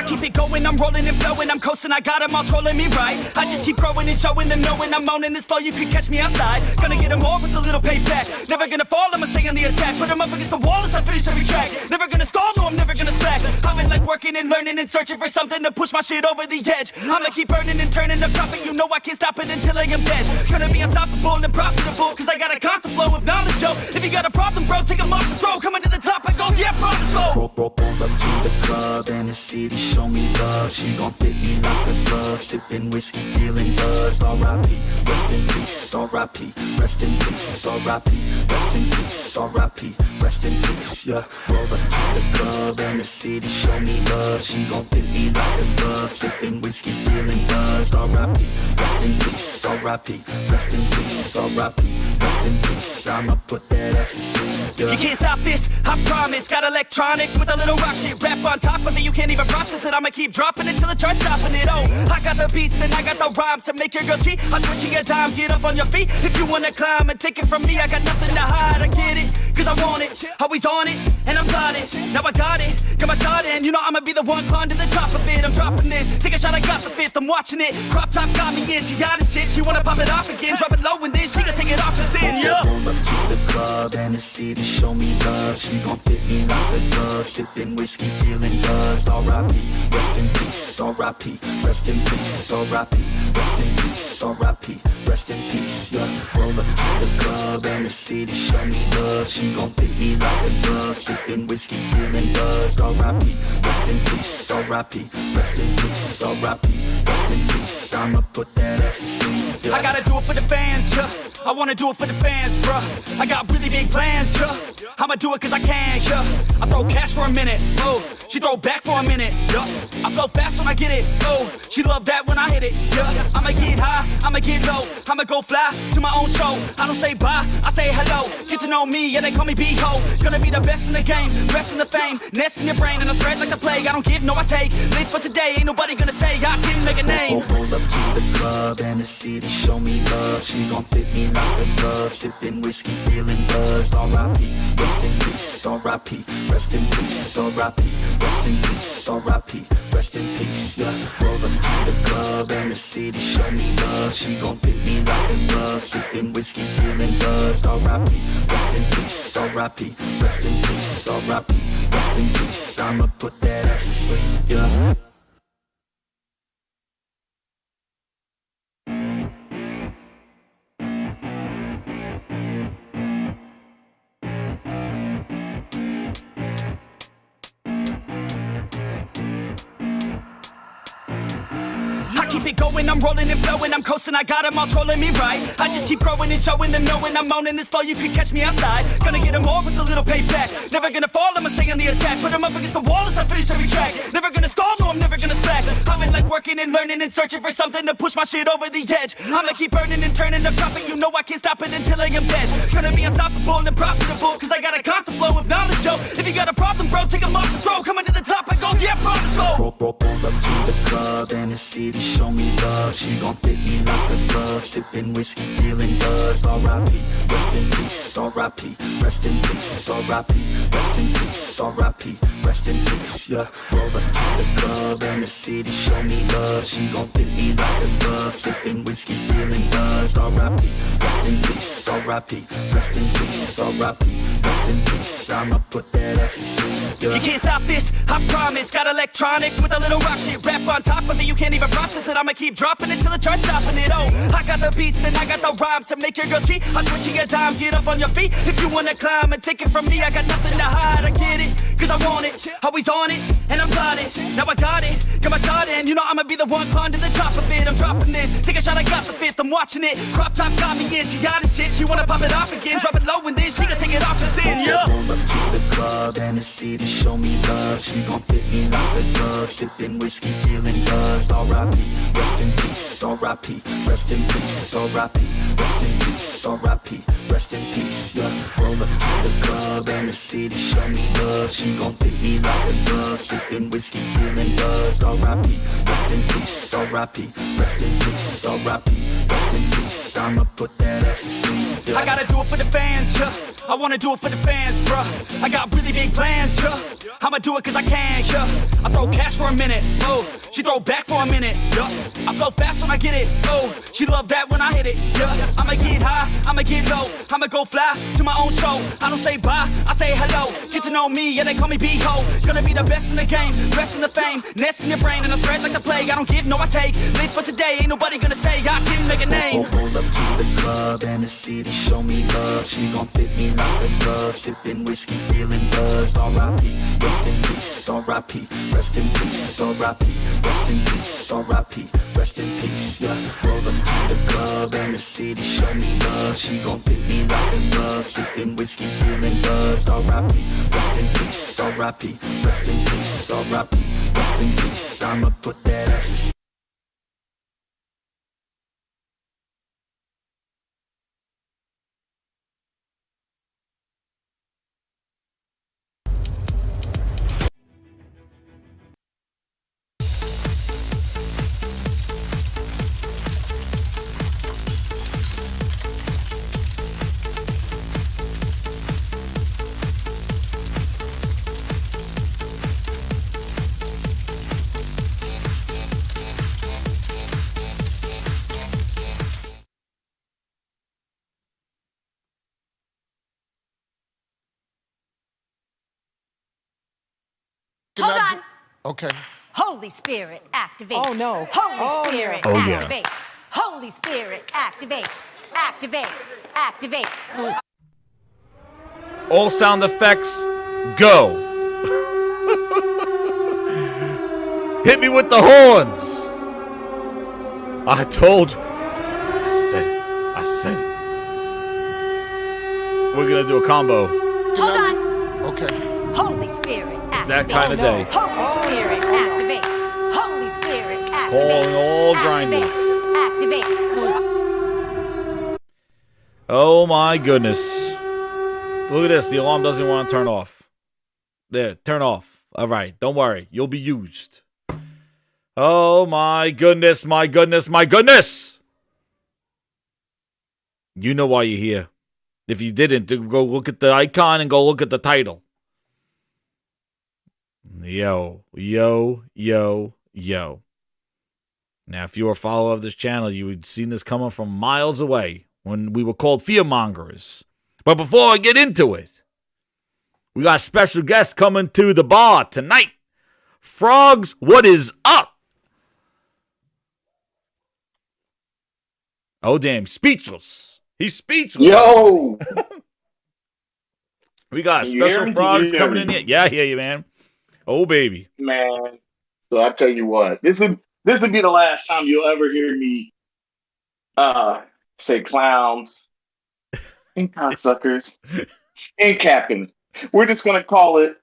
keep it going, I'm rolling and flowing, I'm coasting, I got them all trolling me right. I just keep growing and showing them, knowing I'm owning this flow, you could catch me outside. Gonna get them all with a little payback. Never gonna fall, I'ma stay on the attack. Put them up against the wall as I finish every track. Never gonna stall, no, I'm never gonna slack. I've been like working and learning and searching for something to push my shit over the edge. I'ma keep burning and turning the profit, you know I can't stop it until I am dead. Gonna be unstoppable and profitable, cause I got a constant flow of knowledge, yo. If you got a problem, bro, take them off the throw. Coming to the top, I go, yeah, promise, go. Roll up to the club and the city show me love. She gon' fit me like a glove. Sipping whiskey, feeling buzzed. R.I.P. Rest in peace. R.I.P. Rest in peace. R.I.P. Rest in peace. R.I.P. Rest in peace. Yeah. Roll up to the club and the city show me love. She gon' fit me like a glove. Sipping whiskey, feeling buzzed. R.I.P. Rest in peace. R.I.P. Rest in peace. R.I.P. Rest in peace. I'ma put that ass to sleep. Yeah. You can't stop this, I promise. Got electronic with a little rock shit. Rap on top of it, you can't even process it. I'ma keep dropping it till it starts stopping it. Oh, I got the beats and I got the rhymes to make your girl cheat. I swear she a dime, get up on your feet. If you wanna climb and take it from me, I got nothing to hide. I get it, cause I want it, always on it, and I'm plotting. Now I got it, got my shot in. You know I'ma be the one climb to the top of it. I'm dropping this, take a shot, I got the fifth. I'm watching it, crop top got me in. She got it shit, she wanna pop it off again. Drop it low and then she gon' take it off and sin, yeah. Roll up to the club and the city show me love. She gon' fit me like a glove. Sipping whiskey, feeling buzzed. R.I.P. Rest in peace. R.I.P. Rest in peace. R.I.P. Rest in peace. R.I.P. Rest in peace. Yeah. Roll up to the club and the city show me love. She gon' fit me like a glove. Sipping whiskey, feeling buzzed. R.I.P. Rest in peace. R.I.P. Rest in peace. R.I.P. Rest in peace. I'ma put that ass to sleep. Yeah. I gotta do it for the fans, yeah. I wanna do it for the fans, bruh. I got really big plans, yeah. I'ma do it cause I can, yeah. I throw cash for a minute, oh. She throw back for a minute, yeah. I flow fast when I get it, oh. She love that when I hit it, yeah. I'ma get high, I'ma get low. I'ma go fly to my own show. I don't say bye, I say hello. Get to know me, yeah, they call me B-Ho. Gonna be the best in the game, rest in the fame. Nest in your brain and I spread like the plague. I don't give, no I take. Live for today, ain't nobody gonna say I didn't make a name. Roll up to the club and the city show me love. She gon' fit me like a glove. Sipping whiskey, feeling buzzed. R.I.P. Rest in peace. R.I.P. Rest in peace. R.I.P. Rest in peace. R.I.P. Rest in peace. Yeah. Roll up to the club and the city show me love. She gon' fit me like a glove. Sipping whiskey, feeling buzzed. R.I.P. Rest in peace. R.I.P. Rest in peace. R.I.P. Rest in peace. I'ma put that ass to sleep. Yeah. Keep it going, I'm rolling and flowing, I'm coasting, I got them all trolling me right. I just keep growing and showing them, knowing I'm owning this flow, you could catch me outside. Gonna get them all with a little payback. Never gonna fall, I'ma stay on the attack. Put them up against the wall as I finish every track. Never gonna stall, no, I'm never gonna slack. I've been like working and learning and searching for something to push my shit over the edge. I'ma keep burning and turning the profit, you know I can't stop it until I am dead. Gonna be unstoppable and profitable, cause I got a constant flow of knowledge, yo. If you got a problem, bro, take them off the throw. Coming to the top, I go, yeah, promise, go. Roll up to the club and the city show me love. She gon' fit me like a glove. Sipping whiskey, feeling buzzed. R.I.P. Rest in peace. R.I.P. Rest in peace. R.I.P. Rest in peace. R.I.P. Rest in peace. Yeah. Roll up to the club and the city show me love. She gon' fit me like a glove. Sipping whiskey, feeling buzzed. R.I.P. Rest in peace. R.I.P. Rest in peace. R.I.P. Rest in peace. I'ma put that ass to sleep. Yeah. You can't stop this, I promise. Got electronic with a little rock shit. Rap on top of it, you can't even process it. I'ma keep dropping it till it starts stopping it. Oh, I got the beats and I got the rhymes to make your girl cheat. I swear she a dime, get up on your feet. If you wanna climb and take it from me, I got nothing to hide. I get it, cause I want it, always on it, and I'm plotting. Now I got it, got my shot in. You know I'ma be the one climb to the top of it. I'm dropping this, take a shot, I got the fifth. I'm watching it, crop top got me in. She got it shit, she wanna pop it off again. Drop it low and then she gon' take it off and sin, yeah. Roll up to the club and the city show me love. She gon' fit me like a glove. Sipping whiskey, feeling buzzed. R.I.P. Rest in peace. R.I.P. Rest in peace. R.I.P. Rest in peace. R.I.P. Rest in peace. Yeah. Roll up to the club and the city show me love. She gon' fit me like a glove. Sipping whiskey, feeling buzzed. R.I.P. Rest in peace. R.I.P. Rest in peace. R.I.P. Rest in peace. I'ma put that ass to sleep, yeah. I gotta do it for the fans, yeah. I wanna do it for the fans, bruh. I got really big plans, yeah. I'ma do it cause I can, yeah. I throw cash for a minute, oh. She throw back for a minute, yeah. I flow fast when I get it, oh. She love that when I hit it, yeah. I'ma get high, I'ma get low. I'ma go fly to my own show. I don't say bye, I say hello. Get to know me, yeah, they call me B-Ho. Gonna be the best in the game, rest in the fame. Nest in your brain and I spread like the plague. I don't give, no I take. Live for today, ain't nobody gonna say I didn't make a name. Hold up to the club and the city show me love. She gon' fit me like a glove. Sipping whiskey, feeling buzzed. R.I.P. Rest in peace. R.I.P. Rest in peace. R.I.P. Rest in peace. R.I.P. Rest in peace. Yeah. Roll up to the club and the city show me love. She gon' fit me like a glove. Sipping whiskey, feeling buzzed. R.I.P. Rest in peace. R.I.P. Rest in peace. R.I.P. Rest in peace. I'ma put that ass to sleep. Hold on. Okay. Holy Spirit, activate. Oh, no. Holy Spirit, Oh, yeah. activate. Holy Spirit, activate. Activate. Activate. All sound effects, go. Hit me with the horns. I told you. I said it. We're going to do a combo. Hold on. Okay. Holy Spirit, activate. That kind of day. Holy Spirit, activate. Holy Spirit, activate. Calling all grinders. Activate. Oh my goodness. Look at this. The alarm doesn't want to turn off. There, turn off. All right, don't worry. You'll be used. Oh my goodness, my goodness, my goodness. You know why you're here. If you didn't, go look at the icon and go look at the title. Yo, yo, yo, yo. Now, if you were a follower of this channel, you would seen this coming from miles away when we were called fearmongers. But before I get into it, we got a special guest coming to the bar tonight. Frogs, what is up? Oh, damn, speechless. He's speechless. Yo! We got Can you hear special me? frogs Can you hear coming in me? here. Yeah, I hear you, man. Oh, baby. Man, so I tell you what, this would be the last time you'll ever hear me say clowns and cocksuckers and capping. We're just gonna call it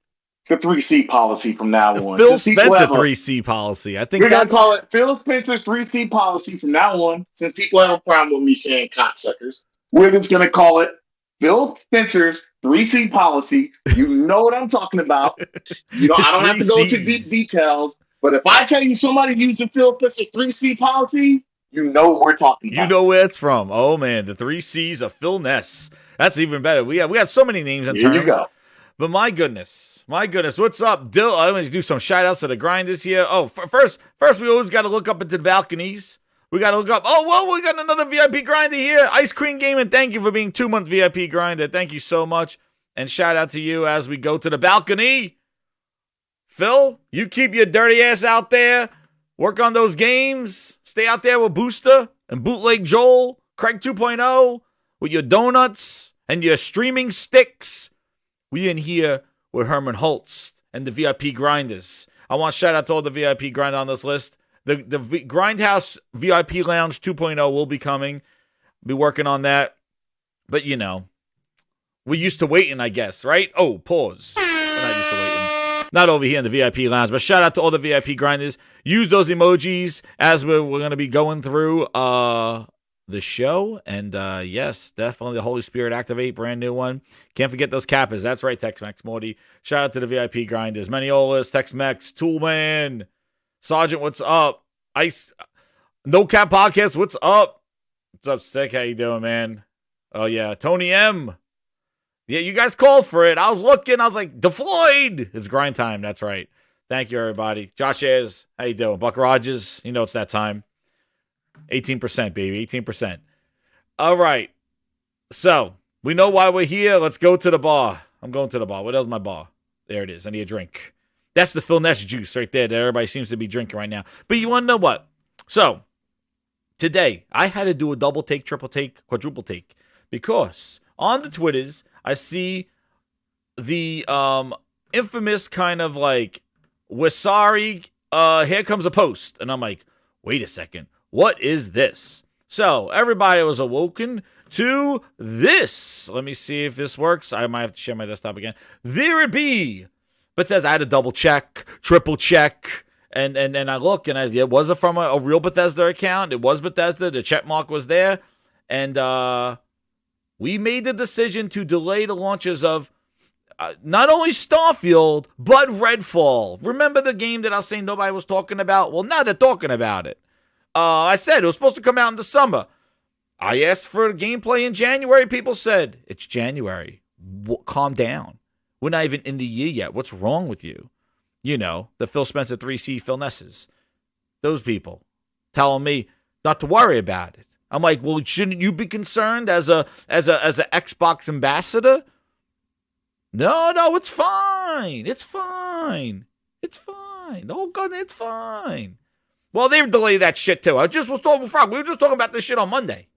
the 3C policy from now on. Phil Since people Spencer have 3C policy. I think we're gonna that's call it Phil Spencer's 3C policy from now on. Since people have a problem with me saying cocksuckers, we're just gonna call it Phil Spencer's 3C policy. You know what I'm talking about. You know, His I don't have to go into three deep Cs. details, but if I tell you somebody using Phil Spencer's 3C policy, you know what we're talking about. You know where it's from. Oh, man. The 3 C's of Phil Ness. That's even better. We got so many names and Here you terms. go. But my goodness. What's up, Dill? I'm going to do some shout-outs to the grinders here. Oh, first, we always got to look up into the balconies. We got to look up. Oh, whoa, we got another VIP grinder here. Ice Cream Gaming, thank you for being 2-month VIP grinder. Thank you so much. And shout out to you as we go to the balcony. Phil, you keep your dirty ass out there. Work on those games. Stay out there with Booster and Bootleg Joel, Craig 2.0, with your donuts and your streaming sticks. We in here with Herman Holtz and the VIP grinders. I want to shout out to all the VIP grind on this list. The Grindhouse VIP Lounge 2.0 will be coming. Be working on that. But, you know, we're used to waiting, I guess, right? Oh, pause. We're not used to waiting. Not over here in the VIP Lounge, but shout out to all the VIP grinders. Use those emojis as we're going to be going through the show. And, yes, definitely the Holy Spirit Activate, brand new one. Can't forget those Kappas. That's right, Tex-Mex Morty. Shout out to the VIP grinders. Maniolas, Tex-Mex, Toolman, Sergeant, what's up? Ice, No Cap Podcast, what's up? What's up, Sick? How you doing, man? Oh, yeah. Tony M. Yeah, you guys called for it. I was looking. I was like, deployed. It's grind time. That's right. Thank you, everybody. Josh Ayers, how you doing? Buck Rogers, you know it's that time. 18%, baby. 18%. All right. So, we know why we're here. Let's go to the bar. I'm going to the bar. What else is my bar? There it is. I need a drink. That's the Phil Ness juice right there that everybody seems to be drinking right now. But you want to know what? So, today, I had to do a double take, triple take, quadruple take. Because on the Twitters, I see the infamous kind of like, we're sorry, here comes a post. And I'm like, wait a second. What is this? So, everybody was awoken to this. Let me see if this works. I might have to share my desktop again. There it be. Bethesda, I had to double check, triple check, and I look, and it was from a real Bethesda account. It was Bethesda. The check mark was there. And we made the decision to delay the launches of not only Starfield, but Redfall. Remember the game that I was saying nobody was talking about? Well, now they're talking about it. I said it was supposed to come out in the summer. I asked for gameplay in January. People said, it's January. Calm down. We're not even in the year yet. What's wrong with you? You know, the Phil Spencer 3C Phil Nesses. Those people telling me not to worry about it. I'm like, well, shouldn't you be concerned as a Xbox ambassador? No, it's fine. It's fine. It's fine. Oh, God, it's fine. Well, they delayed that shit, too. I just was talking with Frog. We were just talking about this shit on Monday.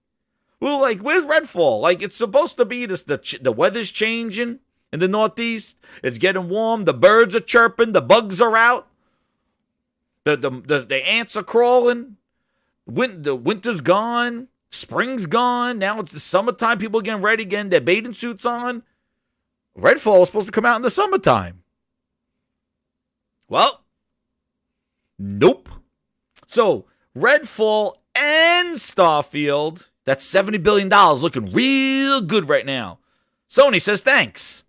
We were like, where's Redfall? Like, it's supposed to be this. The weather's changing in the Northeast. It's getting warm. The birds are chirping. The bugs are out. The ants are crawling. The winter's gone. Spring's gone. Now it's the summertime. People are getting ready, getting their bathing suits on. Redfall is supposed to come out in the summertime. Well, nope. So, Redfall and Starfield, that's $70 billion, looking real good right now. Sony says thanks.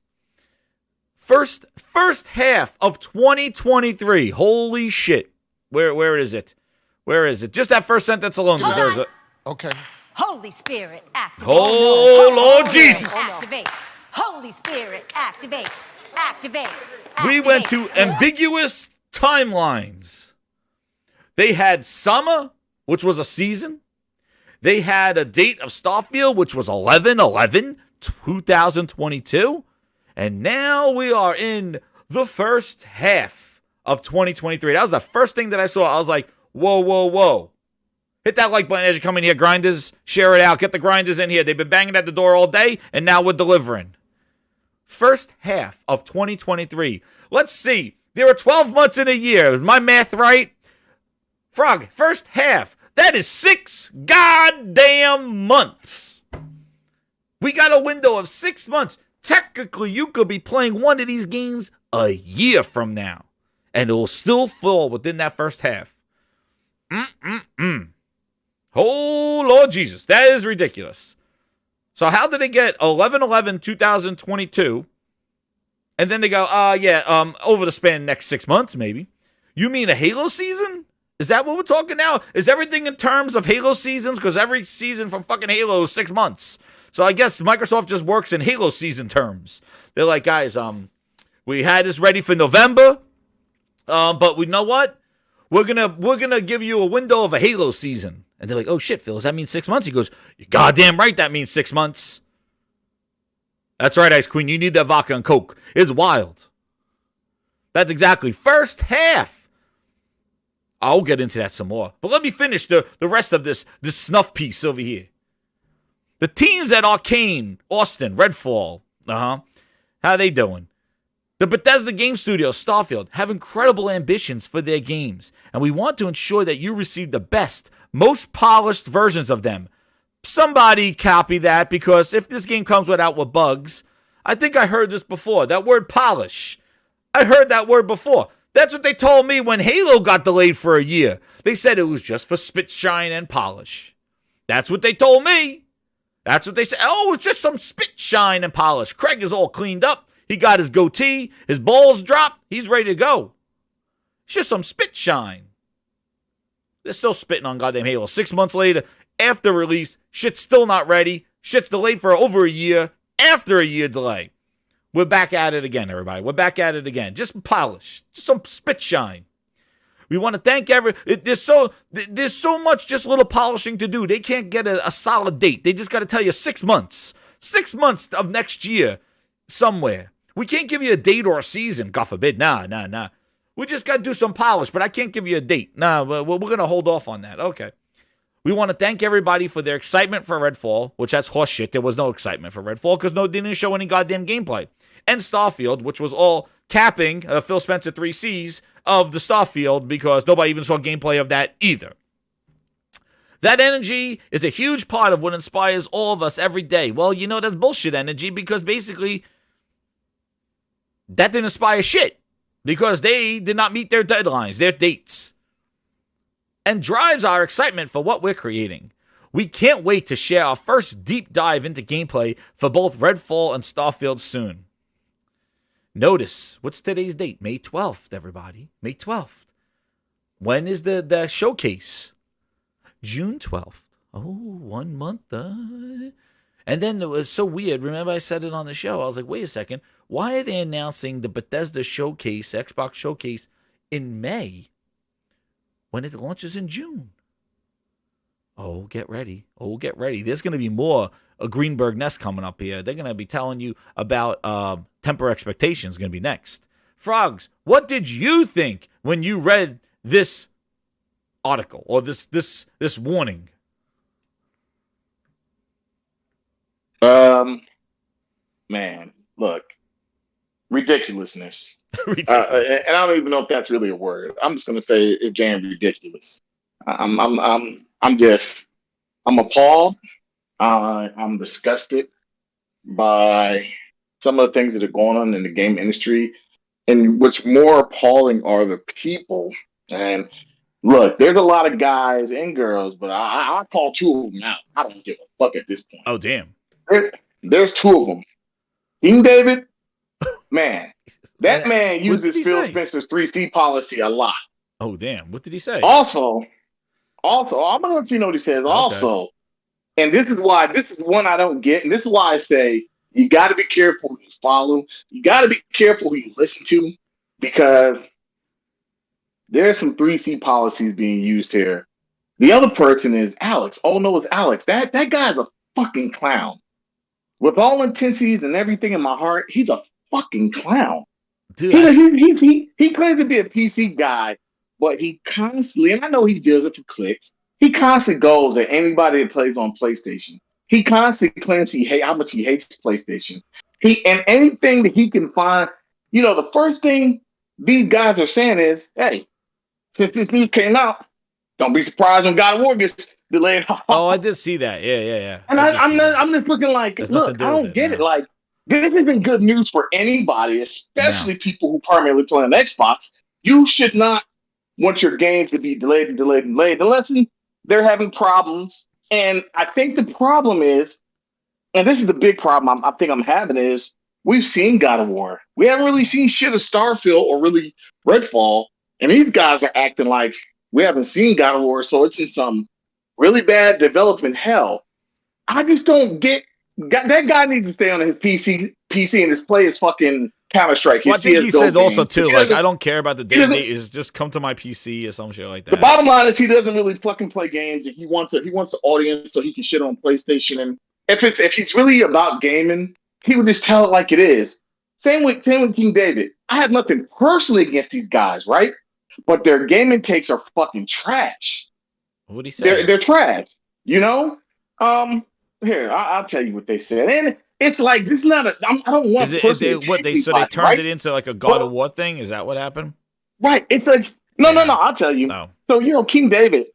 First half of 2023. Holy shit. Where is it? Where is it? Just that first sentence alone deserves it. Okay. Holy Spirit, activate. Oh, Lord Jesus. Activate. Holy Spirit, activate. Activate. We went to Ambiguous timelines. They had summer, which was a season. They had a date of Starfield, which was 11/11/2022. And now we are in the first half of 2023. That was the first thing that I saw. I was like, whoa. Hit that like button as you come in here, grinders. Share it out. Get the grinders in here. They've been banging at the door all day, and now we're delivering. First half of 2023. Let's see. There are 12 months in a year. Is my math right? Frog, first half. That is 6 goddamn months. We got a window of 6 months. Technically, you could be playing one of these games a year from now, and it will still fall within that first half. Oh, Lord Jesus. That is ridiculous. So how did they get 11/11/2022, and then they go, over the span of the next 6 months, maybe? You mean a Halo season? Is that what we're talking now? Is everything in terms of Halo seasons? Because every season from fucking Halo is 6 months. So I guess Microsoft just works in Halo season terms. They're like, guys, we had this ready for November, but we know what? We're gonna give you a window of a Halo season. And they're like, oh shit, Phil, does that mean 6 months? He goes, you're goddamn right that means 6 months. That's right, Ice Queen, you need that vodka and Coke. It's wild. That's exactly. First half. I'll get into that some more. But let me finish the rest of this snuff piece over here. The teams at Arcane, Austin, Redfall, how they doing? The Bethesda Game Studios, Starfield, have incredible ambitions for their games, and we want to ensure that you receive the best, most polished versions of them. Somebody copy that, because if this game comes with bugs, I think I heard this before, that word polish. I heard that word before. That's what they told me when Halo got delayed for a year. They said it was just for spit, shine, and polish. That's what they told me. That's what they said. Oh, it's just some spit, shine, and polish. Craig is all cleaned up. He got his goatee. His balls dropped. He's ready to go. It's just some spit, shine. They're still spitting on goddamn Halo. 6 months later, after release, shit's still not ready. Shit's delayed for over a year. After a year delay, we're back at it again, everybody. We're back at it again. Just polish, just some spit shine. We want to thank there's so much just little polishing to do. They can't get a solid date. They just got to tell you 6 months. 6 months of next year somewhere. We can't give you a date or a season, God forbid. Nah. We just got to do some polish, but I can't give you a date. Nah, we're going to hold off on that. Okay. We want to thank everybody for their excitement for Redfall, which that's horseshit. There was no excitement for Redfall because they didn't show any goddamn gameplay. And Starfield, which was all capping Phil Spencer 3Cs of the Starfield because nobody even saw gameplay of that either. That energy is a huge part of what inspires all of us every day. Well, that's bullshit energy because basically that didn't inspire shit because they did not meet their deadlines, their dates, and drives our excitement for what we're creating. We can't wait to share our first deep dive into gameplay for both Redfall and Starfield soon. Notice, what's today's date? May 12th, everybody. May 12th. When is the showcase? June 12th. Oh, 1 month. And then it was so weird. Remember I said it on the show. I was like, wait a second. Why are they announcing the Bethesda showcase, Xbox showcase, in May when it launches in June? Oh, get ready. There's going to be more Greenberg Nest coming up here. They're going to be telling you about Temper Expectations going to be next. Frogs, what did you think when you read this article or this warning? Man, look, ridiculousness. Ridiculous. And I don't even know if that's really a word. I'm just gonna say it's damn ridiculous. I'm appalled. I'm disgusted by some of the things that are going on in the game industry. And what's more appalling are the people. And look, there's a lot of guys and girls, but I call two of them out. I don't give a fuck at this point. Oh, damn. There's two of them. King David, man, that man uses Phil Spencer's 3C policy a lot. Oh, damn. What did he say? Also, I'm gonna let you know what he says. Okay. Also, and this is one I don't get, and this is why I say you got to be careful who you follow. You got to be careful who you listen to, because there's some 3C policies being used here. The other person is Alex. Oh no, it's Alex. That guy's a fucking clown. With all intensities and everything in my heart, he's a fucking clown. Dude, he claims to be a PC guy, but he constantly, and I know he does it for clicks, he constantly goes at anybody that plays on PlayStation. He constantly claims how much he hates PlayStation. And anything that he can find, the first thing these guys are saying is, hey, since this news came out, don't be surprised when God of War gets delayed. Oh, I did see that. Yeah. And I'm just looking like, look, I don't get it. Like, this isn't good news for anybody, especially people who primarily play on Xbox. You should not want your games to be delayed unless they're having problems. And I think the problem is, and this is the big problem I think I'm having, is we've seen God of War. We haven't really seen shit of Starfield or really Redfall. And these guys are acting like we haven't seen God of War, so it's in some really bad development hell. I just don't get that guy needs to stay on his PC and just play his fucking Counter-Strike. Well, I think he said also too, like, I don't care about the day is just come to my PC or some shit like that. The bottom line is he doesn't really fucking play games, and he wants an audience so he can shit on PlayStation. And if he's really about gaming, he would just tell it like it is. Same with King David. I have nothing personally against these guys, right? But their gaming takes are fucking trash. What did he say? They're trash. Here, I'll tell you what they said. And it's like, this is not I don't want to. They turned it into like a God of War thing? Is that what happened? Right. It's like, no, I'll tell you. No. So, King David,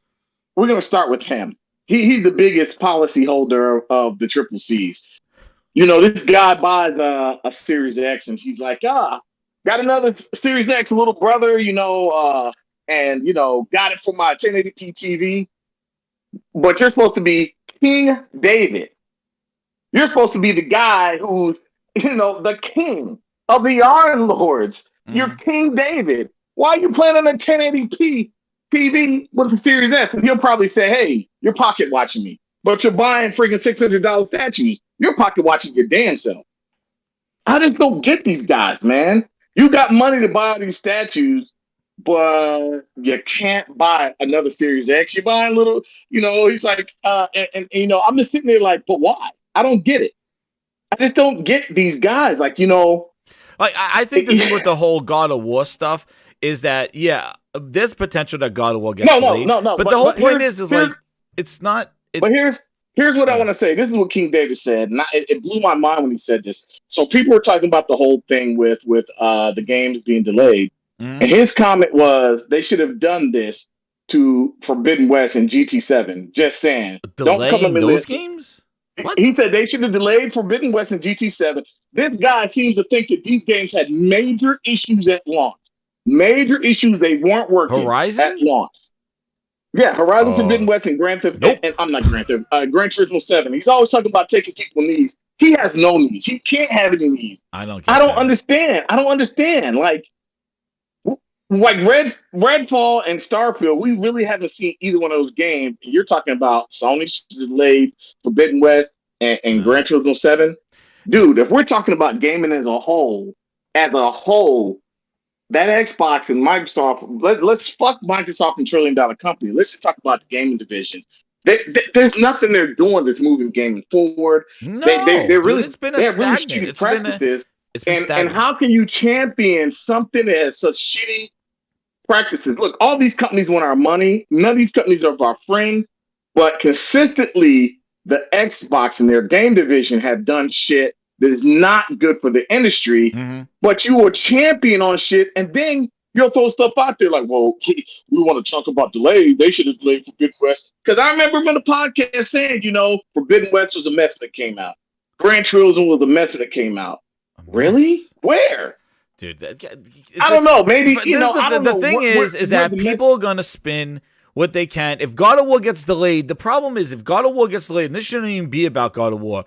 we're going to start with him. He's the biggest policy holder of the triple C's. This guy buys a Series X and he's like, got another Series X little brother, and, got it for my 1080p TV. But you're supposed to be King David. You're supposed to be the guy who's, the king of the Iron Lords. Mm-hmm. You're King David. Why are you playing on a 1080p TV with the Series S? And he'll probably say, hey, you're pocket watching me. but you're buying freaking $600 statues. You're pocket watching your damn self. I just don't get these guys, man. You got money to buy all these statues, but you can't buy another Series X. You're buying little, he's like, and I'm just sitting there like, but why? I don't get it. I just don't get these guys. Like, Like, I think the thing with the whole God of War stuff is that, there's potential that God of War gets delayed. No. But the whole point is like, it's not. But here's what I want to say. This is what King David said, and it blew my mind when he said this. So people were talking about the whole thing with the games being delayed, and his comment was they should have done this to Forbidden West and GT7. Just saying, delaying don't come those games. What? He said they should have delayed Forbidden West and GT7. This guy seems to think that these games had major issues at launch. Major issues, they weren't working at launch. Yeah, Horizon Forbidden West and Gran Turismo, and I'm not Gran Turismo, Gran Turismo 7. He's always talking about taking people knees. He has no knees. He can't have any knees. I don't understand. Like Redfall and Starfield, we really haven't seen either one of those games. And you're talking about Sony delayed Forbidden West and Gran Turismo 7. Dude, if we're talking about gaming as a whole, that Xbox and Microsoft, let's fuck Microsoft and $1 trillion company. Let's just talk about the gaming division. There's nothing they're doing that's moving gaming forward. No, they're really, it's been a stagnant. It's been stagnant. And how can you champion something that has such shitty practices? Look, all these companies want our money. None of these companies are our friend, but consistently, the Xbox and their game division have done shit that is not good for the industry, but you will champion on shit, and then you'll throw stuff out there like, well, we want to talk about delay. They should have delayed Forbidden West. Because I remember in the podcast saying, Forbidden West was a mess when it came out. Gran Turismo was a mess when it came out. Really? Where? Dude, I don't know. Maybe, the thing is that people are going to spin what they can. If God of War gets delayed, the problem is if God of War gets delayed, and this shouldn't even be about God of War,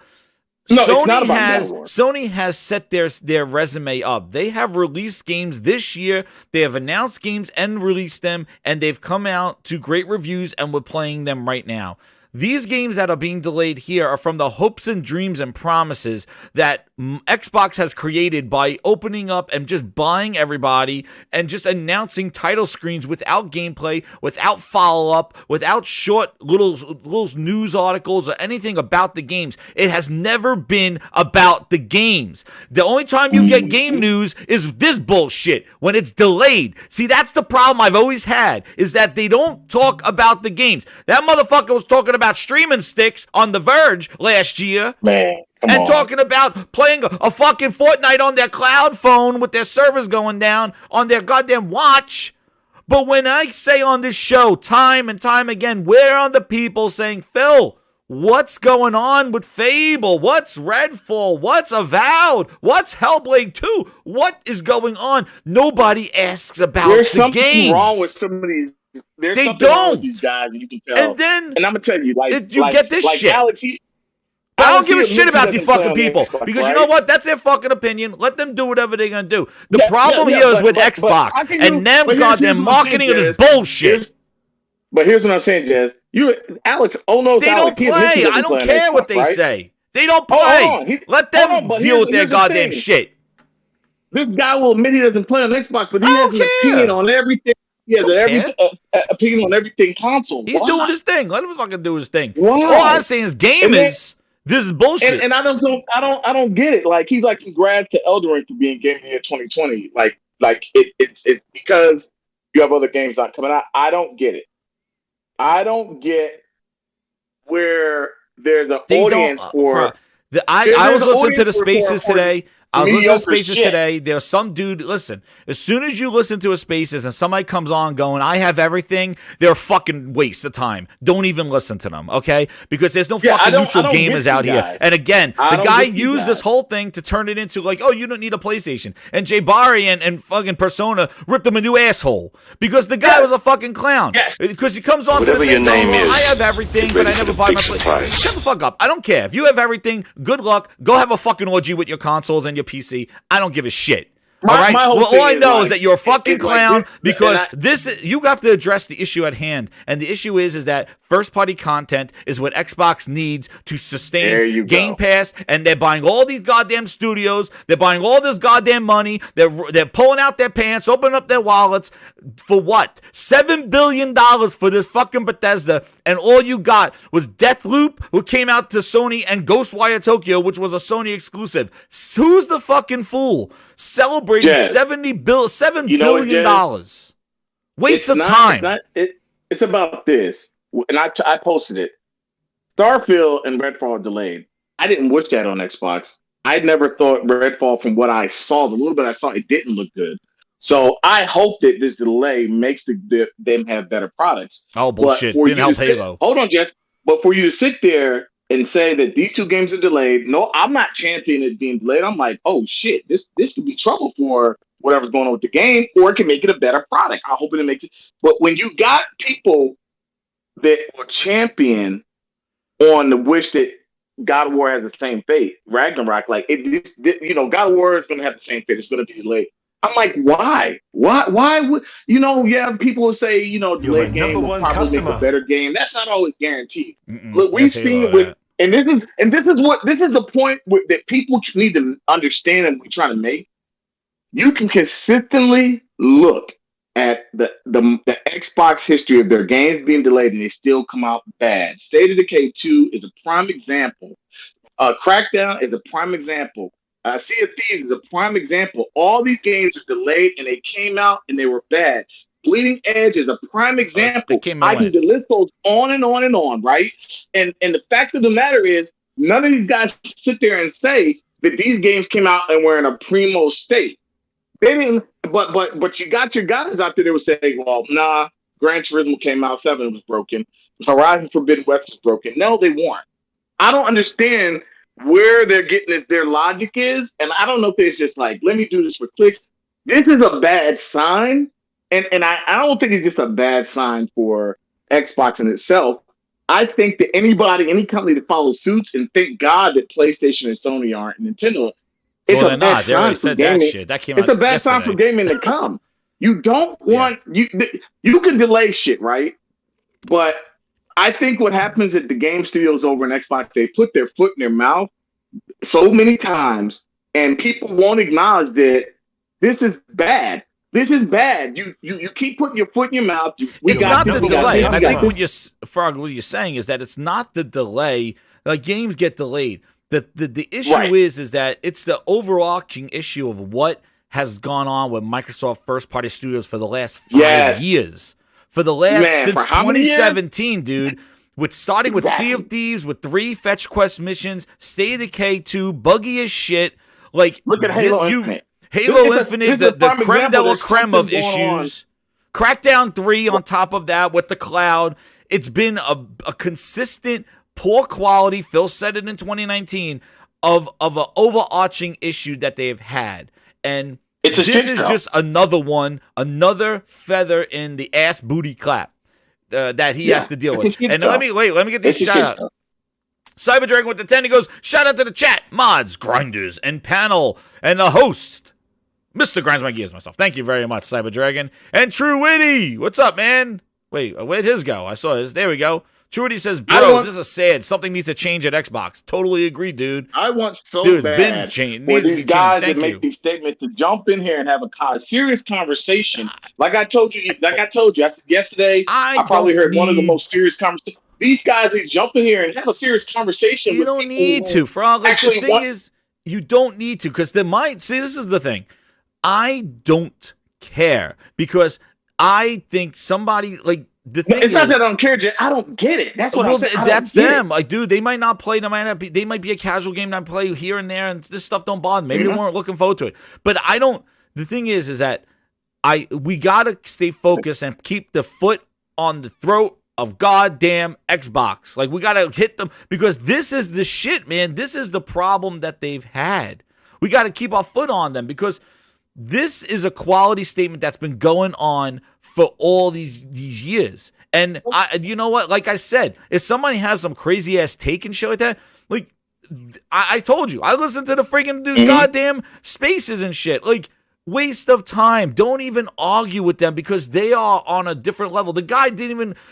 no, Sony has set their resume up. They have released games this year. They have announced games and released them, and they've come out to great reviews, and we're playing them right now. These games that are being delayed here are from the hopes and dreams and promises that Xbox has created by opening up and just buying everybody and just announcing title screens without gameplay, without follow-up, without short little news articles or anything about the games. It has never been about the games. The only time you get game news is this bullshit, when it's delayed. See, that's the problem I've always had, is that they don't talk about the games. That motherfucker was talking about streaming sticks on The Verge last year. Man. Talking about playing a fucking Fortnite on their cloud phone with their servers going down on their goddamn watch. But when I say on this show time and time again, where are the people saying, Phil, what's going on with Fable? What's Redfall? What's Avowed? What's Hellblade 2? What is going on? Nobody asks about There's the games. There's something wrong with some of these. There's something wrong with these guys, and you can tell. And I'm gonna tell you, get this shit. I don't give a shit about these fucking people because you know what? That's their fucking opinion. Let them do whatever they're gonna do. The problem here is with Xbox and them goddamn marketing of this bullshit. But here's what I'm saying, Jazz. Alex, knows they don't play. I don't care what they say. They don't play. Let them deal with their goddamn shit. This guy will admit he doesn't play on Xbox, but he has an opinion on everything. He has an opinion on everything console. He's doing his thing. Let him fucking do his thing. Why? All I'm saying is this is bullshit. And I don't get it. Like, he's like, congrats to Elden Ring for being Game of the Year 2020. Like it's because you have other games not coming out. I don't get it. I don't get where there's an audience for. I was listening to the Spaces today. There's some dude, listen, as soon as you listen to a Spaces and somebody comes on going, I have everything, they're a fucking waste of time. Don't even listen to them, okay? Because there's no fucking neutral gamers out here. And again, the guy used this whole thing to turn it into like, oh, you don't need a PlayStation. And Jay Barry and fucking Persona ripped him a new asshole. Because the guy was a fucking clown. Because he comes on Whatever to the thing your name going, is, I have everything, but I never buy my PlayStation. Shut the fuck up. I don't care. If you have everything, good luck. Go have a fucking orgy with your consoles and your PC. I don't give a shit. All right. my whole Well, thing all I is, know like, is that you're a fucking it's like clown this, because and this you have to address the issue at hand, and the issue is that first party content is what Xbox needs to There sustain you Game go. Pass, and they're buying all these goddamn studios, they're buying all this goddamn money, they're pulling out their pants, opening up their wallets for what? $7 billion for this fucking Bethesda, and all you got was Deathloop, who came out to Sony, and Ghostwire Tokyo, which was a Sony exclusive. Who's the fucking fool celebrating Jez, $7 you know what, billion? Jez? Waste of It's time. not. It's about this, and I posted it. Starfield and Redfall delayed. I didn't wish that on Xbox. I never thought Redfall, from what I saw, the little bit I saw, it didn't look good. So I hope that this delay makes them have better products. Oh, bullshit. But for Didn't you help to sit, Halo. hold on, Jess. But for you to sit there and say that these two games are delayed, no, I'm not championing it being delayed. I'm like, oh shit, this could be trouble for whatever's going on with the game, or it can make it a better product. I hope it makes it. But when you got people that will champion on the wish that God of War has the same fate, Ragnarok, like God of War is going to have the same fate. It's going to be delayed. I'm like, why? Why would people will say, delayed game will probably make a better game. That's not always guaranteed. Look, we've seen with, and this is the point that people need to understand, and we're trying to make. You can consistently look at the Xbox history of their games being delayed, and they still come out bad. State of Decay 2 is a prime example. Crackdown is a prime example. Sea of Thieves is a prime example. All these games are delayed, and they came out, and they were bad. Bleeding Edge is a prime example. The list goes on and on and on, right? And the fact of the matter is, none of these guys sit there and say that these games came out and were in a primo state. They didn't, but you got your guys out there that would say, well, nah, Gran Turismo came out, 7 was broken. Horizon Forbidden West was broken. No, they weren't. I don't understand where they're getting their logic is, and I don't know if it's just like, let me do this for clicks. This is a bad sign, and I don't think it's just a bad sign for Xbox in itself. I think that any company that follows suits, and thank God that PlayStation and Sony aren't, and Nintendo, it's a bad sign for gaming. It's a bad sign for gaming to come. You don't want you can delay shit, right? But I think what happens at the game studios over in Xbox, they put their foot in their mouth so many times, and people won't acknowledge that this is bad. This is bad. You keep putting your foot in your mouth. It's not the delay. I think what you're saying is that it's not the delay. Like, games get delayed. The issue is that it's the overarching issue of what has gone on with Microsoft first-party studios for the last 5 years. For the last since 2017, dude. Starting with Sea of Thieves, with 3 fetch quest missions, State of Decay 2, buggy as shit. Like, look at Halo Infinite. Halo Infinite, the creme de la creme of issues. Crackdown 3 on top of that with the cloud. It's been a consistent poor quality, Phil said it in 2019, of an overarching issue that they've had. And this is just another one, another feather in the ass booty clap that he has to deal with. And let me get this shout out. Cyber Dragon with the 10, he goes, shout out to the chat, mods, grinders, and panel, and the host, Mr. Grinds My Gears myself. Thank you very much, Cyber Dragon. And True Witty, what's up, man? Wait, where'd his go? I saw his. There we go. True Witty says, bro, this is sad. Something needs to change at Xbox. Totally agree, dude. I want bad for these guys that make these statements to jump in here and have a serious conversation. Like I told you yesterday, I probably heard one of the most serious conversations. These guys, they jump in here and have a serious conversation. You don't need to, Frog. Like, the thing is, you don't need to, because see, this is the thing. I don't care, because I think somebody, like, the thing it's not that I don't care, Jay. I don't get it. That's what I'm saying. That's them. Like, dude, they might not play. They might be a casual game that I play here and there, and this stuff don't bother me. Maybe they weren't looking forward to it. But I don't. The thing is that we gotta stay focused and keep the foot on the throat of goddamn Xbox. Like, we gotta hit them, because this is the shit, man. This is the problem that they've had. We gotta keep our foot on them, because this is a quality statement that's been going on for all these years. And you know what? Like I said, if somebody has some crazy ass take and shit like that, like I told you, I listened to the freaking goddamn spaces and shit. Like, Waste of time. Don't even argue with them because they are on a different level. The guy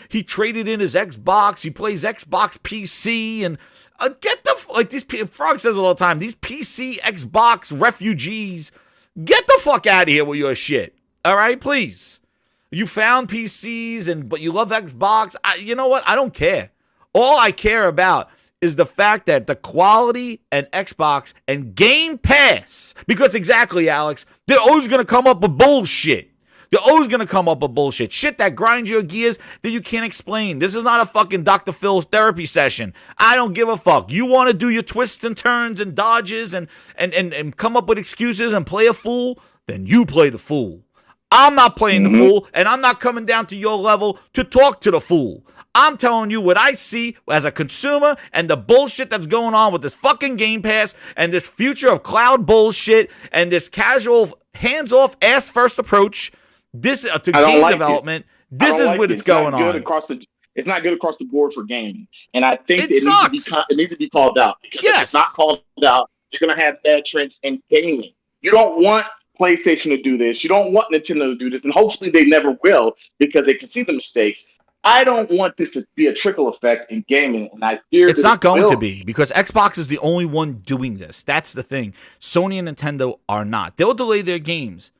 he traded in his Xbox. He plays Xbox PC and these Frog says it all the time. These PC Xbox refugees, get the fuck out of here with your shit. All right, please. You found PCs but you love Xbox. You know what? I don't care. All I care about is the fact that the quality and Xbox and Game Pass, because exactly, Alex, they're always going to come up with bullshit. They're always going to come up with bullshit. Shit that grinds your gears that you can't explain. This is not a fucking Dr. Phil therapy session. I don't give a fuck. You want to do your twists and turns and dodges and come up with excuses and play a fool? Then you play the fool. I'm not playing the fool, and I'm not coming down to your level to talk to the fool. I'm telling you what I see as a consumer and the bullshit that's going on with this fucking Game Pass and this future of cloud bullshit and this casual, hands-off, ass-first approach to game development. This is what it's going on. It's not good across the board for gaming, and I think it needs to be called out because if it's not called out, you're going to have bad trends in gaming. You don't want PlayStation to do this. You don't want Nintendo to do this, and hopefully they never will because they can see the mistakes. I don't want this to be a trickle effect in gaming, and I fear it's not going to be because Xbox is the only one doing this. That's the thing. Sony and Nintendo are not. They'll delay their games.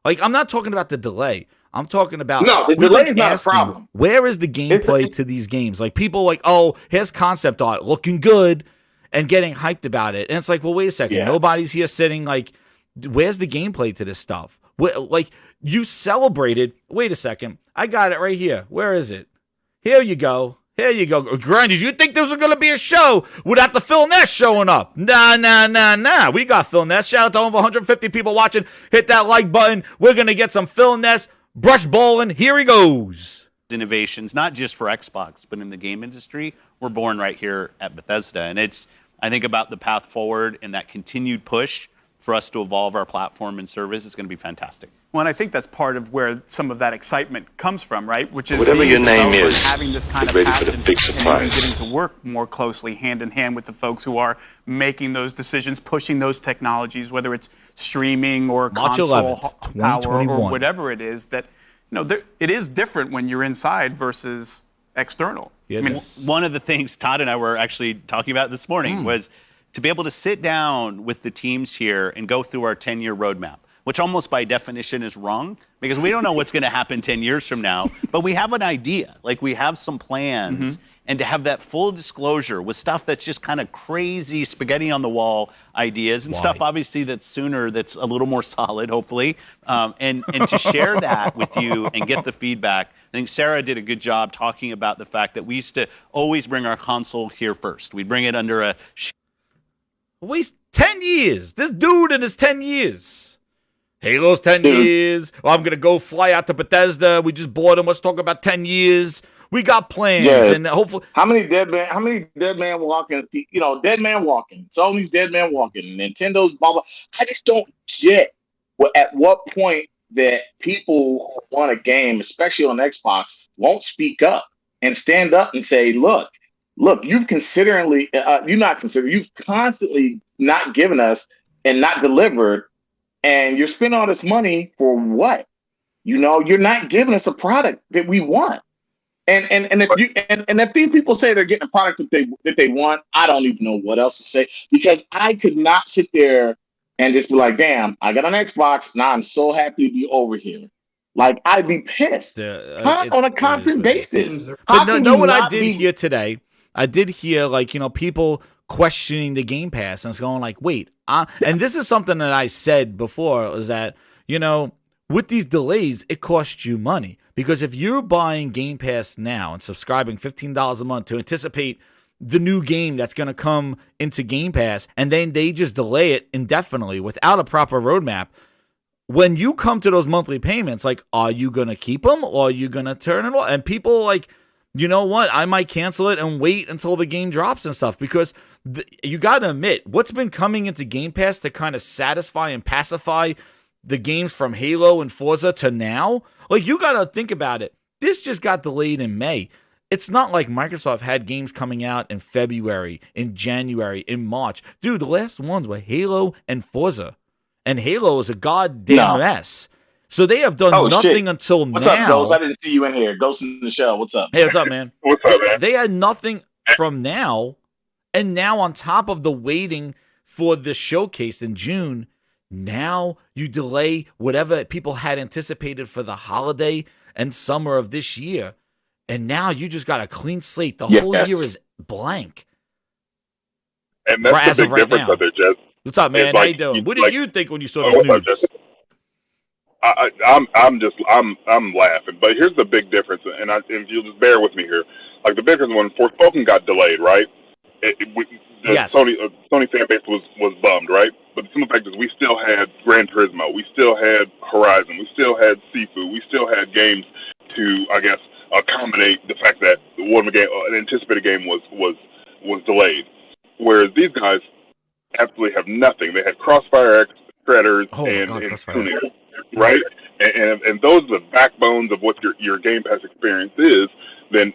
Like, I'm not talking about the delay. I'm talking about the delay is not a problem. Where is the gameplay to these games? Like, people like, oh, here's concept art looking good and getting hyped about it, and it's like, well, wait a second. Yeah. Nobody's here sitting like, where's the gameplay to this stuff? Like, you celebrated. Wait a second. I got it right here. Where is it? Here you go. Here you go. Grind, did you think this was going to be a show without the Phil Ness showing up? Nah. We got Phil Ness. Shout out to over 150 people watching. Hit that like button. We're going to get some Phil Ness brush bowling. Here he goes. Innovations, not just for Xbox, but in the game industry, were born right here at Bethesda. And I think about the path forward and that continued push for us to evolve our platform and service is going to be fantastic. Well, and I think that's part of where some of that excitement comes from, right? Which is whatever your name is, having this kind of passion and even getting to work more closely hand in hand with the folks who are making those decisions, pushing those technologies, whether it's streaming or March console 11th, power or whatever it is. That it is different when you're inside versus external. Yeah, I mean, one of the things Todd and I were actually talking about this morning was to be able to sit down with the teams here and go through our 10-year roadmap, which almost by definition is wrong because we don't know what's going to happen 10 years from now, but we have an idea, like we have some plans, and to have that full disclosure with stuff that's just kind of crazy spaghetti on the wall ideas and stuff obviously that's a little more solid, hopefully, and to share that with you and get the feedback. I think Sarah did a good job talking about the fact that we used to always bring our console here first. We'd bring it under a 10 years. This dude in his 10 years. Halo's 10 years. Well, I'm going to go fly out to Bethesda. We just bought him. Let's talk about 10 years. We got plans. And hopefully. How many dead man walking? Dead man walking. Sony's dead man walking. Nintendo's blah, blah. I just don't get at what point that people who want a game, especially on Xbox, won't speak up and stand up and say, look, you've constantly not given us and not delivered, and you're spending all this money for what? You're not giving us a product that we want. And if these people say they're getting a product that they want, I don't even know what else to say because I could not sit there and just be like, damn, I got an Xbox, now I'm so happy to be over here. Like, I'd be pissed on a constant basis. But know what I did here today? I did hear, people questioning the Game Pass, and it's going like, wait, and this is something that I said before, is that, with these delays, it costs you money. Because if you're buying Game Pass now and subscribing $15 a month to anticipate the new game that's going to come into Game Pass, and then they just delay it indefinitely without a proper roadmap, when you come to those monthly payments, like, are you going to keep them or are you going to turn it off? And people like, you know what? I might cancel it and wait until the game drops and stuff because you got to admit, what's been coming into Game Pass to kind of satisfy and pacify the games from Halo and Forza to now? Like, you got to think about it. This just got delayed in May. It's not like Microsoft had games coming out in February, in January, in March. Dude, the last ones were Halo and Forza. and Halo is a goddamn No. mess. So they have done nothing until What's now. up, Ghost? I didn't see you in here. Ghost in the shell. What's up? Hey, what's up, man? What's up, man? They had nothing from now, and now on top of the waiting for the showcase in June, now you delay whatever people had anticipated for the holiday and summer of this year, and now you just got a clean slate. The whole year is blank. And that's the big right difference now. of it, Jess. What's up, man? How you doing? What did you think when you saw this news? I'm laughing, but here's the big difference, and if you'll just bear with me here, like the big difference when Forspoken got delayed, right? Yes. Sony fan base was bummed, right? But the simple fact is, we still had Gran Turismo, we still had Horizon, we still had Sifu, we still had games to, I guess, accommodate the fact that an anticipated game was delayed. Whereas these guys absolutely have nothing. They had Crossfire X, Shredders, and Tuning, right? And those are the backbones of what your Game Pass experience is. Then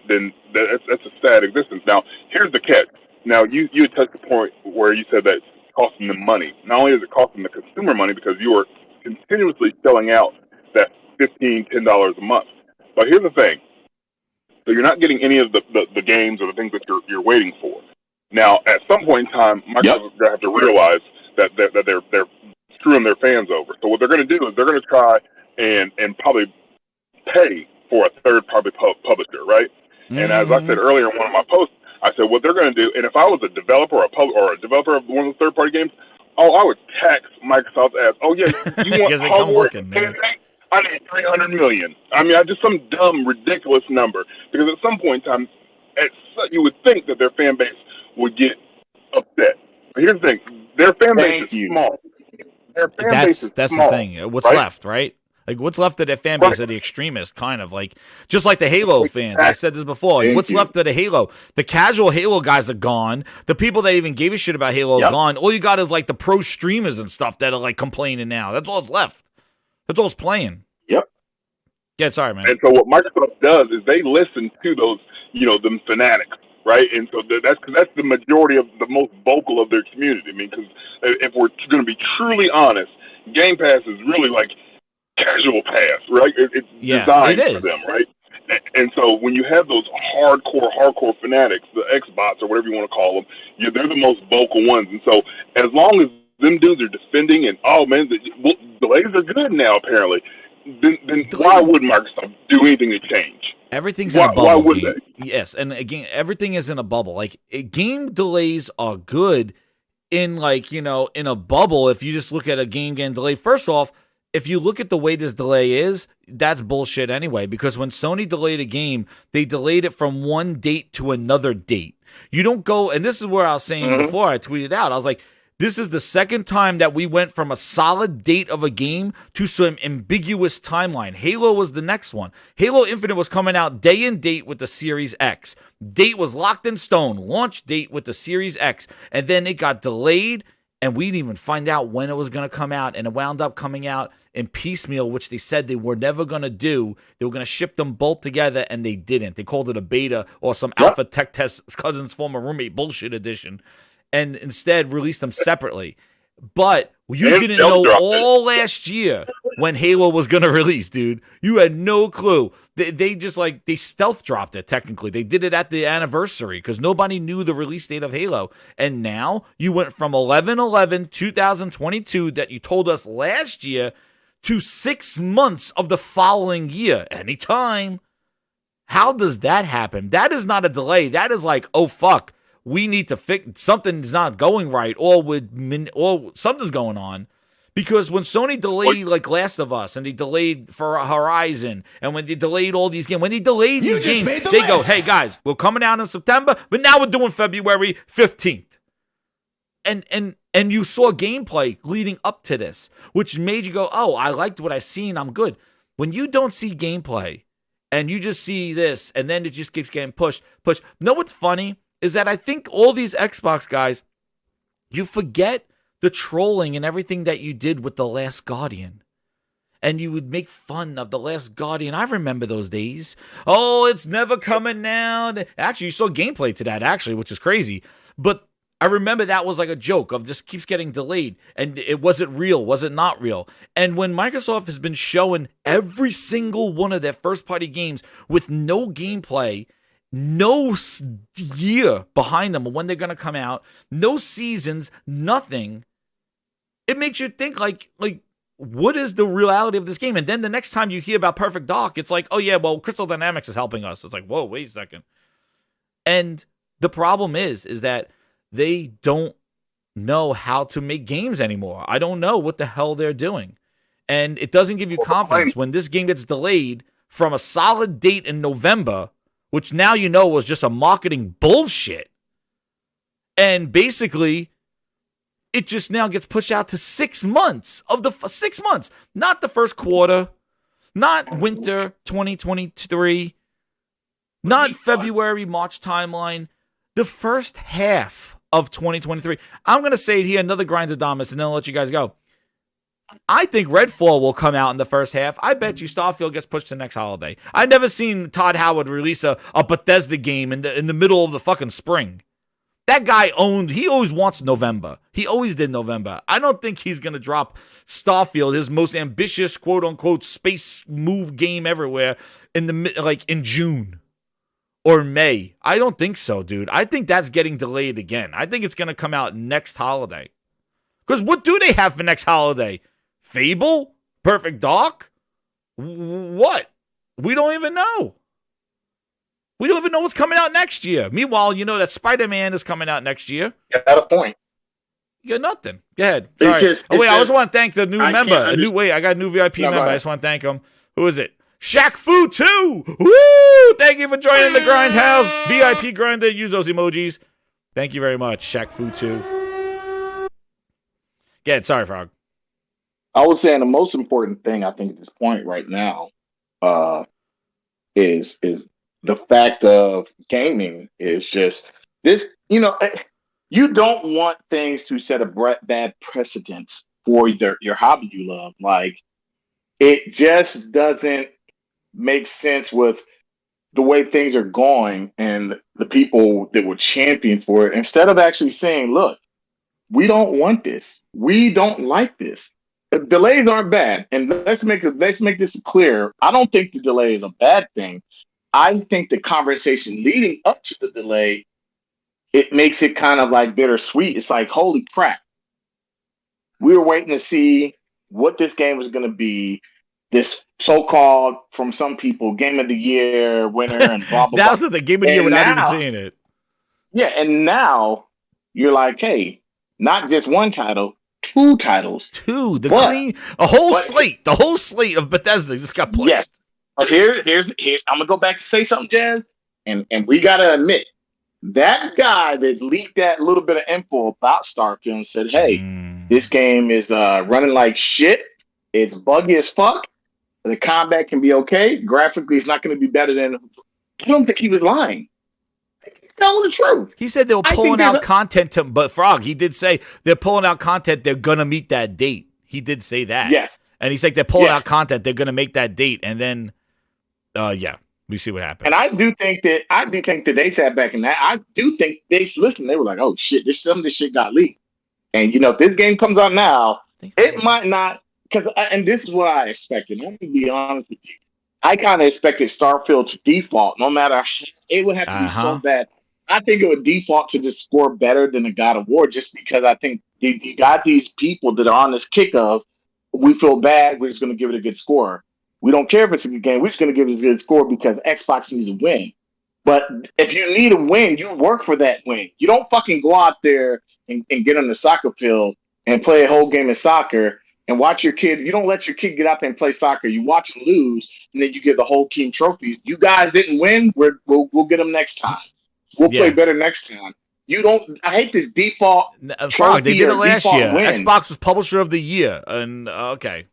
that's a sad existence. Now, here's the catch. Now, you had touched the point where you said that it's costing them money. Not only is it costing the consumer money because you are continuously selling out that $15, $10 a month. But here's the thing. So you're not getting any of the games or the things that you're waiting for. Now, at some point in time, Microsoft is going to have to realize that they're screwing their fans over. So what they're going to do is they're going to try and probably pay for a third-party publisher, right? Mm-hmm. And as I said earlier in one of my posts, I said what they're going to do, and if I was a developer or a developer of one of those third-party games, I would tax Microsoft's ass. Oh, yeah, you want Hogwarts? I need $300 million. I mean, just some dumb, ridiculous number. Because at some point in time, you would think that their fan base would get upset. But here's the thing: their fan base is small. Their fan base is that's small, the thing. What's left, right? Like, what's left of their fan base are the extremists, kind of like, just like the Halo fans. I said this before. What's left of the Halo? The casual Halo guys are gone. The people that even gave a shit about Halo are gone. All you got is like the pro streamers and stuff that are like complaining now. That's all that's left. That's all it's playing. Yep. Yeah, sorry, man. And so what Microsoft does is they listen to those, them fanatics, right? And so that's the majority of the most vocal of their community. I mean, because if we're going to be truly honest, Game Pass is really like casual pass, right? It's designed for them, right? And so when you have those hardcore fanatics, the Xbots or whatever you want to call them, they're the most vocal ones. And so as long as them dudes are defending and, oh man, the delays are good now apparently, then why would Microsoft do anything to change? Everything's in a bubble. Why would they? Yes, and again, everything is in a bubble. Like, game delays are good in in a bubble. If you just look at a game getting delayed, first off, if you look at the way this delay is, that's bullshit anyway, because when Sony delayed a game, they delayed it from one date to another date. You don't go, and this is where I was saying before I tweeted out, I was like, this is the second time that we went from a solid date of a game to some ambiguous timeline. Halo was the next one. Halo Infinite was coming out day and date with the Series X. Date was locked in stone. Launch date with the Series X. And then it got delayed, and we didn't even find out when it was going to come out. And it wound up coming out in piecemeal, which they said they were never going to do. They were going to ship them both together, and they didn't. They called it a beta or some alpha tech test, cousin's former roommate bullshit edition, and instead released them separately. But you didn't know all last year when Halo was going to release, dude. You had no clue. They just they stealth dropped it, technically. They did it at the anniversary because nobody knew the release date of Halo. And now you went from 11/11/2022 that you told us last year to 6 months of the following year. Anytime. How does that happen? That is not a delay. That is like, oh, fuck. We need to fix something's not going right, or something's going on. Because when Sony delayed like Last of Us, and they delayed for Horizon, and when they delayed all these games, when they delayed these games, they go, hey guys, we're coming out in September, but now we're doing February 15th. And you saw gameplay leading up to this, which made you go, oh, I liked what I seen, I'm good. When you don't see gameplay, and you just see this, and then it just keeps getting pushed. Know what's funny? Is that I think all these Xbox guys, you forget the trolling and everything that you did with The Last Guardian. And you would make fun of The Last Guardian. I remember those days. Oh, it's never coming out. Actually, you saw gameplay to that, actually, which is crazy. But I remember that was like a joke of this keeps getting delayed, and it wasn't real, was it not real? And when Microsoft has been showing every single one of their first-party games with no gameplay, no year behind them of when they're going to come out, no seasons, nothing, it makes you think like what is the reality of this game? And then the next time you hear about Perfect Dark, it's like, oh yeah, well, Crystal Dynamics is helping us. It's like, whoa, wait a second. And the problem is that they don't know how to make games anymore. I don't know what the hell they're doing. And it doesn't give you confidence when this game gets delayed from a solid date in November, which now you know was just a marketing bullshit. And basically, it just now gets pushed out to 6 months of the 6 months, not the first quarter, not winter 2023, not February, March timeline, the first half of 2023. I'm going to say it here, another Grindadamus, and then I'll let you guys go. I think Redfall will come out in the first half. I bet you Starfield gets pushed to next holiday. I've never seen Todd Howard release a Bethesda game in the middle of the fucking spring. That guy he always wants November. He always did November. I don't think he's going to drop Starfield, his most ambitious quote-unquote space move game everywhere, in June or May. I don't think so, dude. I think that's getting delayed again. I think it's going to come out next holiday. Because what do they have for next holiday? Fable? Perfect Dark? What? We don't even know. We don't even know what's coming out next year. Meanwhile, you know that Spider-Man is coming out next year. You got a point. You got nothing. Go ahead. Sorry. I just want to thank the new member. I got a new VIP member. I just want to thank him. Who is it? Shaq Fu 2. Woo! Thank you for joining the Grindhouse. VIP Grinder. Use those emojis. Thank you very much, Shaq Fu 2. Yeah, sorry, Frog. I was saying the most important thing I think at this point right now is the fact of gaming is just this. You know, you don't want things to set a bad precedence for your hobby you love. Like, it just doesn't make sense with the way things are going and the people that were champion for it. Instead of actually saying, look, we don't want this. We don't like this. The delays aren't bad. And let's make this clear. I don't think the delay is a bad thing. I think the conversation leading up to the delay, it makes it kind of like bittersweet. It's like, holy crap. We were waiting to see what this game was going to be. This so-called, from some people, Game of the Year winner and blah, blah, that blah. was the Game of the Year without even seeing it. Yeah, and now you're like, hey, not just one title, 2 titles. The whole slate of Bethesda just got pushed. Yes. But here, I'm gonna go back to say something, Jazz, and we gotta admit that guy that leaked that little bit of info about Starfield and said, "Hey, this game is running like shit. It's buggy as fuck. The combat can be okay. Graphically, it's not going to be better than." I don't think he was lying. He's telling the truth. He said they were pulling out content, but Frog, he did say they're pulling out content. They're gonna meet that date. He did say that. Yes. And he's like, they're pulling out content. They're gonna make that date, and then. We see what happens. And I do think that they sat back and that I do think they listened. They were like, "Oh shit, some of this shit got leaked." And if this game comes out now, it might not. And this is what I expected. I'm gonna be honest with you. I kind of expected Starfield to default, no matter how, it would have to be so bad. I think it would default to just score better than the God of War, just because I think you got these people that are on this kick of, we feel bad, we're just gonna give it a good score. We don't care if it's a good game. We're just going to give it a good score because Xbox needs a win. But if you need a win, you work for that win. You don't fucking go out there and get on the soccer field and play a whole game of soccer and watch your kid. You don't let your kid get out there and play soccer. You watch them lose, and then you get the whole team trophies. You guys didn't win. We'll get them next time. We'll play better next time. You don't. I hate this default. Frog, they did it last year. Win. Xbox was Publisher of the Year, and okay.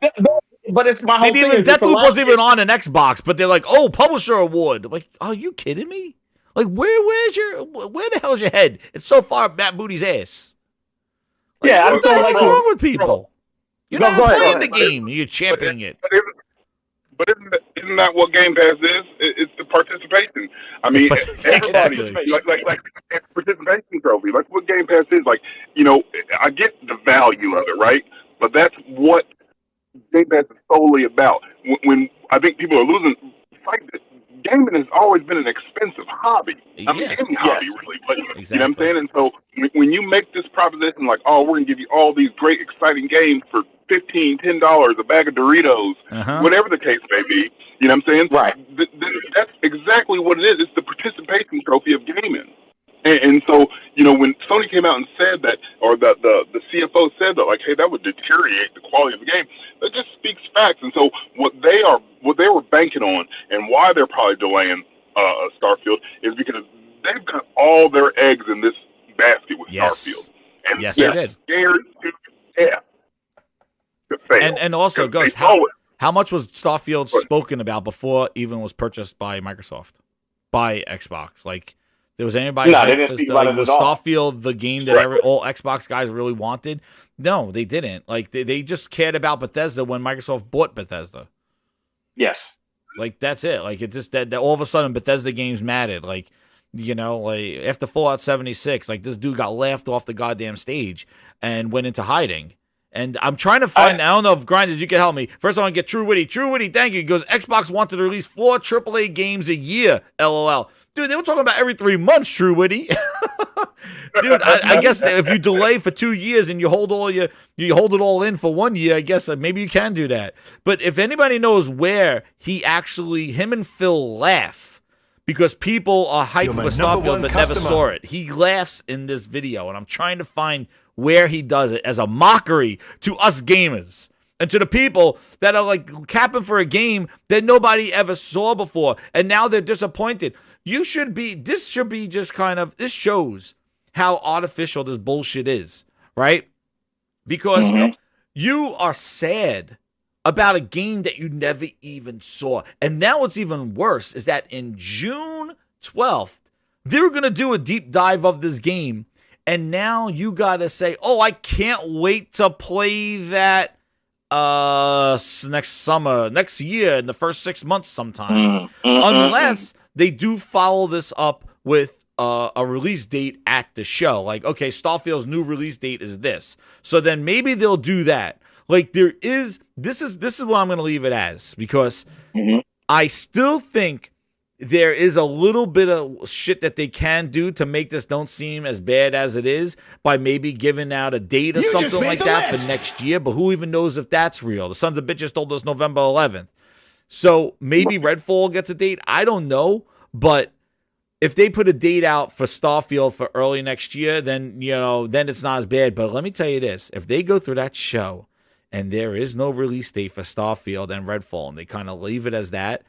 But it's my whole thing. Deathloop wasn't even on an Xbox, but they're like, "Oh, Publisher Award." I'm like, are you kidding me? Like, where the hell's your head? It's so far up Matt Booty's ass. Like, yeah, what's wrong with people? You're not playing the game. You're championing it. But isn't that what Game Pass is? It's the participation. I mean, everybody like participation participation trophy. That's what Game Pass is. Like, I get the value of it, right? But that's what Game Pass is solely about. When I think people are losing sight that gaming has always been an expensive hobby. I mean, any hobby, really. But, exactly. You know what I'm saying? And so when you make this proposition like, oh, we're going to give you all these great, exciting games for $15, $10, a bag of Doritos, whatever the case may be, you know what I'm saying? Right. That's exactly what it is. It's the participation trophy of gaming. And so, when Sony came out and said that, or the CFO said that, like, hey, that would deteriorate the quality of the game, that just speaks facts. And so what they were banking on and why they're probably delaying Starfield is because they've got all their eggs in this basket with Starfield. And they're scared to death to fail. And also, Ghost, how much was Starfield spoken about before it even was purchased by Microsoft, by Xbox? Like, there was anybody? No, they didn't speak about it was at all. Starfield the game that all Xbox guys really wanted? No, they didn't. Like, they just cared about Bethesda when Microsoft bought Bethesda. Yes. Like, that's it. Like, it just that all of a sudden Bethesda games mattered. Like, like after Fallout 76, like this dude got laughed off the goddamn stage and went into hiding. And I'm trying to find. I don't know if Grinders, you can help me. First, I want to get True Witty. True Witty, thank you. He goes, Xbox wanted to release 4 AAA games a year. LOL. Dude, they were talking about every 3 months, True Witty. Dude, I guess if you delay for 2 years and you hold it all in for 1 year, I guess maybe you can do that. But if anybody knows where him and Phil laugh because people are hyped for Starfield but never saw it. He laughs in this video, and I'm trying to find where he does it as a mockery to us gamers. And to the people that are like capping for a game that nobody ever saw before, and now they're disappointed. This should be just kind of, this shows how artificial this bullshit is, right? Because you are sad about a game that you never even saw. And now what's even worse is that in June 12th, they were going to do a deep dive of this game, and now you got to say, oh, I can't wait to play that next year in the first 6 months sometime, unless they do follow this up with a release date at the show. Like, okay, Starfield's new release date is this, so then maybe they'll do that. Like, this is what I'm going to leave it as, because I still think there is a little bit of shit that they can do to make this don't seem as bad as it is by maybe giving out a date or something like that for next year. But who even knows if that's real? The sons of bitches told us November 11th. So maybe Redfall gets a date. I don't know. But if they put a date out for Starfield for early next year, then, then it's not as bad. But let me tell you this. If they go through that show and there is no release date for Starfield and Redfall, and they kind of leave it as that,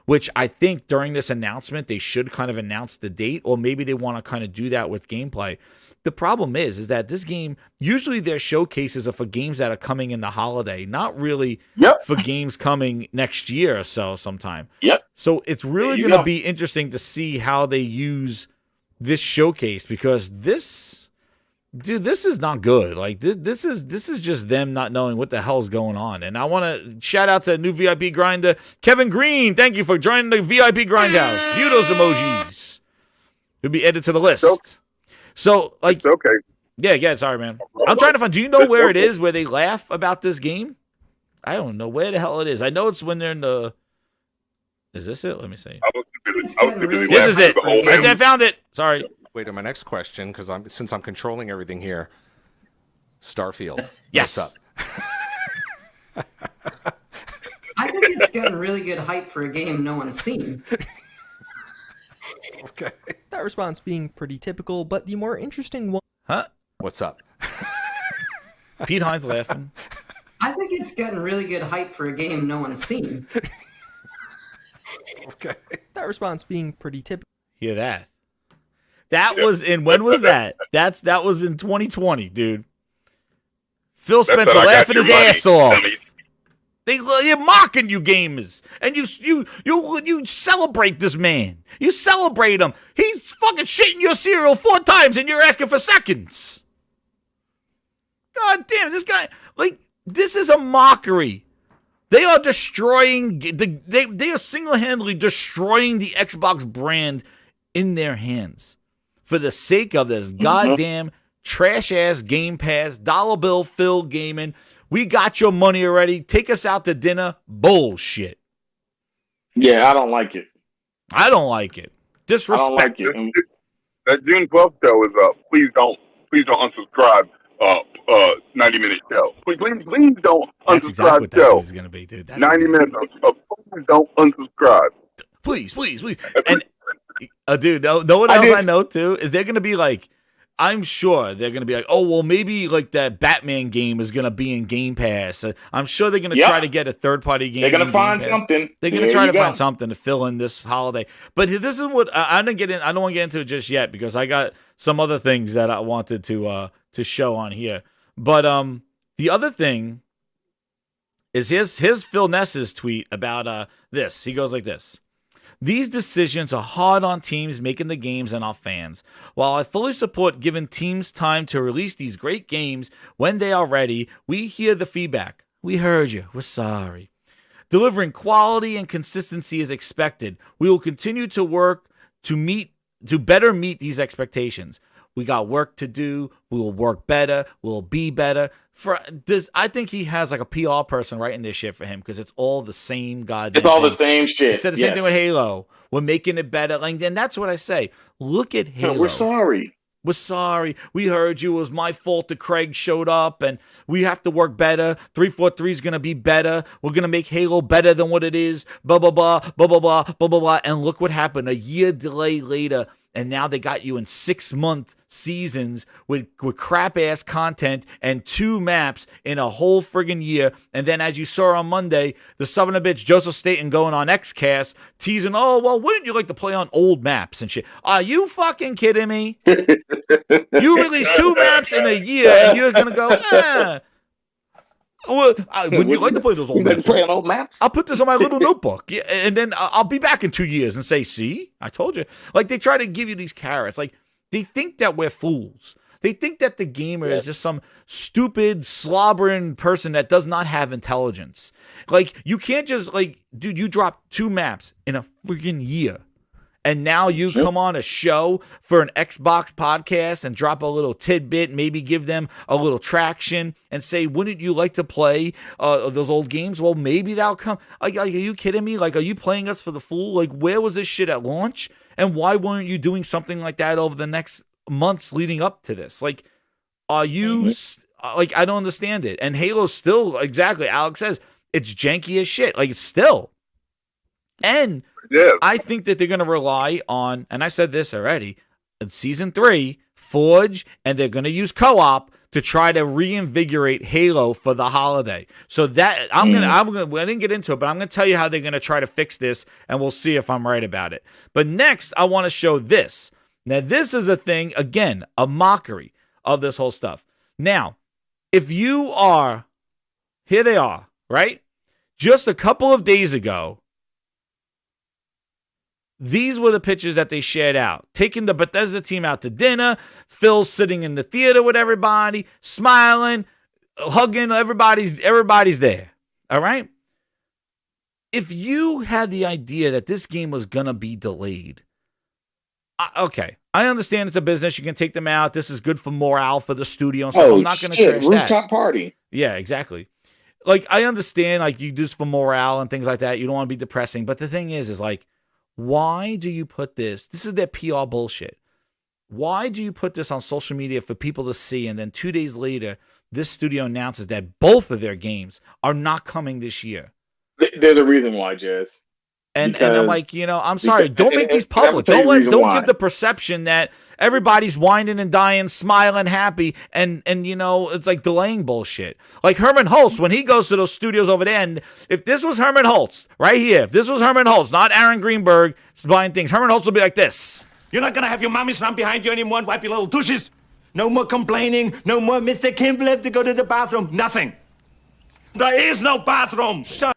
which I think during this announcement, they should kind of announce the date, or maybe they want to kind of do that with gameplay. The problem is that this game, usually their showcases are for games that are coming in the holiday, not really for games coming next year or so sometime. So it's really going to be interesting to see how they use this showcase, because this is not good. Like, this is just them not knowing what the hell's going on. And I want to shout out to a new VIP grinder, Kevin Green. Thank you for joining the VIP Grindhouse. View those emojis. He'll be added to the list. So, like, it's okay. Yeah, sorry, man. I'm trying to find, do you know where it is where they laugh about this game? I don't know where the hell it is. I know it's when they're in the, is this it? Let me see. This is it. I found it. Sorry. Wait, on my next question, because since I'm controlling everything here, Starfield. Yes. What's up? I think it's gotten really good hype for a game no one's seen. Okay. That response being pretty typical, but the more interesting one. Huh? What's up? Pete Hines laughing. I think it's gotten really good hype for a game no one's seen. Okay. That response being pretty typical. Hear that? That was in, when was that? That was in 2020, dude. Phil Spencer laughing his ass off. They're mocking you gamers, and you celebrate this man. You celebrate him. He's fucking shitting your cereal 4 times, and you're asking for seconds. God damn, this guy, like, this is a mockery. They are destroying they are single-handedly destroying the Xbox brand in their hands. for the sake of this goddamn trash-ass Game Pass, dollar bill filled gaming. We got your money already. Take us out to dinner. Bullshit. Yeah, I don't like it. I don't like it. Disrespect. I don't like it. That June 12th show is up. Please don't unsubscribe. 90-minute show. Please don't That's unsubscribe. exactly what that show. is going to be, dude. 90 minutes of please don't unsubscribe. Please. And dude, no one else I know too is they're going to be like, I'm sure they're going to be like, oh, well, maybe like that Batman game is going to be in Game Pass. I'm sure they're going to try to get a third-party game. They're going to find something. They're going to try to find something to fill in this holiday. But this is what I don't want to get into it just yet because I got some other things that I wanted to show on here. But the other thing is here's Phil Ness's tweet about this. He goes like this. These decisions are hard on teams making the games and our fans. While I fully support giving teams time to release these great games when they are ready, we hear the feedback. We heard you. We're sorry. Delivering quality and consistency is expected. We will continue to work to better meet these expectations. We got work to do. We will work better. We'll be better. I think he has like a PR person writing this shit for him because it's all the same goddamn It's all thing. the same shit. He said the same thing with Halo. We're making it better. Like, and that's what I say. Look at Halo. We're sorry. We're sorry. We heard you. It was my fault that Craig showed up, and we have to work better. 343 is going to be better. We're going to make Halo better than what it is. Blah, blah, blah, blah, blah, blah, blah, blah, blah. And look what happened. A year delay later, and now they got you in 6-month seasons with crap-ass content and 2 maps in a whole friggin' year. And then as you saw on Monday, the son of a bitch Joseph Staten going on XCast teasing, oh, well, wouldn't you like to play on old maps and shit? Are you fucking kidding me? You released 2 maps in a year and you're going to go, well, would you like to play those old maps? Play on old maps? I'll put this on my little notebook, and then I'll be back in 2 years and say, see, I told you. Like, they try to give you these carrots. Like, they think that we're fools. They think that the gamer is just some stupid, slobbering person that does not have intelligence. Like, you can't just, like, dude, you dropped 2 maps in a freaking year. And now you come on a show for an Xbox podcast and drop a little tidbit, maybe give them a little traction and say, wouldn't you like to play those old games? Well, maybe that'll come. Like, are you kidding me? Like, are you playing us for the fool? Like, where was this shit at launch? And why weren't you doing something like that over the next months leading up to this? Like, are you, like, I don't understand it. And Halo's still, exactly, Alex says, it's janky as shit. Like, it's still. And I think that they're going to rely on, and I said this already, in Season 3, Forge, and they're going to use co-op to try to reinvigorate Halo for the holiday. So that, I didn't get into it, but I'm going to tell you how they're going to try to fix this, and we'll see if I'm right about it. But next, I want to show this. Now, this is a thing, again, a mockery of this whole stuff. Now, if you are, here they are, right? Just a couple of days ago, these were the pictures that they shared out. Taking the Bethesda team out to dinner. Phil sitting in the theater with everybody, smiling, hugging. Everybody's there. All right? If you had the idea that this game was going to be delayed, okay, I understand it's a business. You can take them out. This is good for morale for the studio. And stuff. I'm not going to trash that. Rooftop party. Yeah, exactly. Like, I understand, like, you do this for morale and things like that. You don't want to be depressing. But the thing is like, why do you put this? This is their PR bullshit. Why do you put this on social media for people to see? And then 2 days later, this studio announces that both of their games are not coming this year. They're the reason why, Jazz. And I'm like, I'm sorry. Don't make these public. Don't give the perception that everybody's whining and dying, smiling, happy, and it's like delaying bullshit. Like Herman Holtz, when he goes to those studios over there, and if this was Herman Holtz right here, if this was Herman Holtz, not Aaron Greenberg buying things, Herman Holtz will be like this. You're not gonna have your mommies run behind you anymore and wipe your little douches. No more complaining. No more Mr. Kimball have to go to the bathroom. Nothing. There is no bathroom. Shut.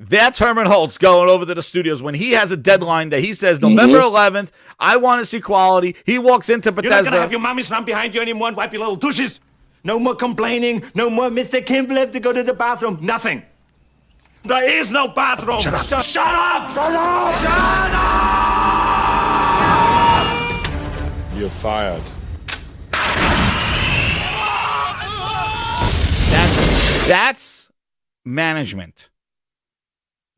That's Herman Holtz going over to the studios when he has a deadline that he says November 11th, I want to see quality. He walks into Bethesda. You're not going to have your mommies run behind you anymore and wipe your little douches. No more complaining. No more Mr. Kimball have to go to the bathroom. Nothing. There is no bathroom. Shut up. Shut up. Shut up. Shut up. You're fired. That's management.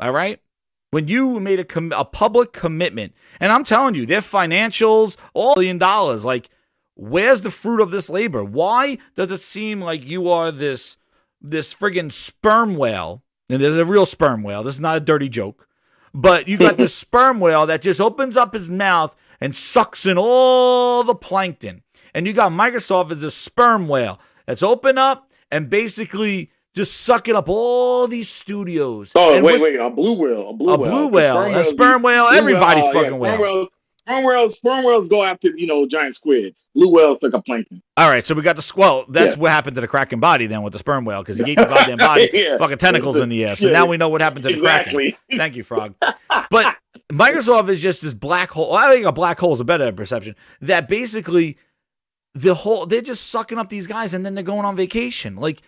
All right? When you made a public commitment, and I'm telling you, their financials, all $1 billion, like, where's the fruit of this labor? Why does it seem like you are this friggin' sperm whale? And there's a real sperm whale. This is not a dirty joke. But you got this sperm whale that just opens up his mouth and sucks in all the plankton. And you got Microsoft as a sperm whale that's open up and basically just sucking up all these studios. Oh, and wait, a blue whale. A sperm whale, everybody's fucking whale. Sperm whales go after, giant squids. Blue whales like a plankton. All right, so we got the squirrel. That's what happened to the Kraken body then with the sperm whale, because he ate the goddamn body, fucking tentacles in the air. So now we know what happened to the Kraken. Thank you, Frog. But Microsoft is just this black hole. I think a black hole is a better perception. That basically they're just sucking up these guys and then they're going on vacation. Like,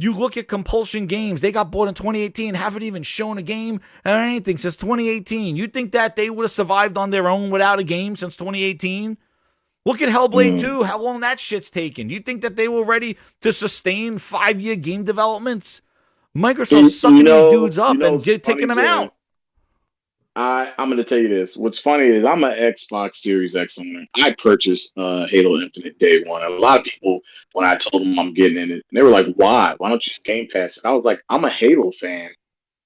you look at Compulsion Games, they got bought in 2018, haven't even shown a game or anything since 2018. You think that they would have survived on their own without a game since 2018? Look at Hellblade 2, how long that shit's taken. You think that they were ready to sustain 5-year game developments? Microsoft's sucking these dudes up and taking them out. I'm going to tell you this. What's funny is I'm an Xbox Series X owner. I purchased Halo Infinite day one. A lot of people, when I told them I'm getting in it, they were like, why? Why don't you just Game Pass it? I was like, I'm a Halo fan.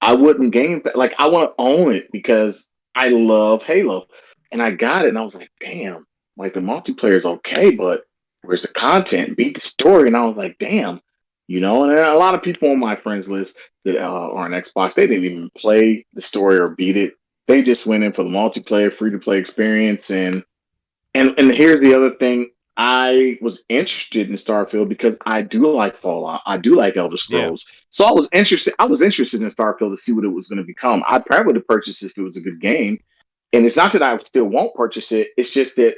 I wouldn't Game Pass. Like, I want to own it because I love Halo. And I got it, and I was like, damn. Like, the multiplayer is okay, but where's the content? Beat the story. And I was like, damn. And a lot of people on my friends list that are on Xbox, they didn't even play the story or beat it. They just went in for the multiplayer, free-to-play experience. And here's the other thing. I was interested in Starfield because I do like Fallout. I do like Elder Scrolls. Yeah. So I was interested in Starfield to see what it was going to become. I probably would have purchased it if it was a good game. And it's not that I still won't purchase it. It's just that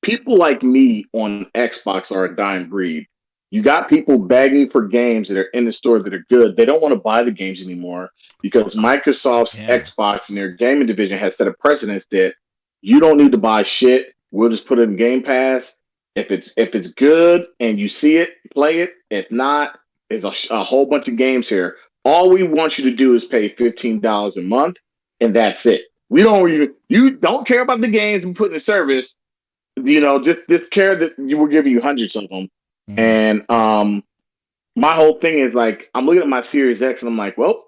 people like me on Xbox are a dying breed. You got people begging for games that are in the store that are good. They don't want to buy the games anymore because Microsoft's Xbox and their gaming division has set a precedent that you don't need to buy shit. We'll just put it in Game Pass. If it's good and you see it, play it. If not, there's a whole bunch of games here. All we want you to do is pay $15 a month, and that's it. You don't care about the games we put in the service. Just care that we're giving you hundreds of them. And my whole thing is like, I'm looking at my Series X and I'm like, well,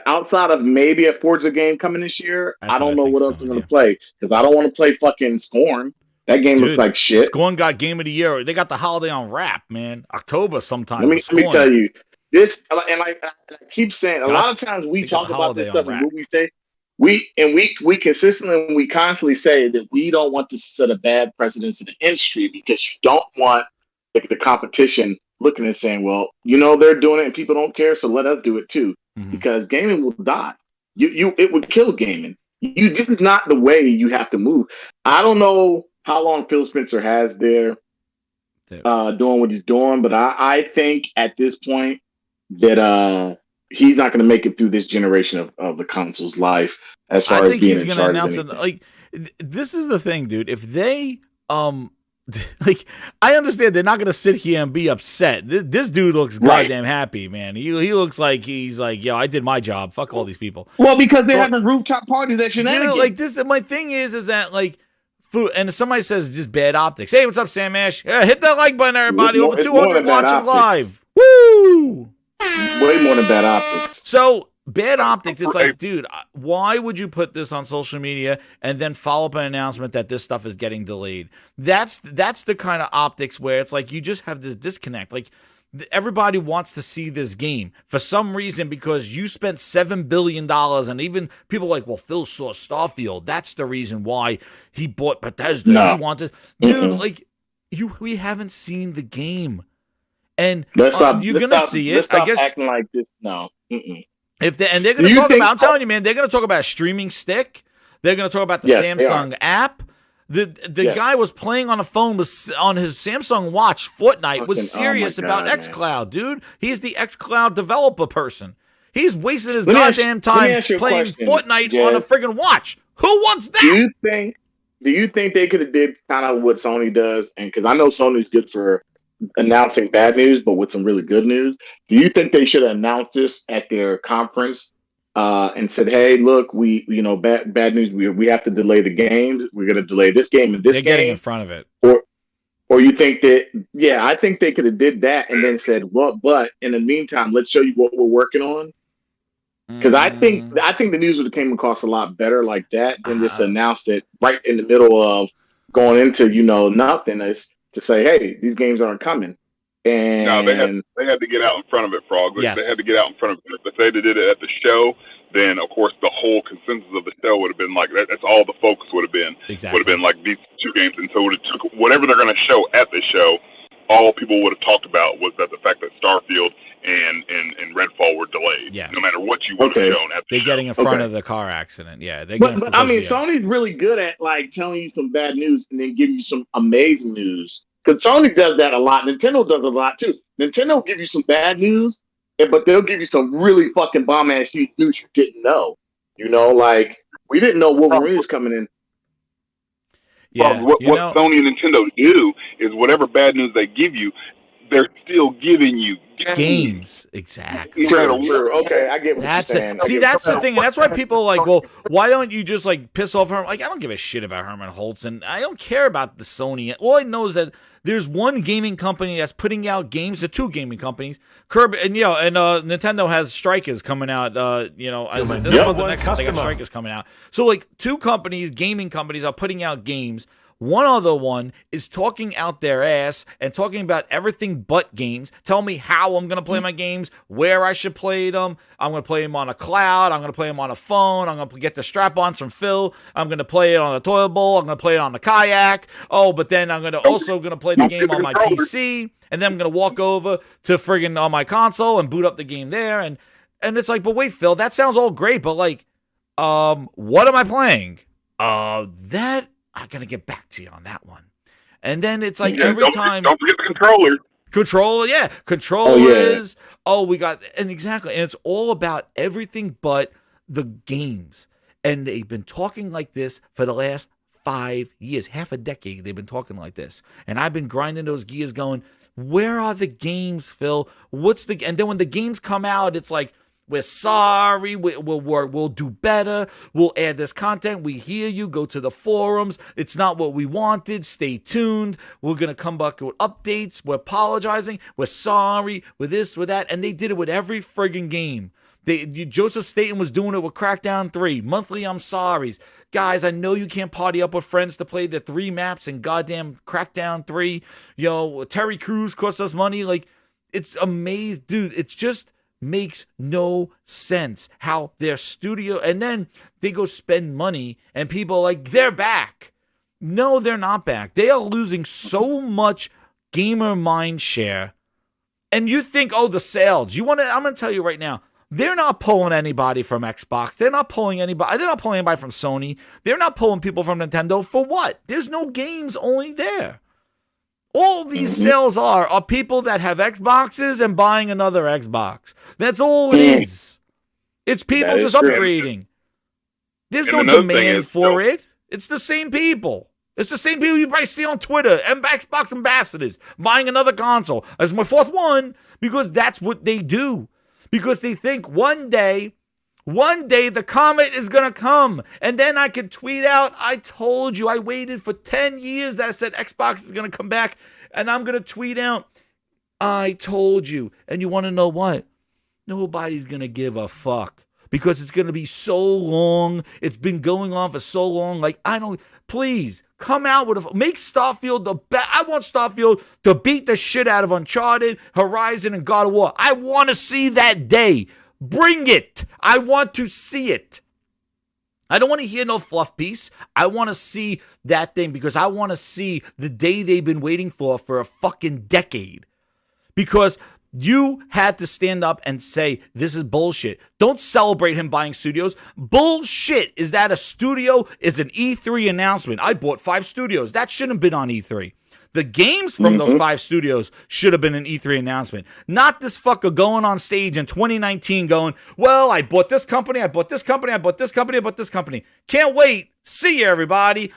outside of maybe a Forza game coming this year, I don't know what else I'm going to play because I don't want to play fucking Scorn. That game looks like shit. Scorn got Game of the Year. They got the holiday on wrap, man. October sometime. Let me tell you this, and like I keep saying, a lot of times we talk about this stuff and what we say. We consistently and we constantly say that we don't want to set a bad precedence in the industry because you don't want the competition looking and saying, well, they're doing it and people don't care, so let us do it too. Because gaming will die. It would kill gaming. This is not the way you have to move. I don't know how long Phil Spencer has there doing what he's doing, but I think at this point that he's not going to make it through this generation of the console's life as far as being in charge. I think he's going to announce it. Like, this is the thing, dude. If they like, I understand they're not gonna sit here and be upset. This dude looks goddamn happy, man. He looks like he's like, yo, I did my job. Fuck all these people. Well, because they're having rooftop parties at Shenanigans. Like this, my thing is that like, food, and somebody says just bad optics. Hey, what's up, Sam Ash? Hit that like button, everybody. Over 200 watching live. Woo! Way more than bad optics. So. Bad optics, it's like, dude, why would you put this on social media and then follow up an announcement that this stuff is getting delayed? That's the kind of optics where it's like you just have this disconnect. Like, everybody wants to see this game for some reason because you spent $7 billion, and even people are like, well, Phil saw Starfield. That's the reason why he bought Bethesda. No. He wanted, dude, like, we haven't seen the game. And you're going to see it. I guess acting like this. No. They're going to talk about, I'm telling you, man, they're going to talk about a streaming stick. They're going to talk about the Samsung app. The guy was playing on a phone on his Samsung Watch. Fortnite was serious about xCloud, dude. He's the xCloud developer person. He's wasted his goddamn time playing Fortnite on a friggin' watch. Who wants that? Do you think they could have did kind of what Sony does? And because I know Sony's good for announcing bad news, but with some really good news. Do you think they should have announced this at their conference and said, "Hey, look, bad news. We have to delay the games. We're going to delay this game and this They're game." getting in front of it. Or you think that? Yeah, I think they could have did that and then said, "Well, but in the meantime, let's show you what we're working on." Because I think the news would have came across a lot better like that than just announced it right in the middle of going into nothing. Is to say, hey, these games aren't coming. And no, they had to get out in front of it, Frog. Yes. They had to get out in front of it. If they did it at the show, then of course the whole consensus of the show would have been like that's all the focus would have been. Exactly. Would have been like these two games, and so it took whatever they're going to show at the show. All people would have talked about was that the fact that Starfield and Redfall were delayed. Yeah. No matter what you would have shown at the They're show. getting in front of the car accident. Yeah. But I mean, Sony's really good at like telling you some bad news and then give you some amazing news. Because Sony does that a lot. Nintendo does a lot too. Nintendo will give you some bad news, but they'll give you some really fucking bomb ass news you didn't know. Like we didn't know Wolverine is coming in. Yeah, what Sony and Nintendo do is whatever bad news they give you, they're still giving you games. Exactly. True. Okay, I get what that's you're saying. it. See, that's the thing, and that's why people are like, well, why don't you just like piss off Herman? Like, I don't give a shit about Herman Holtz, and I don't care about the Sony. All I know is that there's one gaming company that's putting out games. The two gaming companies, Kirby, and Nintendo has Strikers coming out. This month, the next month they got Strikers coming out. So like two gaming companies are putting out games. One other one is talking out their ass and talking about everything but games. Tell me how I'm going to play my games, where I should play them. I'm going to play them on a cloud. I'm going to play them on a phone. I'm going to get the strap-ons from Phil. I'm going to play it on a toilet bowl. I'm going to play it on a kayak. Oh, but then I'm also going to play the game on my PC. And then I'm going to walk over to friggin' on my console and boot up the game there. And it's like, but wait, Phil, that sounds all great. But like, what am I playing? That... I'm going to get back to you on that one. And then it's like every time... Don't forget the controller. Controllers. Oh, we got... And exactly. And it's all about everything but the games. And they've been talking like this for the last 5 years. Half a decade they've been talking like this. And I've been grinding those gears going, where are the games, Phil? And then when the games come out, it's like... We're sorry. We'll do better. We'll add this content. We hear you. Go to the forums. It's not what we wanted. Stay tuned. We're going to come back with updates. We're apologizing. We're sorry. With this, with that. And they did it with every friggin' game. Joseph Staten was doing it with Crackdown 3. Monthly I'm sorries. Guys, I know you can't party up with friends to play the 3 maps in goddamn Crackdown 3. Terry Crews cost us money. Like, it's amazing. Dude, it's just... makes no sense how their studio, and then they go spend money and people are like, they're back. No, they're not back. They are losing so much gamer mind share. And you think, the sales. I'm going to tell you right now, they're not pulling anybody from Xbox. They're not pulling anybody from Sony. They're not pulling people from Nintendo. For what? There's no games only there. All these sales are people that have Xboxes and buying another Xbox. That's all it is. It's people just upgrading. There's no demand for it. It's the same people. It's the same people you probably see on Twitter and Xbox ambassadors buying another console as my fourth one because that's what they do. Because they think one day the comet is going to come. And then I could tweet out, I told you, I waited for 10 years that I said Xbox is going to come back. And I'm going to tweet out, I told you. And you want to know what? Nobody's going to give a fuck. Because it's going to be so long. It's been going on for so long. Like, please, come out with make Starfield the best. I want Starfield to beat the shit out of Uncharted, Horizon, and God of War. I want to see that day. Bring it. I want to see it. I don't want to hear no fluff piece. I want to see that thing because I want to see the day they've been waiting for a fucking decade. Because you had to stand up and say, this is bullshit. Don't celebrate him buying studios. Bullshit is that a studio is an E3 announcement. I bought 5 studios. That shouldn't have been on E3. The games from those 5 studios should have been an E3 announcement. Not this fucker going on stage in 2019 going, well, I bought this company, I bought this company, I bought this company, I bought this company. Can't wait. See you, everybody.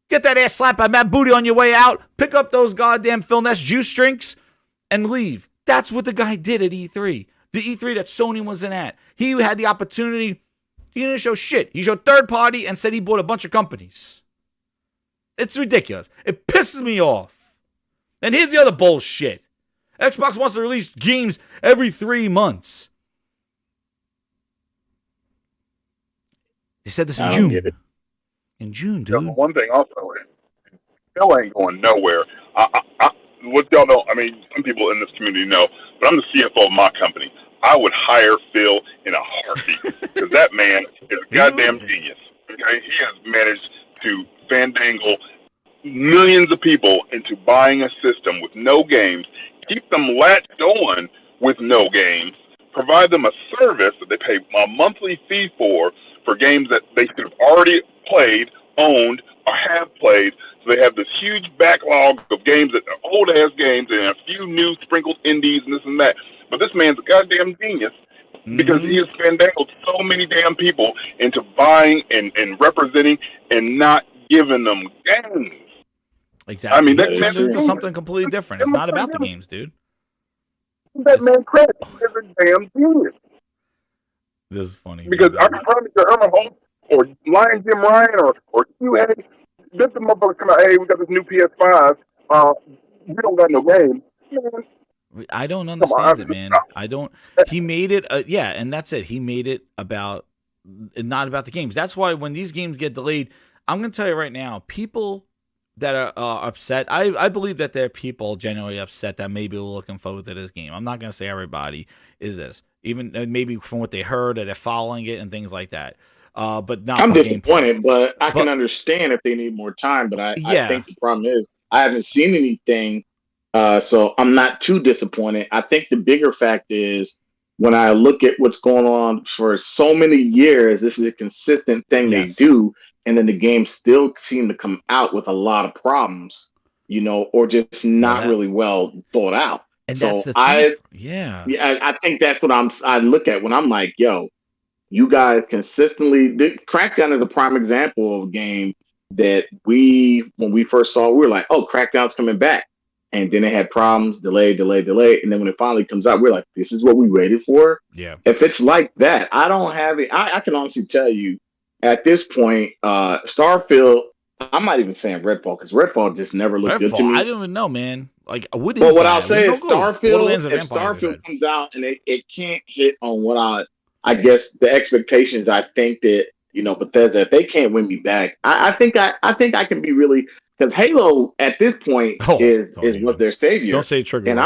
Get that ass slapped by Matt Booty on your way out. Pick up those goddamn Phil Ness juice drinks and leave. That's what the guy did at E3. The E3 that Sony wasn't at. He had the opportunity. He didn't show shit. He showed third party and said he bought a bunch of companies. It's ridiculous. It pisses me off. And here's the other bullshit. Xbox wants to release games every 3 months. They said this in June. In June, dude. One thing also, Phil ain't going nowhere. What y'all know, I mean, some people in this community know, but I'm the CFO of my company. I would hire Phil in a heartbeat because that man is a goddamn genius. Okay, he has managed to fandangle millions of people into buying a system with no games, keep them latched on with no games, provide them a service that they pay a monthly fee for games that they should have already played, owned, or have played. So they have this huge backlog of games that are old-ass games and a few new sprinkled indies and this and that. But this man's a goddamn genius because he has fandangled so many damn people into buying and representing and not giving them games. Exactly. I mean, that's something completely different. It's not about the games, dude. That man credit is a damn genius. This is funny. Because I can promise you, Herman Holt or Lion Jim Ryan or Q Hay, this the motherfucker come out, hey, we got this new PS5. We don't got no game. I don't understand it, man. I don't. He made it, and that's it. He made it about, not about the games. That's why when these games get delayed, I'm going to tell you right now, people that are upset, I believe that there are people genuinely upset that maybe looking forward to this game. I'm not going to say everybody is this. Even maybe from what they heard, or they're following it and things like that. But not. I'm disappointed, but I can understand if they need more time. But I think the problem is I haven't seen anything, so I'm not too disappointed. I think the bigger fact is when I look at what's going on for so many years, this is a consistent thing they do, and then the games still seem to come out with a lot of problems, or just not really well thought out. And so that's the thing. I think that's what I look at when I'm like, yo, you guys consistently Crackdown is a prime example of a game that when we first saw, we were like, oh, Crackdown's coming back. And then it had problems, delay. And then when it finally comes out, we're like, this is what we waited for. Yeah. If it's like that, I don't have it. I can honestly tell you at this point, Starfield, I'm not even saying Redfall because Redfall just never looked good to me. I don't even know, man. Like, what is But what that? I'll say is Starfield, if Vampires Starfield comes out and it can't hit on what I guess the expectations, I think that, Bethesda, if they can't win me back, I think I can be really, because Halo at this point is what their savior. Don't say trigger. And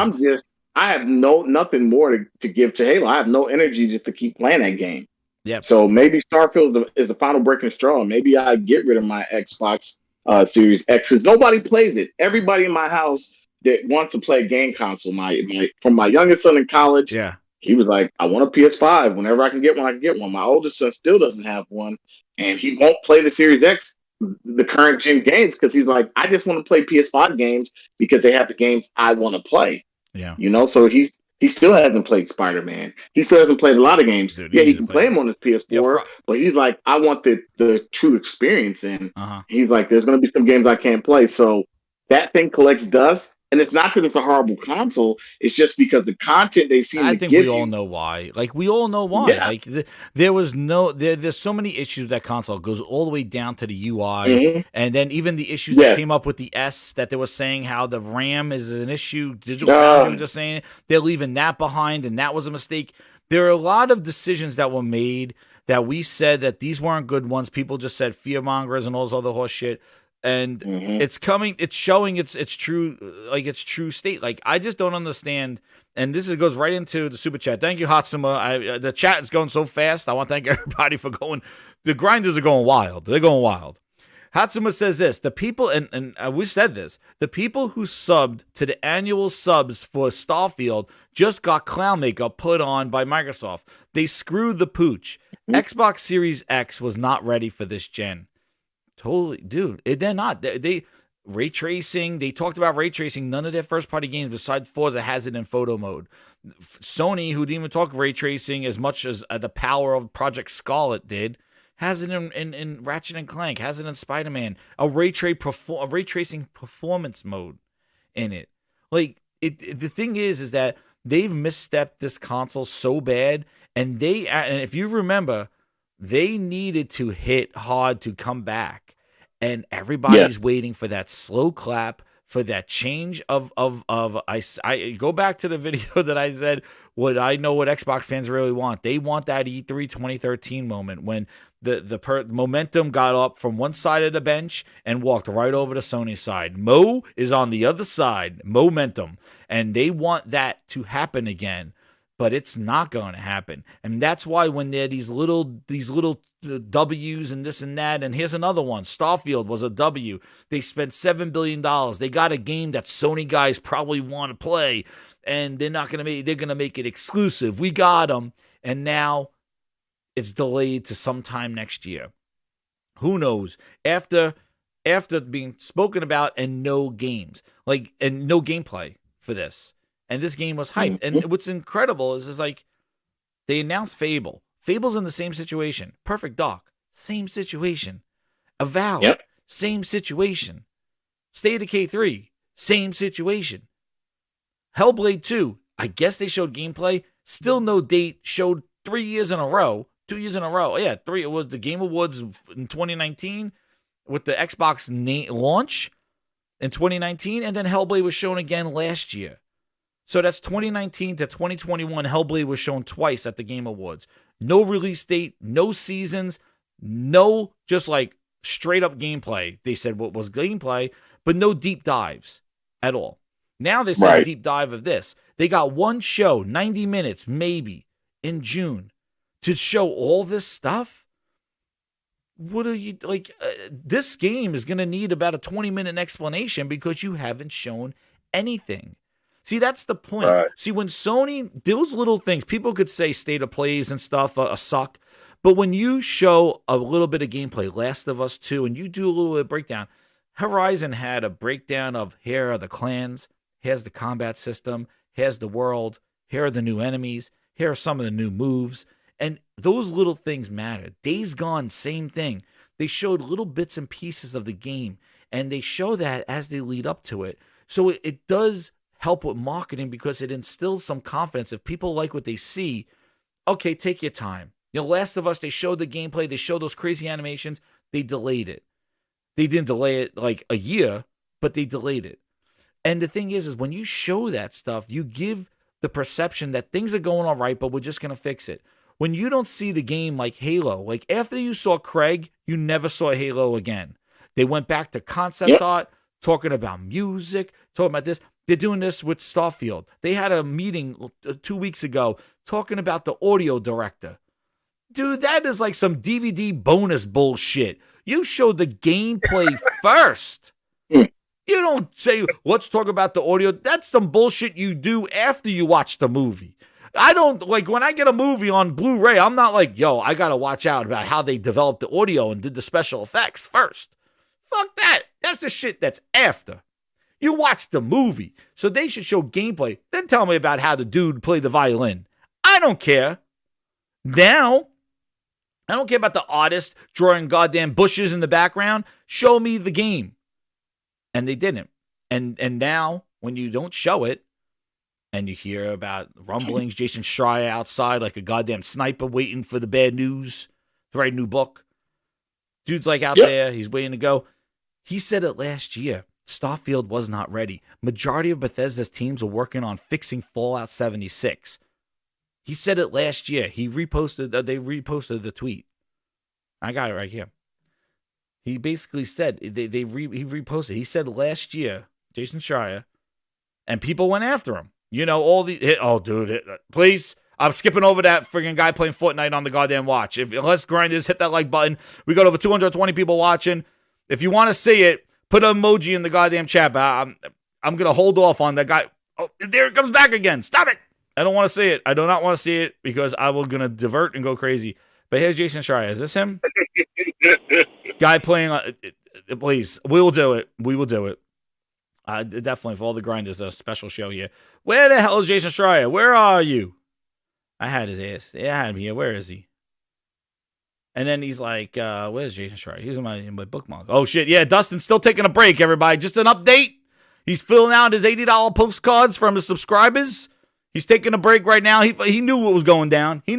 I have nothing more to give to Halo. I have no energy just to keep playing that game. Yeah. So maybe Starfield is the final breaking straw. Maybe I get rid of my Xbox Series X because nobody plays it. Everybody in my house that wants to play a game console, from my youngest son in college, he was like, I want a PS5. Whenever I can get one, I can get one. My oldest son still doesn't have one, and he won't play the Series X, the current gen games, because he's like, I just want to play PS5 games because they have the games I want to play. Yeah. So he still hasn't played Spider-Man. He still hasn't played a lot of games. Dude, he can play them on his PS4, but he's like, I want the true experience. And he's like, there's going to be some games I can't play. So that thing collects dust. And it's not that it's a horrible console. It's just because the content they seem to give you. I think we all know why. Like, we all know why. Yeah. Like, there's so many issues with that console. It goes all the way down to the UI. And then even the issues that came up with the S, that they were saying how the RAM is an issue. Digital Foundry was just saying it. They're leaving that behind, and that was a mistake. There are a lot of decisions that were made that we said that these weren't good ones. People just said fearmongers and all this other horse shit. And it's showing its true state. Like, I just don't understand. And this goes right into the super chat. Thank you, Hatsuma. The chat is going so fast. I want to thank everybody for going. The grinders are going wild. They're going wild. Hatsuma says this: the people, and we said this, the people who subbed to the annual subs for Starfield just got clown makeup put on by Microsoft. They screwed the pooch. Xbox Series X was not ready for this gen. Totally, dude. They're not. They ray tracing. They talked about ray tracing. None of their first party games besides Forza has it in photo mode. Sony, who didn't even talk ray tracing as much as the power of Project Scarlet did, has it in Ratchet and Clank, has it in Spider-Man, a ray tracing performance mode in it. Like the thing is that they've misstepped this console so bad, and if you remember, they needed to hit hard to come back, and everybody's waiting for that slow clap, for that change of I go back to the video that I said what I know what Xbox fans really want. They want that E3 2013 moment when the momentum got up from one side of the bench and walked right over to Sony's side. Mo is on the other side, momentum, and they want that to happen again, but it's not going to happen. And that's why when they're these little W's and this and that, and here's another one. Starfield was a W. They spent $7 billion. They got a game that Sony guys probably want to play, and they're going to make it exclusive. We got them, and now it's delayed to sometime next year. Who knows? After being spoken about and no games, and no gameplay for this, and this game was hyped. And what's incredible is like they announced Fable. Fable's in the same situation. Perfect Dark, same situation. Avowed, same situation. State of Decay 3, same situation. Hellblade 2, I guess they showed gameplay. Still no date. Showed 3 years in a row. 2 years in a row. Yeah, 3. It was the Game Awards in 2019 with the Xbox launch in 2019, and then Hellblade was shown again last year. So that's 2019 to 2021. Hellblade was shown twice at the Game Awards. No release date, no seasons, no just like straight up gameplay. They said what was gameplay, but no deep dives at all. Now they said deep dive of this. They got one show, 90 minutes maybe, in June to show all this stuff. What are you like? This game is going to need about a 20-minute explanation because you haven't shown anything. See, that's the point. See, when Sony, those little things, people could say state of plays and stuff suck, but when you show a little bit of gameplay, Last of Us 2, and you do a little bit of breakdown, Horizon had a breakdown of here are the clans, here's the combat system, here's the world, here are the new enemies, here are some of the new moves, and those little things matter. Days Gone, same thing. They showed little bits and pieces of the game, and they show that as they lead up to it. So it does help with marketing because it instills some confidence. If people like what they see, okay, take your time. Last of Us, they showed the gameplay, they showed those crazy animations, they delayed it. They didn't delay it like a year, but they delayed it. And the thing is when you show that stuff, you give the perception that things are going all right, but we're just going to fix it. When you don't see the game like Halo, like after you saw Craig, you never saw Halo again. They went back to concept art, talking about music, talking about this. They're doing this with Starfield. They had a meeting 2 weeks ago talking about the audio director. Dude, that is like some DVD bonus bullshit. You showed the gameplay first. You don't say, let's talk about the audio. That's some bullshit you do after you watch the movie. I don't, like, when I get a movie on Blu-ray, I'm not like, yo, I got to watch out about how they developed the audio and did the special effects first. Fuck that. That's the shit that's after. You watched the movie, so they should show gameplay. Then tell me about how the dude played the violin. I don't care. Now, I don't care about the artist drawing goddamn bushes in the background. Show me the game. And they didn't. And now, when you don't show it, and you hear about rumblings, Jason Schreier outside like a goddamn sniper waiting for the bad news to write a new book. Dude's like out there, he's waiting to go. He said it last year. Starfield was not ready. Majority of Bethesda's teams were working on fixing Fallout 76. He said it last year. He reposted. They reposted the tweet. I got it right here. He basically said he reposted. He said last year, Jason Schreier, and people went after him. Please. I'm skipping over that friggin' guy playing Fortnite on the goddamn watch. Unless grinders hit that like button, we got over 220 people watching. If you want to see it, put an emoji in the goddamn chat. I'm gonna hold off on that guy. Oh, there it comes back again. Stop it! I don't want to see it. I do not want to see it because I will gonna divert and go crazy. But here's Jason Schreier. Is this him? Guy playing. Please, we will do it. We will do it. Definitely for all the grinders, a special show here. Where the hell is Jason Schreier? Where are you? I had his ass. Yeah, I had him here. Where is he? And then he's like, where's Jason Schreier? He's in my bookmark. Oh, shit. Yeah, Dustin's still taking a break, everybody. Just an update. He's filling out his $80 postcards from his subscribers. He's taking a break right now. He knew what was going down. He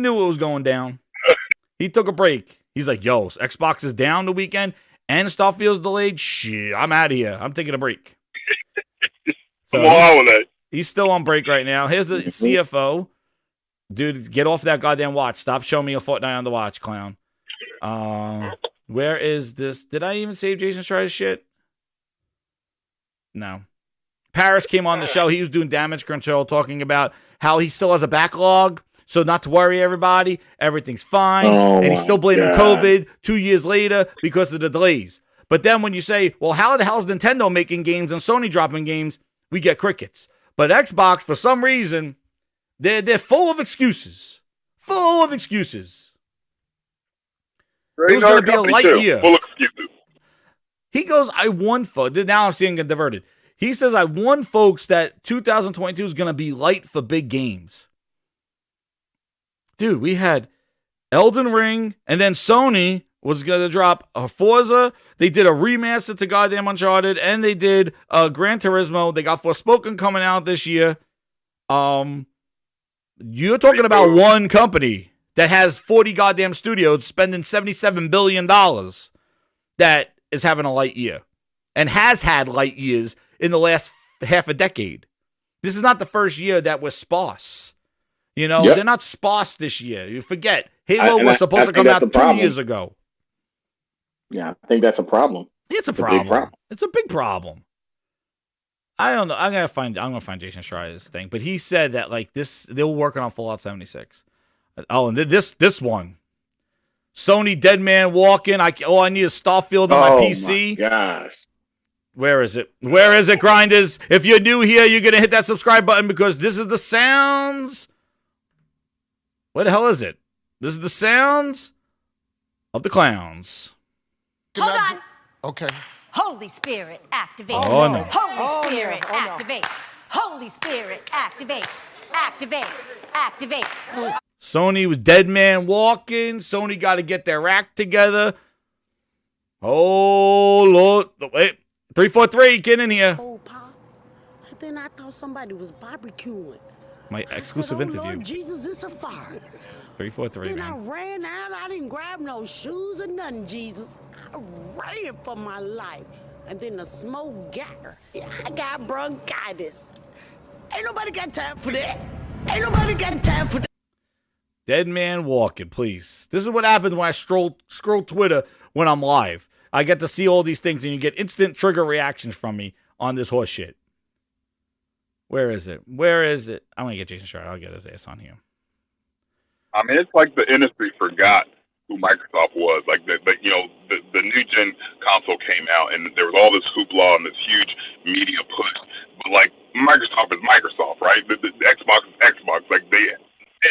took a break. He's like, yo, Xbox is down the weekend and Starfield's delayed. Shit, I'm out of here. I'm taking a break. So he's still on break right now. Here's the CFO. Dude, get off that goddamn watch. Stop showing me a Fortnite on the watch, clown. Where is this? Did I even save Jason Schreier's shit? No. Paris came on the show. He was doing damage control, talking about how he still has a backlog. So not to worry, everybody. Everything's fine. And he's still blaming COVID 2 years later because of the delays. But then when you say, well, how the hell is Nintendo making games and Sony dropping games? We get crickets. But Xbox, for some reason, they're full of excuses. Full of excuses. It was going to be a light year. Full of excuses. He goes, I warned folks. Now I'm seeing it diverted. He says, I warned folks that 2022 is going to be light for big games. Dude, we had Elden Ring, and then Sony was going to drop a Forza. They did a remaster to goddamn Uncharted, and they did Gran Turismo. They got Forspoken coming out this year. You're talking about one company that has 40 goddamn studios spending $77 billion that is having a light year and has had light years in the last half a decade. This is not the first year that was sparse. You know, they're not sparse this year. You forget. Halo was supposed to come out 2 years ago. Yeah, I think that's a problem. It's a problem. It's a big problem. I don't know. I'm gonna find Jason Schreier's thing, but he said that like this, they were working on Fallout 76. Oh, and this one, Sony Dead Man Walking. I need a Starfield on my PC. Oh my gosh. Where is it? Where is it, grinders? If you're new here, you're gonna hit that subscribe button because this is the sounds. What the hell is it? This is the sounds of the clowns. Hold on. Okay. Holy Spirit, activate. Oh, no. Holy Spirit, activate. Holy Spirit, activate. Activate. Activate. Sony with Dead Man Walking. Sony got to get their act together. Oh, Lord. Wait. 343, get in here. Oh, Pop. Then I thought somebody was barbecuing. My exclusive interview. Lord Jesus, it's a fire. 343, Then man. I ran out. I didn't grab no shoes or nothing, Jesus. I ran for my life. And then the smoke got her. I got bronchitis. Ain't nobody got time for that. Ain't nobody got time for that. Dead Man Walking, please. This is what happens when I scroll Twitter when I'm live. I get to see all these things, and you get instant trigger reactions from me on this horse shit. Where is it? Where is it? I'm going to get Jason Schreier. I'll get his ass on here. I mean, it's like the industry forgot who Microsoft was. Like, the new gen console came out, and there was all this hoopla and this huge media push. But, like, Microsoft is Microsoft, right? The Xbox is Xbox. Like, they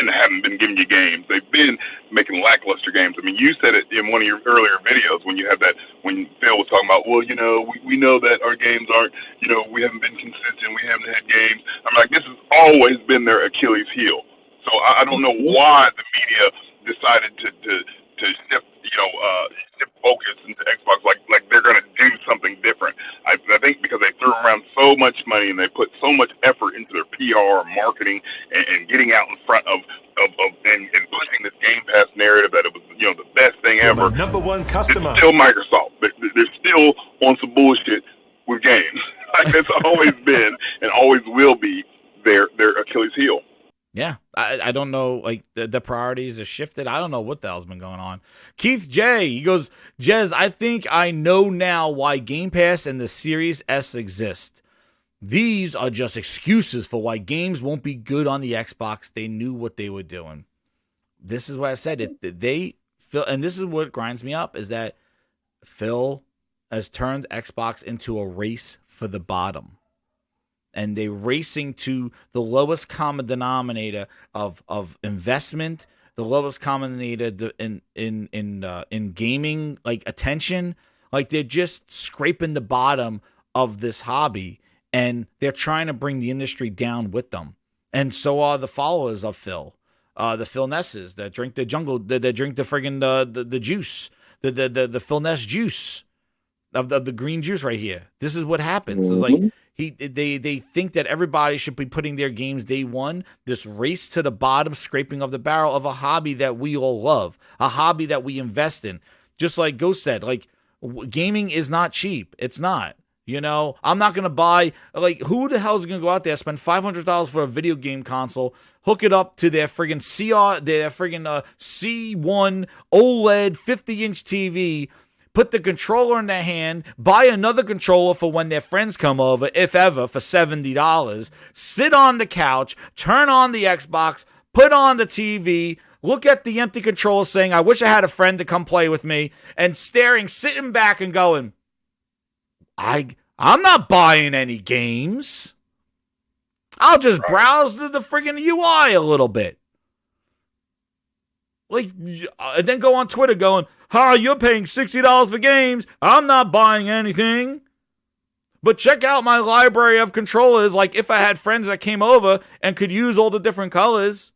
haven't been giving you games. They've been making lackluster games. I mean, you said it in one of your earlier videos when you had that, when Phil was talking about, well, we know that our games aren't, we haven't been consistent. We haven't had games. I'm like, this has always been their Achilles heel. So I don't know why the media decided to shift, shift focus into Xbox. Like they're going to do something different. I think because they threw around so much money and they put so much effort into their PR, marketing, and getting out in front of and pushing this Game Pass narrative that it was the best thing ever. Number one customer. It's still Microsoft. They're still on some bullshit with games. Like that's always been and always will be their Achilles heel. Yeah, I don't know, like, the priorities are shifted. I don't know what the hell's been going on. Keith J, he goes, Jez, I think I know now why Game Pass and the Series S exist. These are just excuses for why games won't be good on the Xbox. They knew what they were doing. This is what I said. Phil, and this is what grinds me up, is that Phil has turned Xbox into a race for the bottom. And they're racing to the lowest common denominator of investment, the lowest common denominator in gaming, like attention. Like they're just scraping the bottom of this hobby, and they're trying to bring the industry down with them. And so are the followers of Phil. the Phil Nesses that drink the jungle, that drink the friggin' the juice, the Phil Ness juice of the green juice right here. This is what happens. It's like they think that everybody should be putting their games day one. This race to the bottom, scraping of the barrel of a hobby that we all love, a hobby that we invest in. Just like Ghost said, like gaming is not cheap. It's not. You know, I'm not going to buy, like, who the hell is going to go out there, spend $500 for a video game console, hook it up to their friggin' C1 OLED 50-inch TV, put the controller in their hand, buy another controller for when their friends come over, if ever, for $70, sit on the couch, turn on the Xbox, put on the TV, look at the empty controller saying, I wish I had a friend to come play with me, and sitting back and going, I'm not buying any games. I'll just browse the friggin' UI a little bit. Like, and then go on Twitter going, you're paying $60 for games. I'm not buying anything. But check out my library of controllers. Like, if I had friends that came over and could use all the different colors.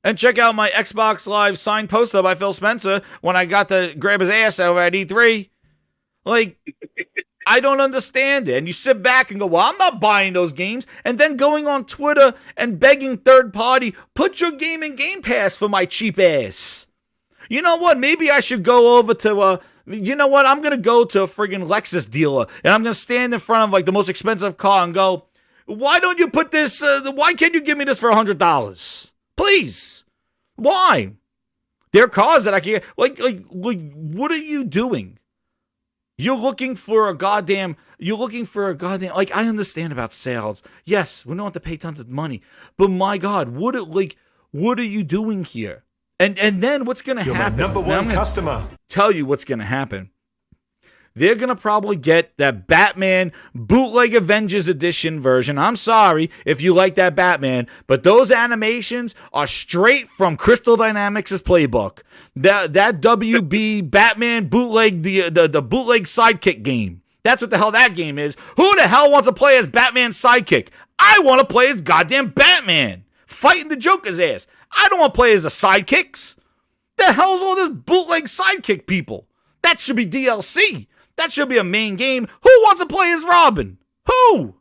And check out my Xbox Live signed poster by Phil Spencer when I got to grab his ass over at E3. Like, I don't understand it. And you sit back and go, well, I'm not buying those games. And then going on Twitter and begging third party, put your game in Game Pass for my cheap ass. You know what? Maybe I should go over to, you know what? I'm going to go to a friggin' Lexus dealer. And I'm going to stand in front of, like, the most expensive car and go, why don't you put this, why can't you give me this for $100? Please. Why? There are cars that I can get. Like, what are you doing? You're looking for a goddamn, like, I understand about sales. Yes, we don't have to pay tons of money. But my God, what are you doing here? And then what's going to happen? My number one customer. Tell you what's going to happen. They're going to probably get that Batman Bootleg Avengers Edition version. I'm sorry if you like that Batman, but those animations are straight from Crystal Dynamics' playbook. That WB Batman Bootleg, the Bootleg Sidekick game. That's what the hell that game is. Who the hell wants to play as Batman's sidekick? I want to play as goddamn Batman, fighting the Joker's ass. I don't want to play as the sidekicks. The hell's all this bootleg sidekick people? That should be DLC. That should be a main game. Who wants to play as Robin? Who?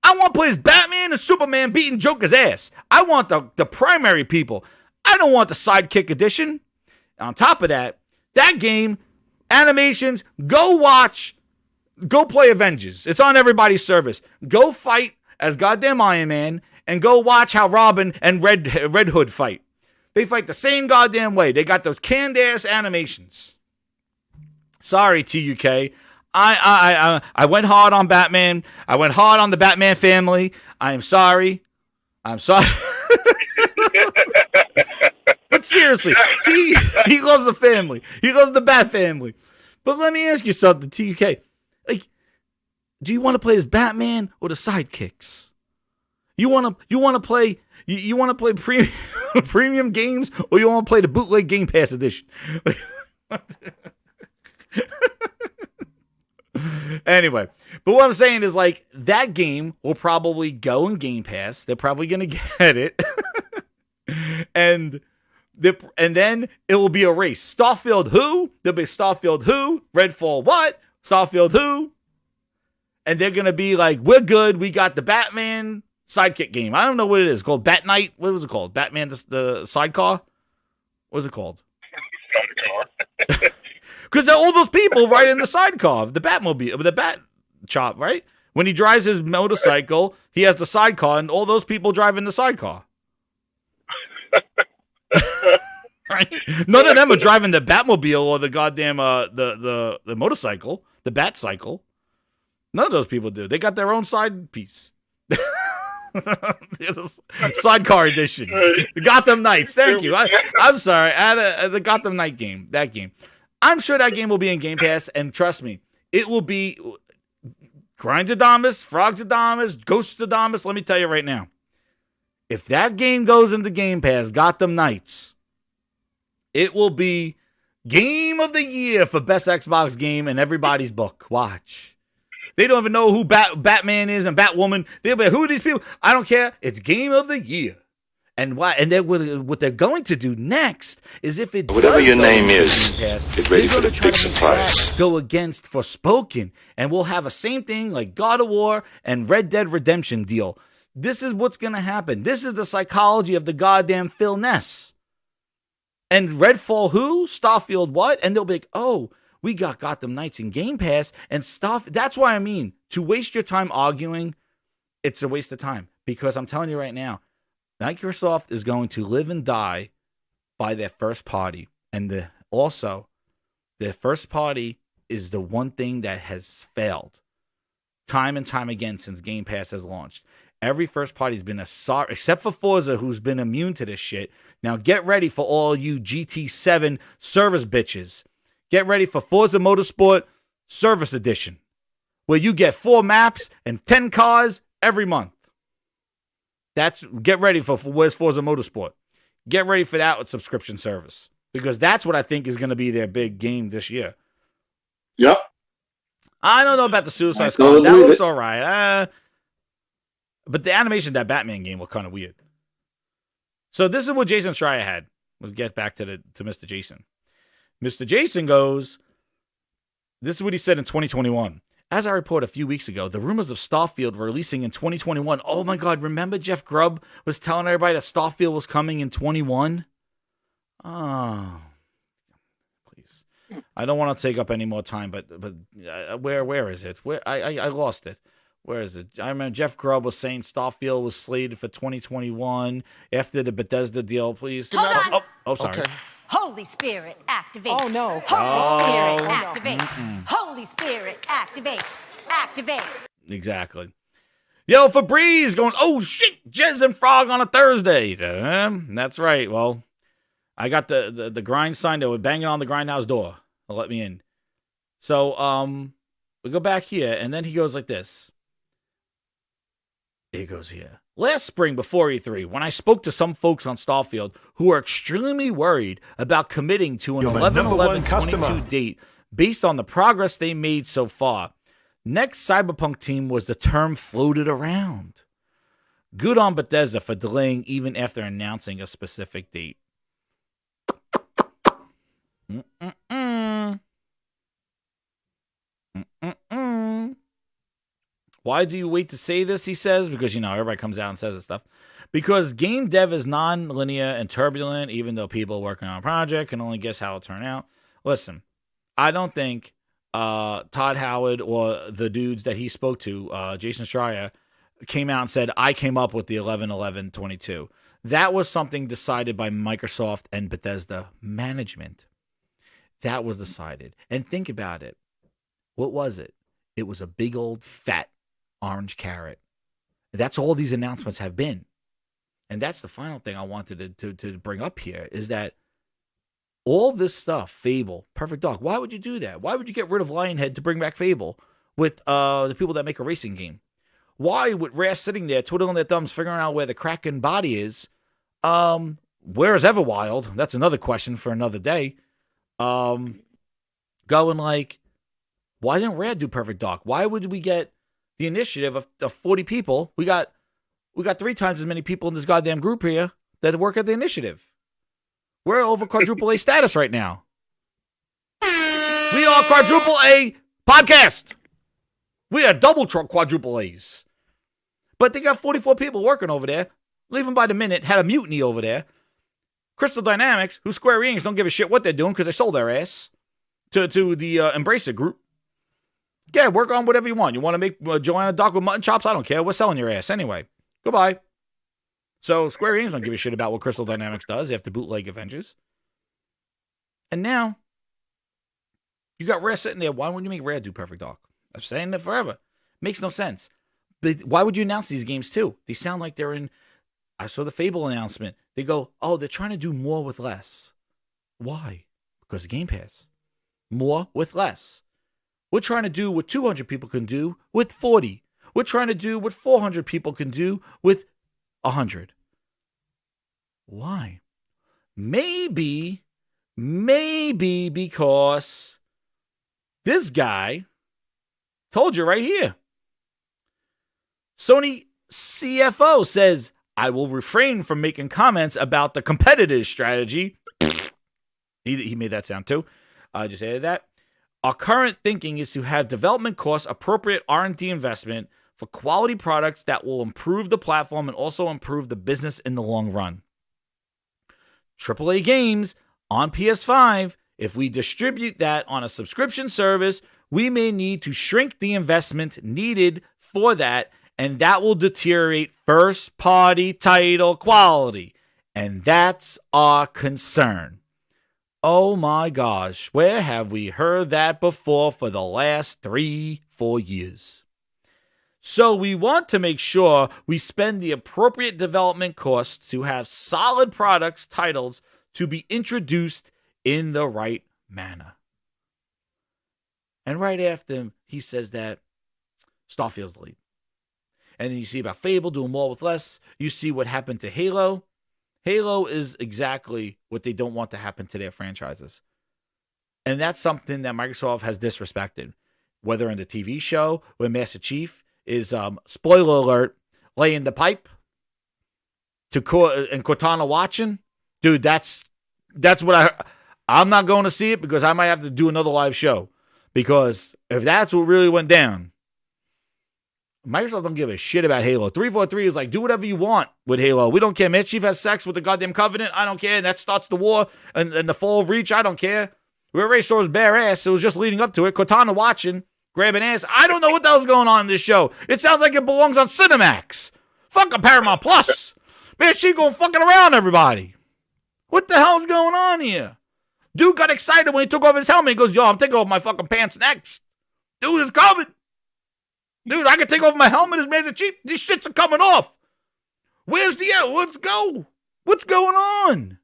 I want to play as Batman and Superman beating Joker's ass. I want the primary people. I don't want the sidekick edition. On top of that, that game, animations, go play Avengers. It's on everybody's service. Go fight as goddamn Iron Man and go watch how Robin and Red Hood fight. They fight the same goddamn way. They got those canned ass animations. Sorry, TUK. I went hard on Batman. I went hard on the Batman family. I am sorry. I'm sorry. But seriously, he loves the family. He loves the Bat family. But let me ask you something, TUK. Like, do you want to play as Batman or the sidekicks? You want to play premium games, or you want to play the bootleg Game Pass edition? Anyway, but what I'm saying is, like, that game will probably go in Game Pass. They're probably gonna get it, and then it will be a race. Starfield who? There'll be Starfield who? Redfall what? Starfield who? And they're gonna be like, we're good. We got the Batman sidekick game. I don't know what it is called. Bat Knight. What was it called? Batman the sidecar. What is it called? Sidecar. Because all those people ride in the sidecar of the Batmobile, the Bat Chop, right? When he drives his motorcycle, he has the sidecar, and all those people drive in the sidecar. Right? None of them are driving the Batmobile or the goddamn the motorcycle, the Bat cycle. None of those people do. They got their own side piece. Sidecar edition. The Gotham Knights. Thank you. I'm sorry. I had the Gotham Knight game. That game. I'm sure that game will be in Game Pass, and trust me, it will be Grindadamus, Frogsadamus, Ghostadamus. Let me tell you right now, if that game goes into Game Pass, Gotham Knights, it will be Game of the Year for best Xbox game in everybody's book. Watch. They don't even know who Batman is and Batwoman. They'll be like, who are these people? I don't care. It's Game of the Year. And why? And then what they're going to do next is if it Whatever does your go name into is, Game Pass, get ready they're for going the to try big to make surprise. that go against Forspoken, and we'll have a same thing like God of War and Red Dead Redemption deal. This is what's going to happen. This is the psychology of the goddamn Phil Ness. And Redfall who? Starfield what? And they'll be like, oh, we got Gotham Knights in Game Pass and stuff. That's why I mean, to waste your time arguing, it's a waste of time. Because I'm telling you right now, Microsoft is going to live and die by their first party. And also, their first party is the one thing that has failed time and time again since Game Pass has launched. Every first party has been except for Forza, who's been immune to this shit. Now get ready for all you GT7 service bitches. Get ready for Forza Motorsport Service Edition, where you get 4 maps and 10 cars every month. Get ready for where's Forza Motorsport. Get ready for that with subscription service, because that's what I think is going to be their big game this year. Yep. I don't know about the Suicide Squad. That looks all right. But the animation of that Batman game was kind of weird. So this is what Jason Schreier had. We'll get back to Mr. Jason. Mr. Jason goes, this is what he said in 2021. As I reported a few weeks ago, the rumors of Starfield releasing in 2021. Oh my God, remember Jeff Grubb was telling everybody that Starfield was coming in 21? Oh, please. I don't want to take up any more time, but where is it? Where I lost it. Where is it? I remember Jeff Grubb was saying Starfield was slated for 2021 after the Bethesda deal. Please. Hold on. Oh, sorry. Okay. Holy Spirit, activate. Oh, no. Holy Spirit, Oh. activate. Holy Spirit, activate. Activate. Exactly. Yo, Febreze going, oh shit, Jez and Frog on a Thursday. That's right. Well, I got the grind sign. They were banging on the grindhouse door to let me in. So we go back here, and then he goes like this. He goes here. Last spring before E3, when I spoke to some folks on Starfield who were extremely worried about committing to an 11/11/22 date based on the progress they made so far, next Cyberpunk team was the term floated around. Good on Bethesda for delaying even after announcing a specific date. Why do you wait to say this, he says? Because, everybody comes out and says this stuff. Because game dev is non-linear and turbulent, even though people working on a project can only guess how it'll turn out. Listen, I don't think Todd Howard or the dudes that he spoke to, Jason Schreier, came out and said, I came up with the 11/11/22. That was something decided by Microsoft and Bethesda management. That was decided. And think about it. What was it? It was a big old fat orange carrot. That's all these announcements have been. And that's the final thing I wanted to bring up here is that all this stuff, Fable, Perfect Dark, why would you do that? Why would you get rid of Lionhead to bring back Fable with the people that make a racing game? Why, with Rare sitting there twiddling their thumbs, figuring out where the Kraken body is, where is Everwild? That's another question for another day. Going like, why didn't Rare do Perfect Dark? Why would we get the initiative of 40 people? We got 3 times as many people in this goddamn group here that work at the initiative. We're over quadruple A status right now. We are quadruple A podcast. We are double quadruple A's. But they got 44 people working over there. Leaving by the minute, had a mutiny over there. Crystal Dynamics, who Square Enix don't give a shit what they're doing because they sold their ass to the Embracer group. Yeah, work on whatever you want. You want to make Joanna Dark with mutton chops? I don't care. We're selling your ass anyway. Goodbye. So Square Enix don't give a shit about what Crystal Dynamics does after bootleg Avengers. And now, you got Rare sitting there. Why wouldn't you make Rare do Perfect Dark? I've saying it forever. Makes no sense. But why would you announce these games too? They sound like they're in... I saw the Fable announcement. They go, oh, they're trying to do more with less. Why? Because of Game Pass. More with less. We're trying to do what 200 people can do with 40. We're trying to do what 400 people can do with 100. Why? Maybe because this guy told you right here. Sony CFO says, I will refrain from making comments about the competitor's strategy. He made that sound too. I just added that. Our current thinking is to have development costs, appropriate R&D investment for quality products that will improve the platform and also improve the business in the long run. AAA games on PS5, if we distribute that on a subscription service, we may need to shrink the investment needed for that, and that will deteriorate first-party title quality. And that's our concern. Oh my gosh, where have we heard that before for the last 3-4 years? So we want to make sure we spend the appropriate development costs to have solid products, titles to be introduced in the right manner. And right after him, he says that Starfield's the lead. And then you see about Fable doing more with less. You see what happened to Halo. Halo is exactly what they don't want to happen to their franchises. And that's something that Microsoft has disrespected. Whether in the TV show, where Master Chief is, spoiler alert, laying the pipe to and Cortana watching. Dude, that's what I'm not going to see it because I might have to do another live show. Because if that's what really went down, Microsoft don't give a shit about Halo. 343 is like, do whatever you want with Halo. We don't care. Master Chief has sex with the goddamn Covenant. I don't care. And that starts the war and the fall of Reach. I don't care. We already saw his bare ass. It was just leading up to it. Cortana watching, grabbing ass. I don't know what the hell's going on in this show. It sounds like it belongs on Cinemax. Fuck a Paramount Plus. Man, she going fucking around everybody. What the hell's going on here? Dude got excited when he took off his helmet. He goes, yo, I'm taking off my fucking pants next. Dude, it's coming. Dude, I can take off my helmet as Master Chief. These shits are coming off. Where's the... Let's go. What's going on?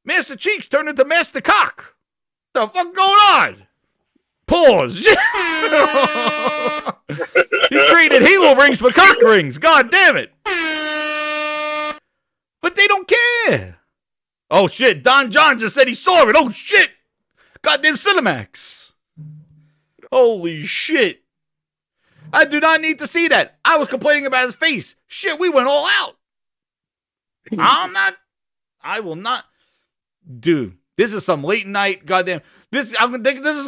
Master Cheeks turned into Master Cock. The fuck going on? Pause. He traded Halo rings for cock rings. God damn it. But they don't care. Oh, shit. Don John just said he saw it. Oh, shit. Goddamn Cinemax. Holy shit. I do not need to see that. I was complaining about his face. Shit, we went all out. I will not. Dude, this is some late night goddamn. This is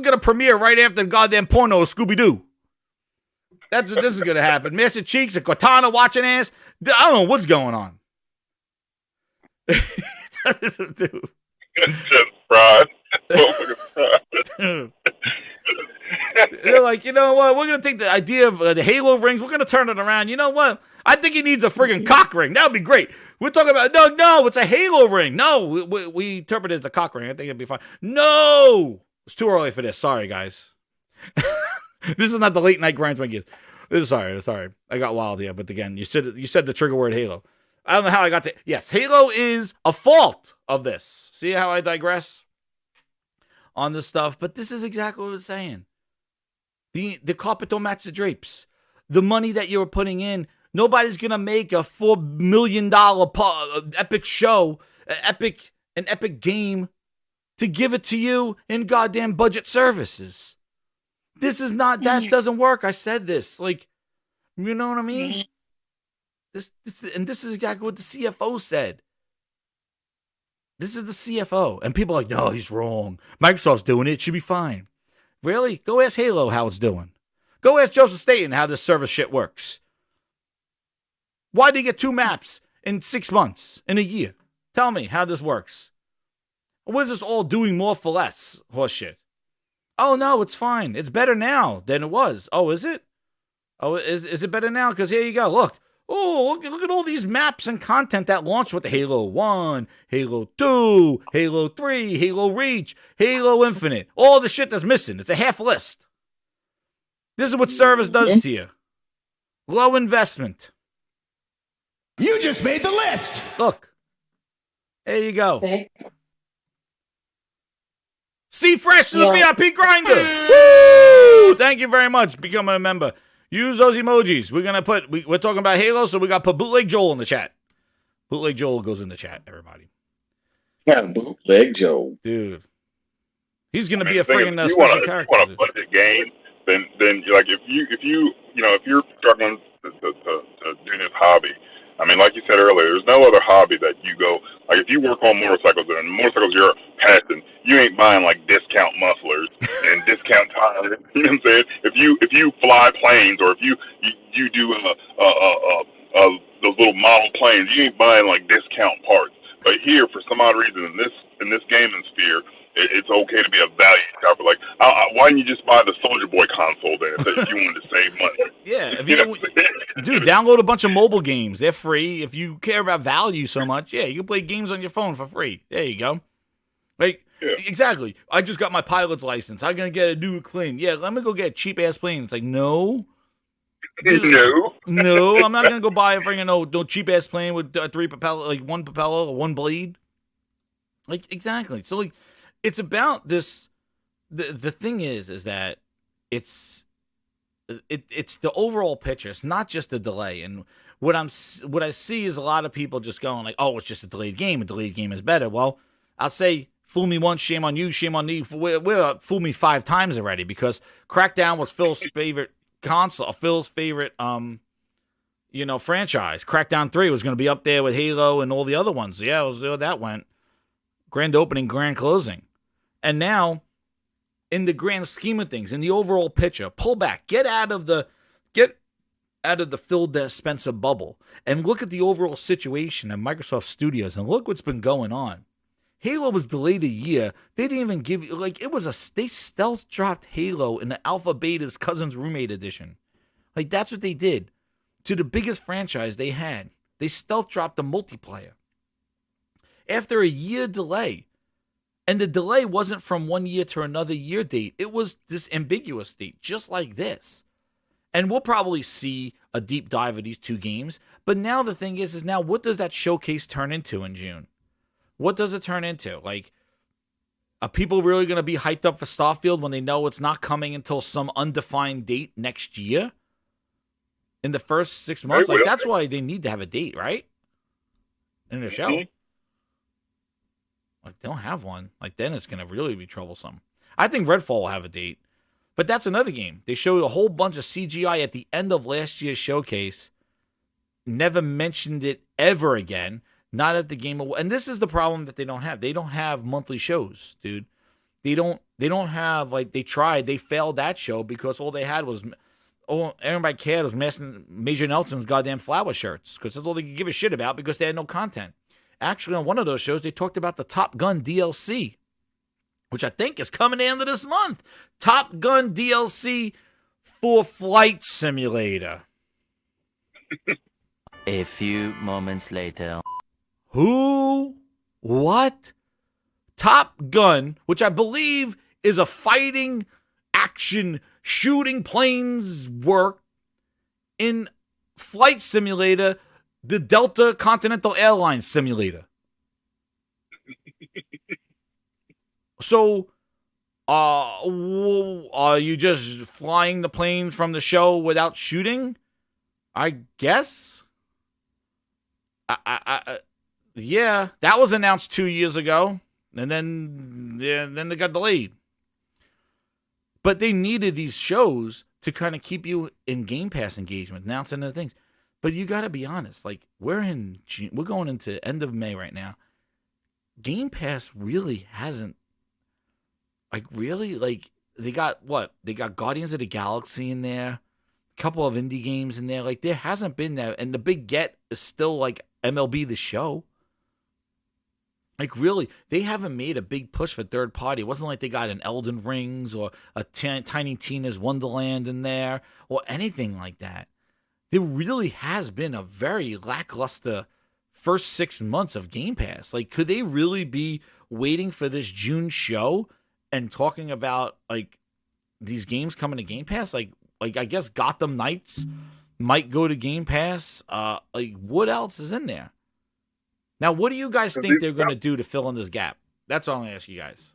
going to premiere right after the goddamn porno of Scooby-Doo. That's what this is going to happen. Master Cheeks and Cortana watching ass. I don't know what's going on. Dude. Just fraud. They're like, you know what? We're going to take the idea of the Halo rings. We're going to turn it around. You know what? I think he needs a friggin' cock ring. That would be great. We're talking about, no, it's a Halo ring. No, we interpret it as a cock ring. I think it'd be fine. No! It's too early for this. Sorry, guys. This is not the late night grind twin gears. Sorry. I got wild here. But again, you said the trigger word Halo. I don't know how I got to... Yes, Halo is a fault of this. See how I digress on this stuff? But this is exactly what it's saying. The carpet don't match the drapes. The money that you're putting in, nobody's going to make a $4 million epic show, an epic game to give it to you in goddamn budget services. This is not... That doesn't work. I said this. Like, you know what I mean? This is exactly what the CFO said. This is the CFO. And people are like, no, he's wrong. Microsoft's doing it. It should be fine. Really? Go ask Halo how it's doing. Go ask Joseph Staten how this service shit works. Why did he get 2 maps in 6 months, in a year? Tell me how this works. What is this all doing more for less? Horse shit. Oh, no, it's fine. It's better now than it was. Oh, is it? Oh, is it better now? Because here you go. Look. Oh, look at all these maps and content that launched with the Halo 1, Halo 2, Halo 3, Halo Reach, Halo Infinite. All the shit that's missing. It's a half list. This is what service does to you. Low investment. You just made the list. Look. There you go. See Fresh to the VIP Grinder. Woo! Thank you very much. Becoming a member. Use those emojis. We're talking about Halo, so we got to put Bootleg Joel in the chat. Bootleg Joel goes in the chat, everybody. Yeah, Bootleg Joel. Dude. He's going to be a friggin' special character. If you want a budget game, then like if you're struggling to do this hobby, I mean, like no other hobby that you go, like if you work on motorcycles and motorcycles your passion, you ain't buying like discount mufflers and discount tires. You know what I'm saying? If you fly planes or if you do those little model planes, you ain't buying like discount parts. But here, for some odd reason, in this gaming sphere, it's okay to be a value shopper. Like, why didn't you just buy the Soldier Boy console then if you wanted to save money? Yeah, dude, download a bunch of mobile games. They're free. If you care about value so much, yeah, you can play games on your phone for free. There you go. Like, exactly. I just got my pilot's license. I'm going to get a new plane. Yeah, let me go get a cheap-ass plane. It's like, no. No, I'm not going to go buy a freaking no cheap-ass plane with three propeller, like one propeller or one blade. Like, exactly. So, like, it's about this. The thing is that it's the overall picture. It's not just the delay. And what I see is a lot of people just going like, "Oh, it's just a delayed game. A delayed game is better." Well, I'll say, fool me once, shame on you, shame on me. Fool me 5 times already, because Crackdown was Phil's favorite console, Phil's favorite franchise. Crackdown 3 was going to be up there with Halo and all the other ones. Yeah, it was how that went. Grand opening, grand closing. And now, in the grand scheme of things, in the overall picture, pull back, get out of the Phil Spencer bubble, and look at the overall situation at Microsoft Studios, and look what's been going on. Halo was delayed a year. They didn't even give you, they stealth dropped Halo in the Alpha Beta's Cousin's Roommate Edition. Like, that's what they did to the biggest franchise they had. They stealth dropped the multiplayer. After a year delay, and the delay wasn't from 1 year to another year date. It was this ambiguous date, just like this. And we'll probably see a deep dive of these 2 games. But now the thing is now what does that showcase turn into in June? What does it turn into? Like, are people really going to be hyped up for Starfield when they know it's not coming until some undefined date next year? In the first 6 months? Like, that's why they need to have a date, right? In their show. Mm-hmm. Like, they don't have one. Like, then it's going to really be troublesome. I think Redfall will have a date. But that's another game. They showed a whole bunch of CGI at the end of last year's showcase. Never mentioned it ever again. Not at the Game Awards. And this is the problem that they don't have. They don't have monthly shows, dude. They don't have, like, they tried. They failed that show because all they had was, everybody cared was Major Nelson's goddamn flower shirts. Because that's all they could give a shit about because they had no content. Actually, on one of those shows, they talked about the Top Gun DLC, which I think is coming the end of this month. Top Gun DLC for Flight Simulator. A few moments later. Who? What? Top Gun, which I believe is a fighting, action, shooting planes work in Flight Simulator, the Delta Continental Airlines simulator. So, are you just flying the planes from the show without shooting? I guess. Yeah, that was announced 2 years ago, and then they got delayed. But they needed these shows to kind of keep you in Game Pass engagement, announcing the things. But you got to be honest, like, we're going into end of May right now. Game Pass really hasn't, like, really, like, they got what? They got Guardians of the Galaxy in there, a couple of indie games in there. Like, there hasn't been that, and the big get is still, like, MLB The Show. Like, really, they haven't made a big push for third party. It wasn't like they got an Elden Rings or a Tiny Tina's Wonderland in there or anything like that. There really has been a very lackluster first 6 months of Game Pass. Like, could they really be waiting for this June show and talking about, like, these games coming to Game Pass? Like I guess Gotham Knights might go to Game Pass. Like, what else is in there? Now, what do you guys think they're going to do to fill in this gap? That's all I'm going to ask you guys.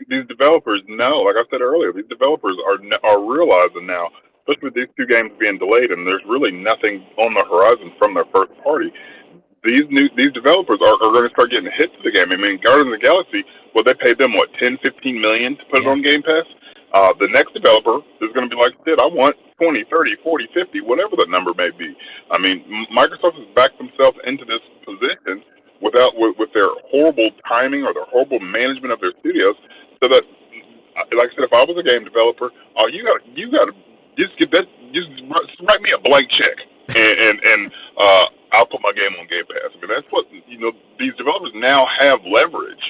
These developers know, like I said earlier, these developers are realizing now, especially with these 2 games being delayed, and there's really nothing on the horizon from their first party. These developers are going to start getting hits to the game. I mean, Guardians of the Galaxy, well, they paid them, what, $10, $15 million to put it on Game Pass? The next developer is going to be like, shit, I want 20, 30, 40, 50, whatever the number may be. I mean, Microsoft has backed themselves into this position with their horrible timing or their horrible management of their studios, so that, like I said, if I was a game developer, you got to just get that, just write me a blank check, and I'll put my game on Game Pass. I mean, that's what these developers now have leverage,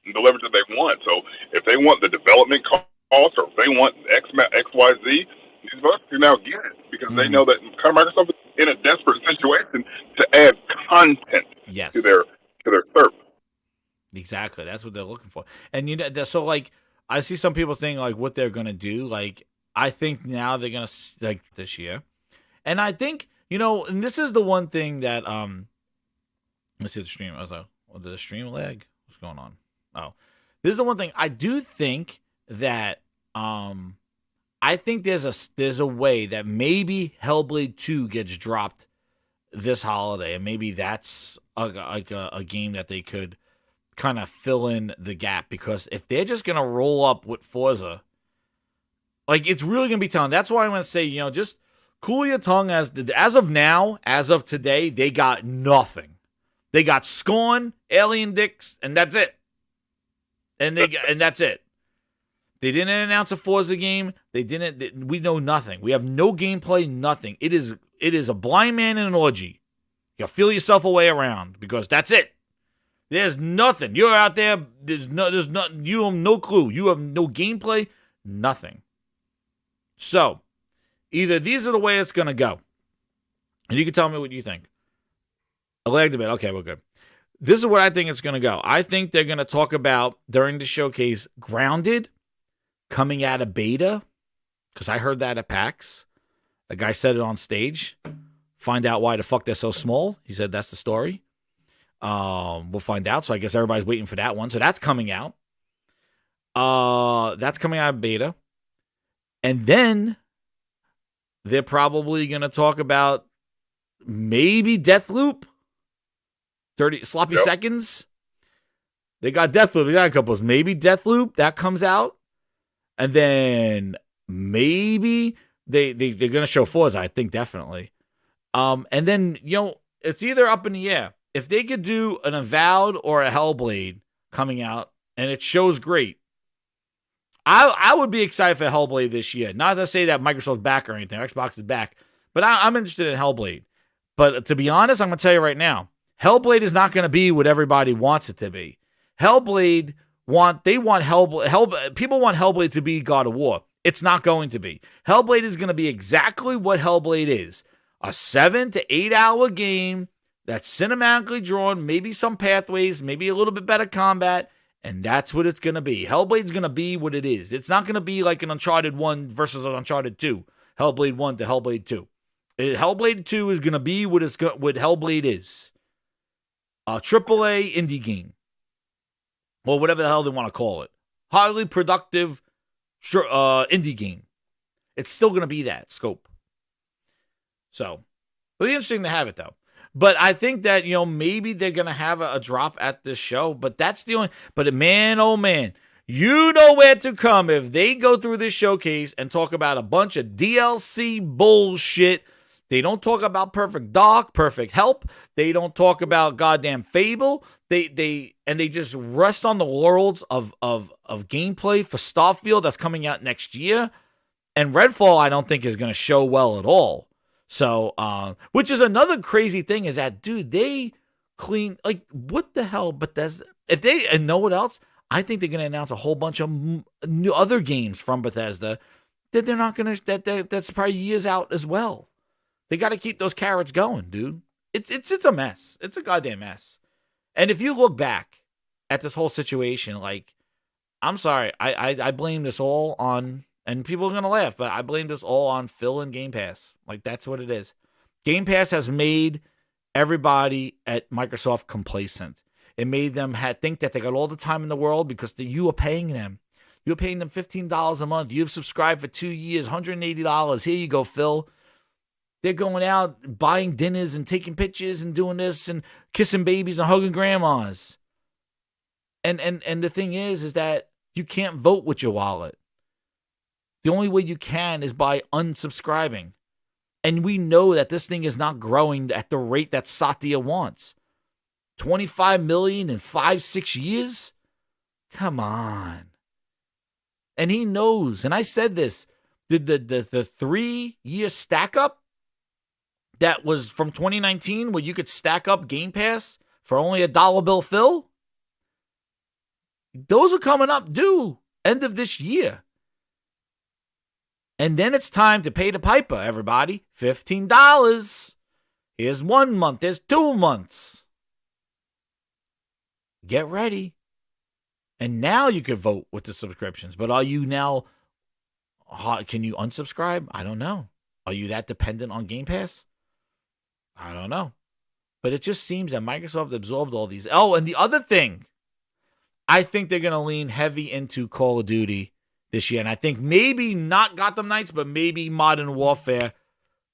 the leverage that they want. So if they want the development cost, or if they want X Y Z, these developers can now get it because they know that Microsoft is in a desperate situation to add content to their service. Exactly. That's what they're looking for. And so like I see some people saying like what they're gonna do. Like I think now they're gonna like this year, and I think and this is the one thing that let's see the stream. I was like, did the stream lag? What's going on? Oh, this is the one thing I do think that I think there's a way that maybe Hellblade 2 gets dropped this holiday, and maybe that's a game that they could kind of fill in the gap, because if they're just gonna roll up with Forza, like it's really gonna be telling. That's why I'm gonna say, just cool your tongue. As of now, as of today, they got nothing. They got Scorn, Alien Dicks, and that's it. And that's it. They didn't announce a Forza game. We know nothing. We have no gameplay, nothing. It is a blind man in an orgy. You feel yourself away around, because that's it. There's nothing. You're out there. There's nothing. You have no clue. You have no gameplay, nothing. So, either these are the way it's going to go. And you can tell me what you think. I lagged a bit. Okay, we're good. This is what I think it's going to go. I think they're going to talk about, during the showcase, Grounded coming out of beta, because I heard that at PAX. A guy said it on stage. Find out why the fuck they're so small. He said that's the story. We'll find out. So I guess everybody's waiting for that one. So that's coming out. That's coming out of beta. And then they're probably going to talk about maybe Deathloop. 30 sloppy seconds. They got Deathloop. They got a couple. Maybe Deathloop, that comes out. And then maybe they're going to show Forza, I think, definitely. And then, it's either up in the air. If they could do an Avowed or a Hellblade coming out and it shows great, I would be excited for Hellblade this year. Not to say that Microsoft's back or anything. Xbox is back. But I'm interested in Hellblade. But to be honest, I'm going to tell you right now, Hellblade is not going to be what everybody wants it to be. Hellblade people want Hellblade to be God of War. It's not going to be. Hellblade is going to be exactly what Hellblade is. A 7 to 8 hour game that's cinematically drawn, maybe some pathways, maybe a little bit better combat, and that's what it's going to be. Hellblade's going to be what it is. It's not going to be like an Uncharted 1 versus an Uncharted 2. Hellblade 1 to Hellblade 2. Hellblade 2 is going to be what Hellblade is. A AAA indie game. Or whatever the hell they want to call it. Highly productive indie game. It's still going to be that scope. So, it'll be interesting to have it, though. But I think that, maybe they're going to have a drop at this show. But that's the only... But man, oh man. You know where to come if they go through this showcase and talk about a bunch of DLC bullshit. They don't talk about Perfect Dark, Perfect Help. They don't talk about goddamn Fable. They just rest on the laurels of gameplay for Starfield that's coming out next year. And Redfall, I don't think is going to show well at all. So, which is another crazy thing is that, dude, they clean, like, what the hell? Bethesda, and know what else? I think they're going to announce a whole bunch of new other games from Bethesda that they're not going to, that's probably years out as well. They got to keep those carrots going, dude. It's a mess. It's a goddamn mess. And if you look back at this whole situation, like, I'm sorry, I blame this all on, and people are going to laugh, but I blame this all on Phil and Game Pass. Like, that's what it is. Game Pass has made everybody at Microsoft complacent. It made them think that they got all the time in the world because you are paying them. You're paying them $15 a month. You've subscribed for 2 years, $180. Here you go, Phil. They're going out, buying dinners and taking pictures and doing this and kissing babies and hugging grandmas. And the thing is that you can't vote with your wallet. The only way you can is by unsubscribing. And we know that this thing is not growing at the rate that Satya wants. 25 million in 5-6 years? Come on. And he knows, and I said this, the 3-year stack up that was from 2019 where you could stack up Game Pass for only $1 bill fill, those are coming up due end of this year. And then it's time to pay the piper, everybody. $15. Here's 1 month. There's 2 months. Get ready. And now you can vote with the subscriptions. But are you now, can you unsubscribe? I don't know. Are you that dependent on Game Pass? I don't know. But it just seems that Microsoft absorbed all these. Oh, and the other thing, I think they're going to lean heavy into Call of Duty this year. And I think maybe not Gotham Knights, but maybe Modern Warfare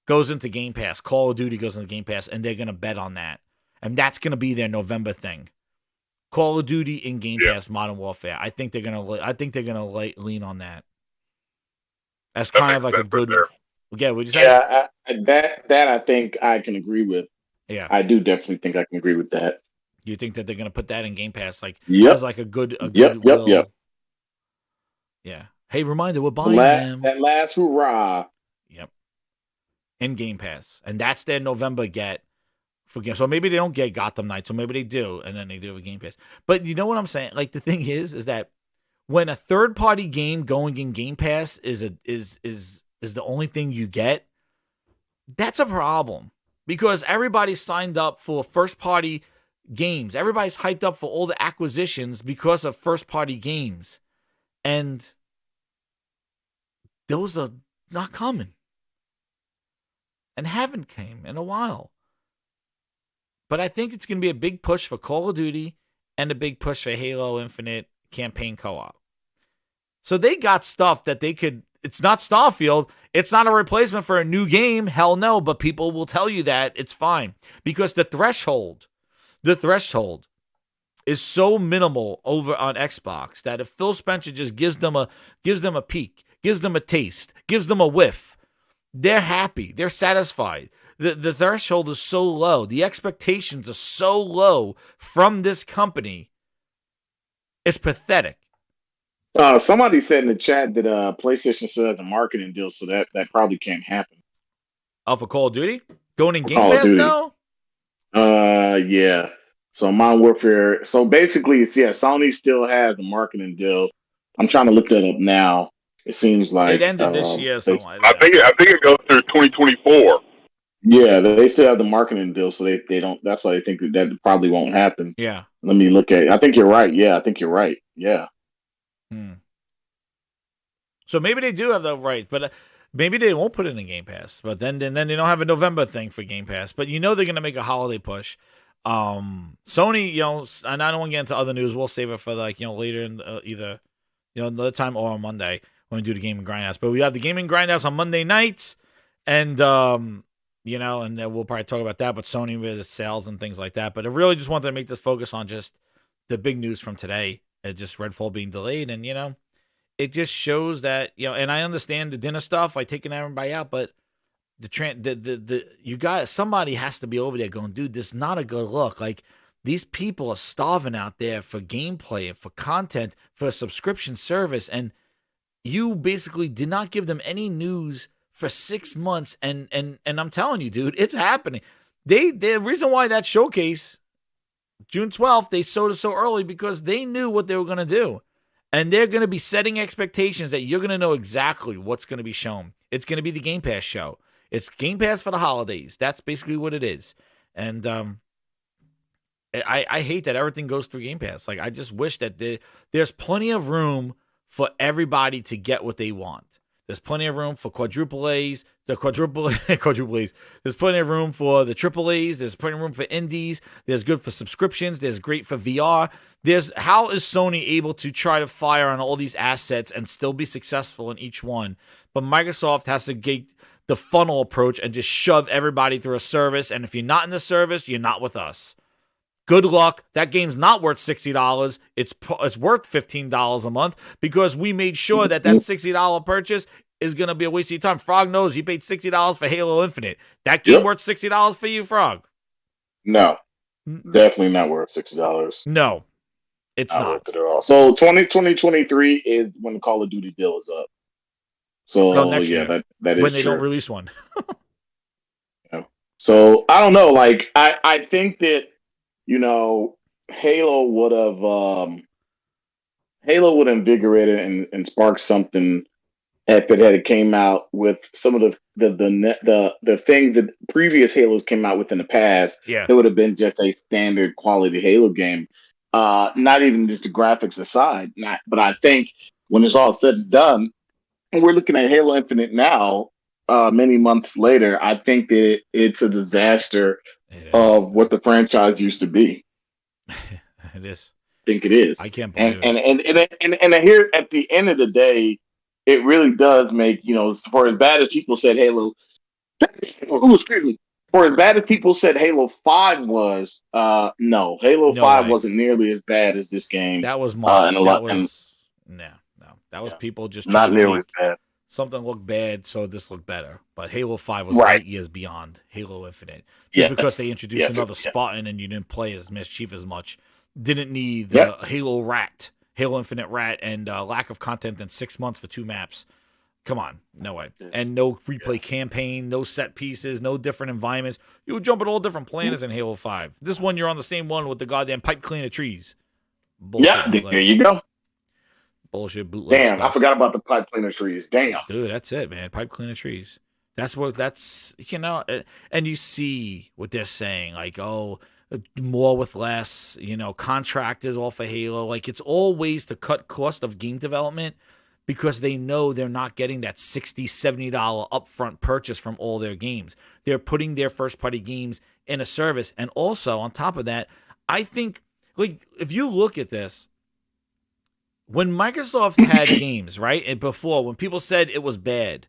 goes into Game Pass. Call of Duty goes into Game Pass, and they're going to bet on that. And that's going to be their November thing. Call of Duty in Game Pass, Modern Warfare. I think they're gonna lean on that. That's kind of like a good. Yeah, what you say? Yeah, that I think I can agree with. Yeah, I do definitely think I can agree with that. You think that they're gonna put that in Game Pass, like as like a good Yep. Yeah. Hey, reminder, we're buying them. That last hurrah. Yep. In Game Pass, and that's their November get. So maybe they don't get Gotham Knights, or maybe they do, and then they do a Game Pass. But you know what I'm saying? Like, the thing is that when a third-party game going in Game Pass is the only thing you get, that's a problem. Because everybody's signed up for first-party games. Everybody's hyped up for all the acquisitions because of first-party games. And those are not coming. And haven't came in a while. But I think it's going to be a big push for Call of Duty and a big push for Halo Infinite campaign co-op. So they got stuff that they could. It's not Starfield. It's not a replacement for a new game. Hell no. But people will tell you that it's fine because the threshold is so minimal over on Xbox that if Phil Spencer just gives them a peek, gives them a taste, gives them a whiff, they're happy. They're satisfied. The threshold is so low. The expectations are so low from this company. It's pathetic. Somebody said in the chat that PlayStation still has a marketing deal, so that probably can't happen. Oh, for Call of Duty? Going in Game Pass now? Yeah. So Modern Warfare. So basically, Sony still has the marketing deal. I'm trying to look that up now. It seems like it ended this year. Something like that. I think it goes through 2024. Yeah, they still have the marketing deal, so they don't. That's why they think that probably won't happen. Yeah. Let me look at it. I think you're right. Yeah, I think you're right. Yeah. So maybe they do have the right, but maybe they won't put it in Game Pass. But then they don't have a November thing for Game Pass. But you know they're gonna make a holiday push. Sony, and I don't want to get into other news. We'll save it for later in either another time or on Monday when we do the Gaming Grindhouse. But we have the Gaming Grindhouse on Monday nights, and and then we'll probably talk about that. But Sony with its sales and things like that. But I really just wanted to make this focus on just the big news from today. Just Redfall being delayed, and it just shows that and I understand the dinner stuff, like taking everybody out, but somebody has to be over there going, dude, this is not a good look. Like, these people are starving out there for gameplay and for content, for a subscription service, and you basically did not give them any news for 6 months. And I'm telling you, dude, it's happening. The reason why that showcase, June 12th, they sold it so early because they knew what they were going to do. And they're going to be setting expectations that you're going to know exactly what's going to be shown. It's going to be the Game Pass show. It's Game Pass for the holidays. That's basically what it is. And I hate that everything goes through Game Pass. Like, I just wish that there's plenty of room for everybody to get what they want. There's plenty of room for quadruple A's. There's plenty of room for the triple A's. There's plenty of room for indies. There's good for subscriptions. There's great for VR. How is Sony able to try to fire on all these assets and still be successful in each one? But Microsoft has to get the funnel approach and just shove everybody through a service. And if you're not in the service, you're not with us. Good luck. That game's not worth $60. It's worth $15 a month because we made sure that $60 purchase is going to be a waste of your time. Frog knows you paid $60 for Halo Infinite. That game worth $60 for you, Frog? No, definitely not worth $60. No, it's not. Worth it at all. So 2023 is when the Call of Duty deal is up. So next year, that is when they true. don't release one. So I don't know. Like I think that Halo would have invigorated and sparked something if it had came out with some of the things that previous Halos came out with in the past. Yeah, it would have been just a standard quality Halo game. Not even just the graphics aside. But I think when it's all said and done, and we're looking at Halo Infinite now, many months later, I think that it's a disaster of what the franchise used to be. It is. I think it is. I can't believe it. And here at the end of the day, it really does make, for as bad as people said Halo, for as bad as people said Halo 5 was, no, Halo 5 wasn't nearly as bad as this game. That was that was people just not nearly as bad. Something looked bad, so this looked better. But Halo 5 was 8 years beyond Halo Infinite. Just because they introduced another Spartan and you didn't play as Mischief as much, didn't need the Halo Infinite rat, and lack of content in 6 months for 2 maps. Come on, no way. And no replay campaign, no set pieces, no different environments. You would jump at all different planets in Halo 5. This one, you're on the same one with the goddamn pipe cleaner trees. Bullshit, there you go. Bullshit bootleg Damn, stuff. I forgot about the pipe cleaner trees. Damn. Dude, that's it, man. Pipe cleaner trees. That's and you see what they're saying, like, oh, more with less, contractors all for Halo. Like, it's all ways to cut cost of game development because they know they're not getting that $60, $70 upfront purchase from all their games. They're putting their first-party games in a service. And also, on top of that, I think, like, if you look at this, when Microsoft had games, right, and before, when people said it was bad,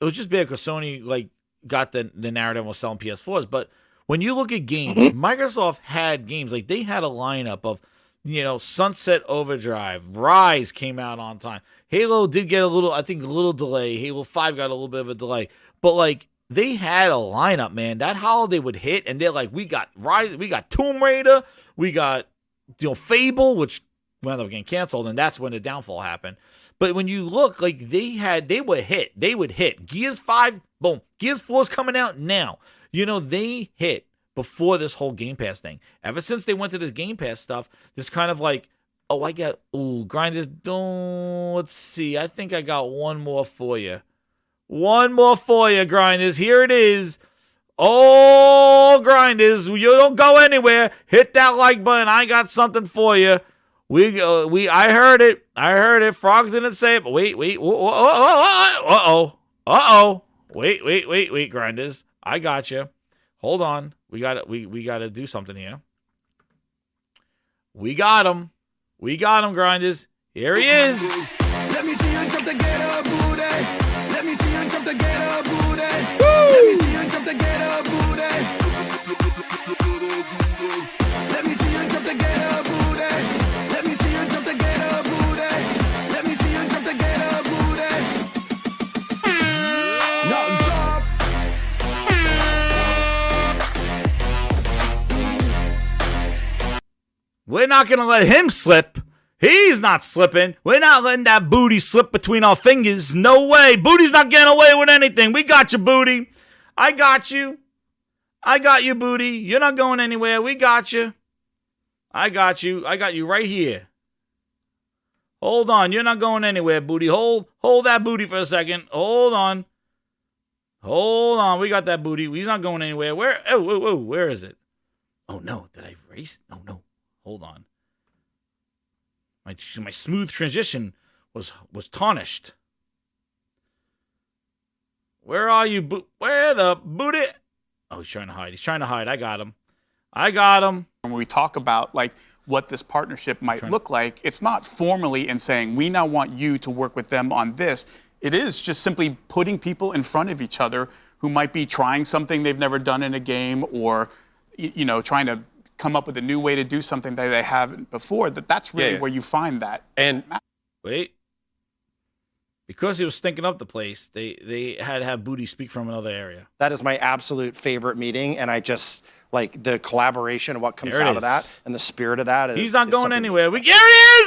it was just bad because Sony, like, got the narrative and was selling PS4s. But when you look at games, Microsoft had games. Like, they had a lineup of, Sunset Overdrive. Rise came out on time. Halo did get a little delay. Halo 5 got a little bit of a delay. But, like, they had a lineup, man. That holiday would hit, and they're like, we got Rise, we got Tomb Raider, we got, Fable, which wound up getting canceled, and that's when the downfall happened. But when you look, like, they would hit. Gears 5, boom. Gears 4 is coming out now. They hit before this whole Game Pass thing. Ever since they went to this Game Pass stuff, this kind of like, Grinders, let's see. I think I got one more for you. Grinders. Here it is. Oh, Grinders, you don't go anywhere. Hit that like button. I got something for you. I heard it. Frog didn't say it, but wait. Wait, Grinders. I got you. Hold on. We got to do something here. We got him, Grinders. Here he is. Let me see you jump to get up, booty. Let me see you jump to get up, booty. Let me see you jump to get up, booty. Let me see you jump to get up, booty. Let me see you jump to get up, booty. Let me see you jump to get up, booty. Now jump. We're not going to let him slip. He's not slipping. We're not letting that booty slip between our fingers. No way. Booty's not getting away with anything. We got you, booty. I got you. I got you, booty. You're not going anywhere. We got you. I got you. I got you right here. Hold on. You're not going anywhere, booty. Hold that booty for a second. Hold on. We got that booty. He's not going anywhere. Where? Oh, where is it? Oh, no. Did I erase? Oh, no. Hold on. My smooth transition was tarnished. Where are you? Where the booty? Oh, he's trying to hide. I got him. When we talk about like what this partnership might look like, it's not formally in saying we now want you to work with them on this. It is just simply putting people in front of each other who might be trying something they've never done in a game, or trying to come up with a new way to do something that they haven't before, that's really where you find that. And wait, because he was stinking up the place, they had to have Booty speak from another area. That is my absolute favorite meeting, and I just like the collaboration and what comes There it out of is. that and the spirit of that. He's not going anywhere. Here he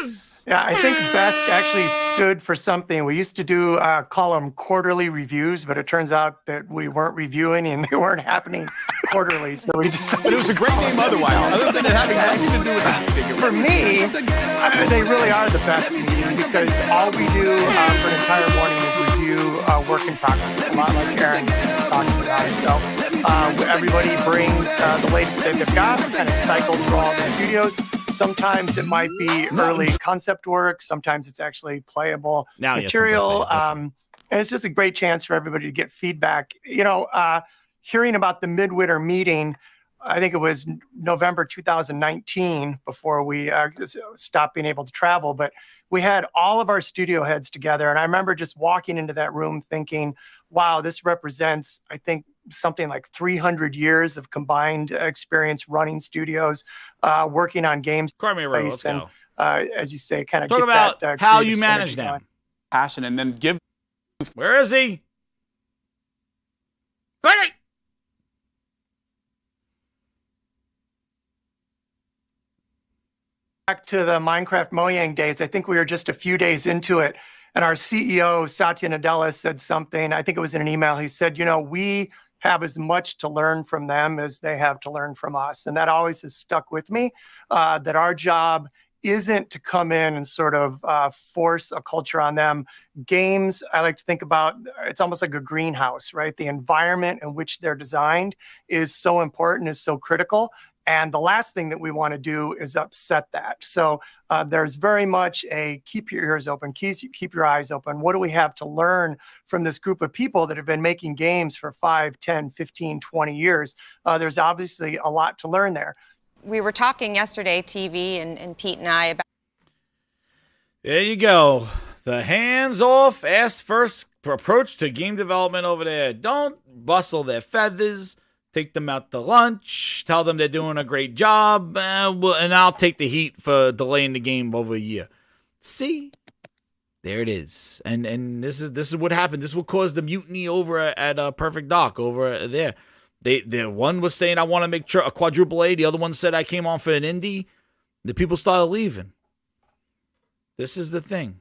is! Yeah, I think Best actually stood for something. We used to do call them quarterly reviews, but it turns out that we weren't reviewing and they weren't happening quarterly. So we just. But it was a great name otherwise, other than it having nothing to do with that. For me, they really are the best meeting because all we do for an entire morning is review work in progress, a lot like Aaron was talking about. So everybody brings the latest that they've got, kind of cycle through all the studios. Sometimes it might be early concept work. Sometimes it's actually playable Now you have material. something to And it's just a great chance for everybody to get feedback. You know, hearing about the midwinter meeting, I think it was November 2019 before we stopped being able to travel. But we had all of our studio heads together. And I remember just walking into that room thinking, wow, this represents, I think, something like 300 years of combined experience running studios, working on games. Let's and, go. as you say, kind of Talk get about that, how creative you manage synergy them. going. Passion, and then give. Where is he? Ready? Back to the Minecraft Mojang days, I think we were just a few days into it, and our CEO, Satya Nadella, said something. I think it was in an email. He said, you know, we have as much to learn from them as they have to learn from us. And that always has stuck with me, that our job isn't to come in and sort of force a culture on them. Games, I like to think about, it's almost like a greenhouse, right? The environment in which they're designed is so important, is so critical. And the last thing that we want to do is upset that. So there's very much a keep your ears open, keep your eyes open. What do we have to learn from this group of people that have been making games for 5, 10, 15, 20 years? There's obviously a lot to learn there. We were talking yesterday, TV and Pete and I, about. There you go. The hands-off, ass-first approach to game development over there. Don't bustle their feathers. Take them out to lunch. Tell them they're doing a great job. And I'll take the heat for delaying the game over a year. See? There it is. And this is what happened. This will cause the mutiny over at Perfect Doc over there. The one was saying, I want to make a quadruple A. The other one said, I came on for an indie. The people started leaving. This is the thing.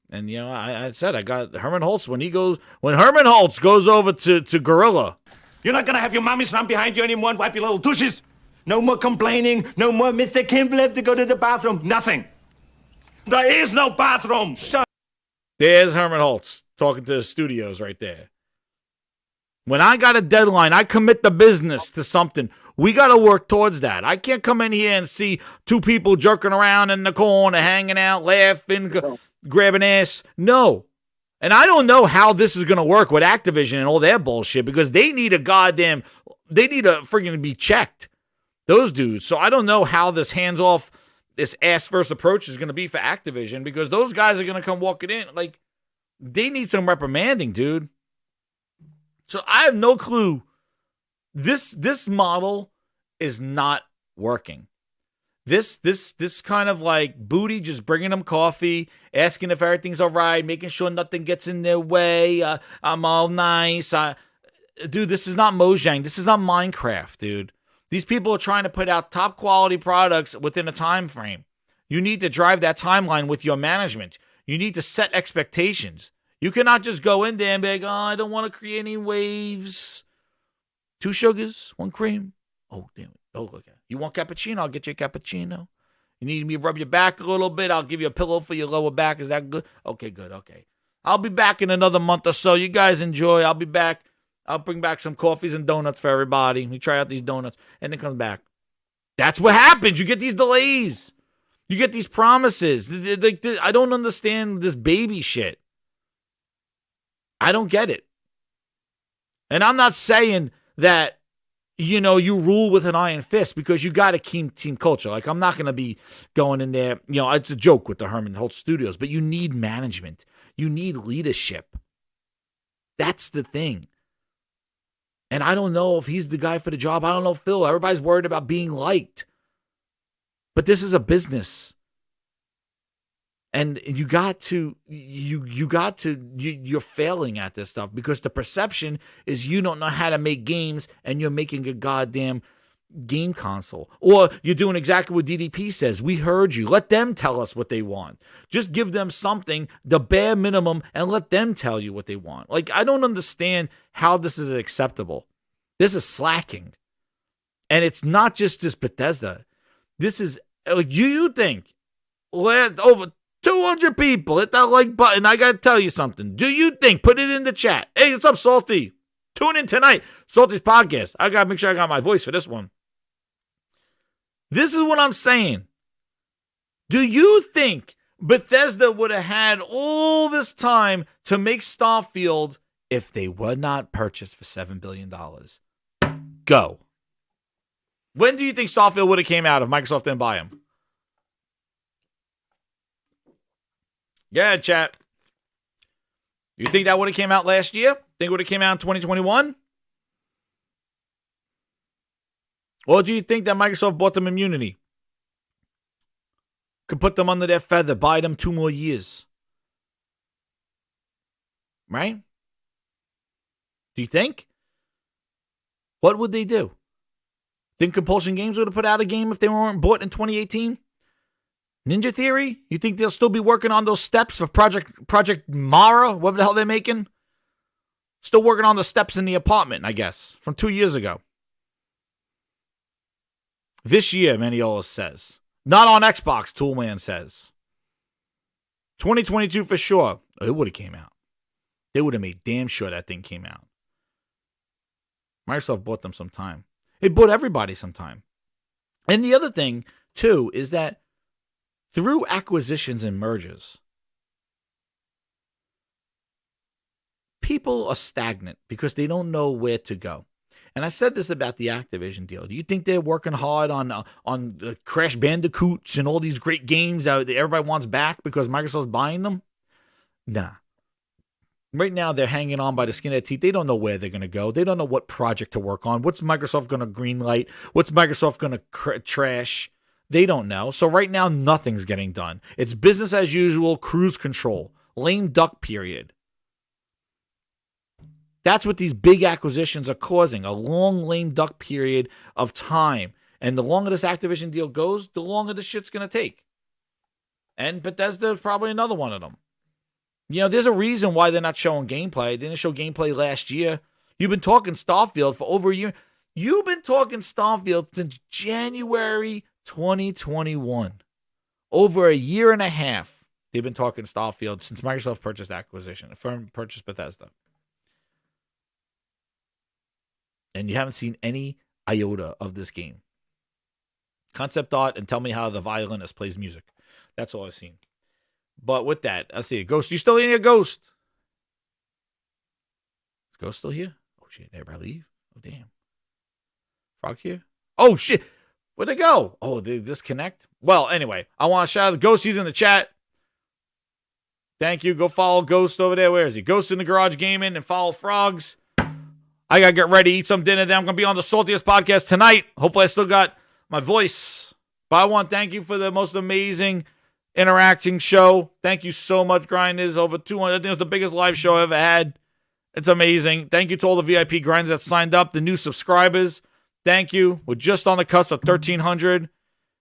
And, you know, I said, I got Herman Holtz. When Herman Holtz goes over to Gorilla. You're not gonna have your mommies run behind you anymore and wipe your little douches. No more complaining. No more Mr. Kimble to go to the bathroom. Nothing. There is no bathroom. Shut. There's Herman Holtz talking to the studios right there. When I got a deadline, I commit the business to something. We got to work towards that. I can't come in here and see two people jerking around in the corner, hanging out, laughing, grabbing ass. No. And I don't know how this is going to work with Activision and all their bullshit because they need a friggin' be checked. Those dudes. So I don't know how this hands-off, this ass-first approach is going to be for Activision because those guys are going to come walking in. Like, they need some reprimanding, dude. So I have no clue. This model is not working. This kind of like Booty just bringing them coffee, asking if everything's all right, making sure nothing gets in their way. I'm all nice. Dude, this is not Mojang. This is not Minecraft, dude. These people are trying to put out top quality products within a time frame. You need to drive that timeline with your management. You need to set expectations. You cannot just go in there and be like, oh, I don't want to create any waves. 2 sugars, 1 cream. Oh, damn it. Oh, okay. You want cappuccino? I'll get you a cappuccino. You need me to rub your back a little bit? I'll give you a pillow for your lower back. Is that good? Okay, good. Okay. I'll be back in another month or so. You guys enjoy. I'll be back. I'll bring back some coffees and donuts for everybody. We try out these donuts. And then comes back. That's what happens. You get these delays. You get these promises. I don't understand this baby shit. I don't get it. And I'm not saying that, you know, you rule with an iron fist because you got to keep team culture. Like, I'm not going to be going in there. You know, it's a joke with the Herman Holtz Studios, but you need management. You need leadership. That's the thing. And I don't know if he's the guy for the job. I don't know, Phil. Everybody's worried about being liked. But this is a business. And you're failing at this stuff because the perception is you don't know how to make games and you're making a goddamn game console. Or you're doing exactly what DDP says. We heard you. Let them tell us what they want. Just give them something, the bare minimum, and let them tell you what they want. Like, I don't understand how this is acceptable. This is slacking. And it's not just this Bethesda. This is, like, you think, over 200 people hit that like button. I got to tell you something. Do you think, put it in the chat. Hey, what's up, Salty? Tune in tonight. Salty's podcast. I got to make sure I got my voice for this one. This is what I'm saying. Do you think Bethesda would have had all this time to make Starfield if they were not purchased for $7 billion? Go. When do you think Starfield would have came out if Microsoft didn't buy him? Yeah, chat. You think that would have came out last year? Think it would have came out in 2021? Or do you think that Microsoft bought them immunity? Could put them under their feather, buy them 2 more years. Right? Do you think? What would they do? Think Compulsion Games would have put out a game if they weren't bought in 2018? Ninja Theory? You think they'll still be working on those steps of Project Mara, whatever the hell they're making? Still working on the steps in the apartment, I guess, from 2 years ago. This year, Maniola says. Not on Xbox, Toolman says. 2022 for sure. It would have came out. They would have made damn sure that thing came out. Microsoft bought them some time. It bought everybody some time. And the other thing, too, is that through acquisitions and mergers, people are stagnant because they don't know where to go. And I said this about the Activision deal. Do you think they're working hard on Crash Bandicoots and all these great games that everybody wants back because Microsoft's buying them? Nah. Right now, they're hanging on by the skin of their teeth. They don't know where they're going to go. They don't know what project to work on. What's Microsoft going to greenlight? What's Microsoft going to trash? They don't know. So right now, nothing's getting done. It's business as usual, cruise control, lame duck period. That's what these big acquisitions are causing, a long lame duck period of time. And the longer this Activision deal goes, the longer this shit's going to take. And Bethesda is probably another one of them. You know, there's a reason why they're not showing gameplay. They didn't show gameplay last year. You've been talking Starfield for over a year. You've been talking Starfield since January 2021. Over a year and a half, they've been talking Starfield since Microsoft purchased Bethesda. And you haven't seen any iota of this game. Concept art and tell me how the violinist plays music. That's all I've seen. But with that, I see. Ghost, you still in here, Ghost? Is Ghost still here? Oh, shit. Did everybody leave? Oh, damn. Frog here? Oh, shit. Where'd they go? Oh, they disconnect? Well, anyway, I want to shout out Ghost. He's in the chat. Thank you. Go follow Ghost over there. Where is he? Ghost in the Garage Gaming and follow Frogs. I got to get ready, eat some dinner. Then I'm going to be on the Saltiest podcast tonight. Hopefully I still got my voice. But I want to thank you for the most amazing interacting show. Thank you so much, Grinders. Over 200. I think it's the biggest live show I ever had. It's amazing. Thank you to all the VIP Grinders that signed up, the new subscribers. Thank you. We're just on the cusp of 1,300.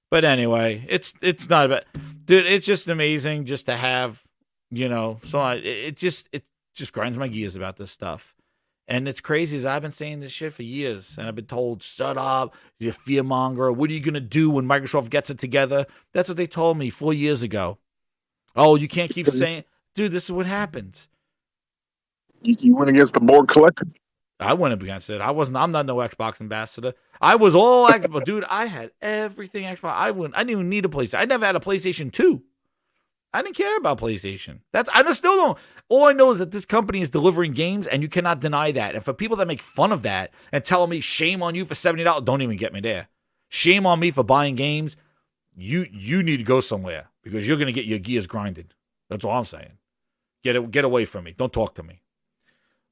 But anyway, it's not bad. Dude, it's just amazing just to have, you know, so it just grinds my gears about this stuff. And it's crazy as I've been saying this shit for years. And I've been told, shut up, you're a fearmonger. What are you going to do when Microsoft gets it together? That's what they told me 4 years ago. Oh, you can't keep saying, dude, this is what happens. You went against the board collector. I went against it. I'm not no Xbox ambassador. I was all Xbox. Dude, I had everything Xbox. I didn't even need a PlayStation. I never had a PlayStation 2. I didn't care about PlayStation. I still don't. All I know is that this company is delivering games, and you cannot deny that. And for people that make fun of that and tell me shame on you for $70, don't even get me there. Shame on me for buying games. You need to go somewhere because you're gonna get your gears grinded. That's all I'm saying. Get away from me. Don't talk to me.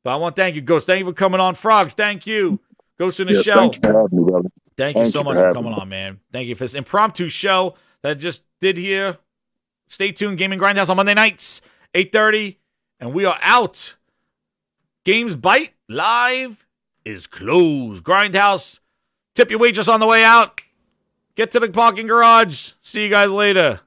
But I want to thank you, Ghost. Thank you for coming on, Frogs. Thank you, Ghost in the Shell. Thank you for having me, brother. Thank you so much for coming on, man. Thank you for this impromptu show that I just did here. Stay tuned. Gaming Grindhouse on Monday nights, 8:30. And we are out. Games Bite Live is closed. Grindhouse, tip your waitress on the way out. Get to the parking garage. See you guys later.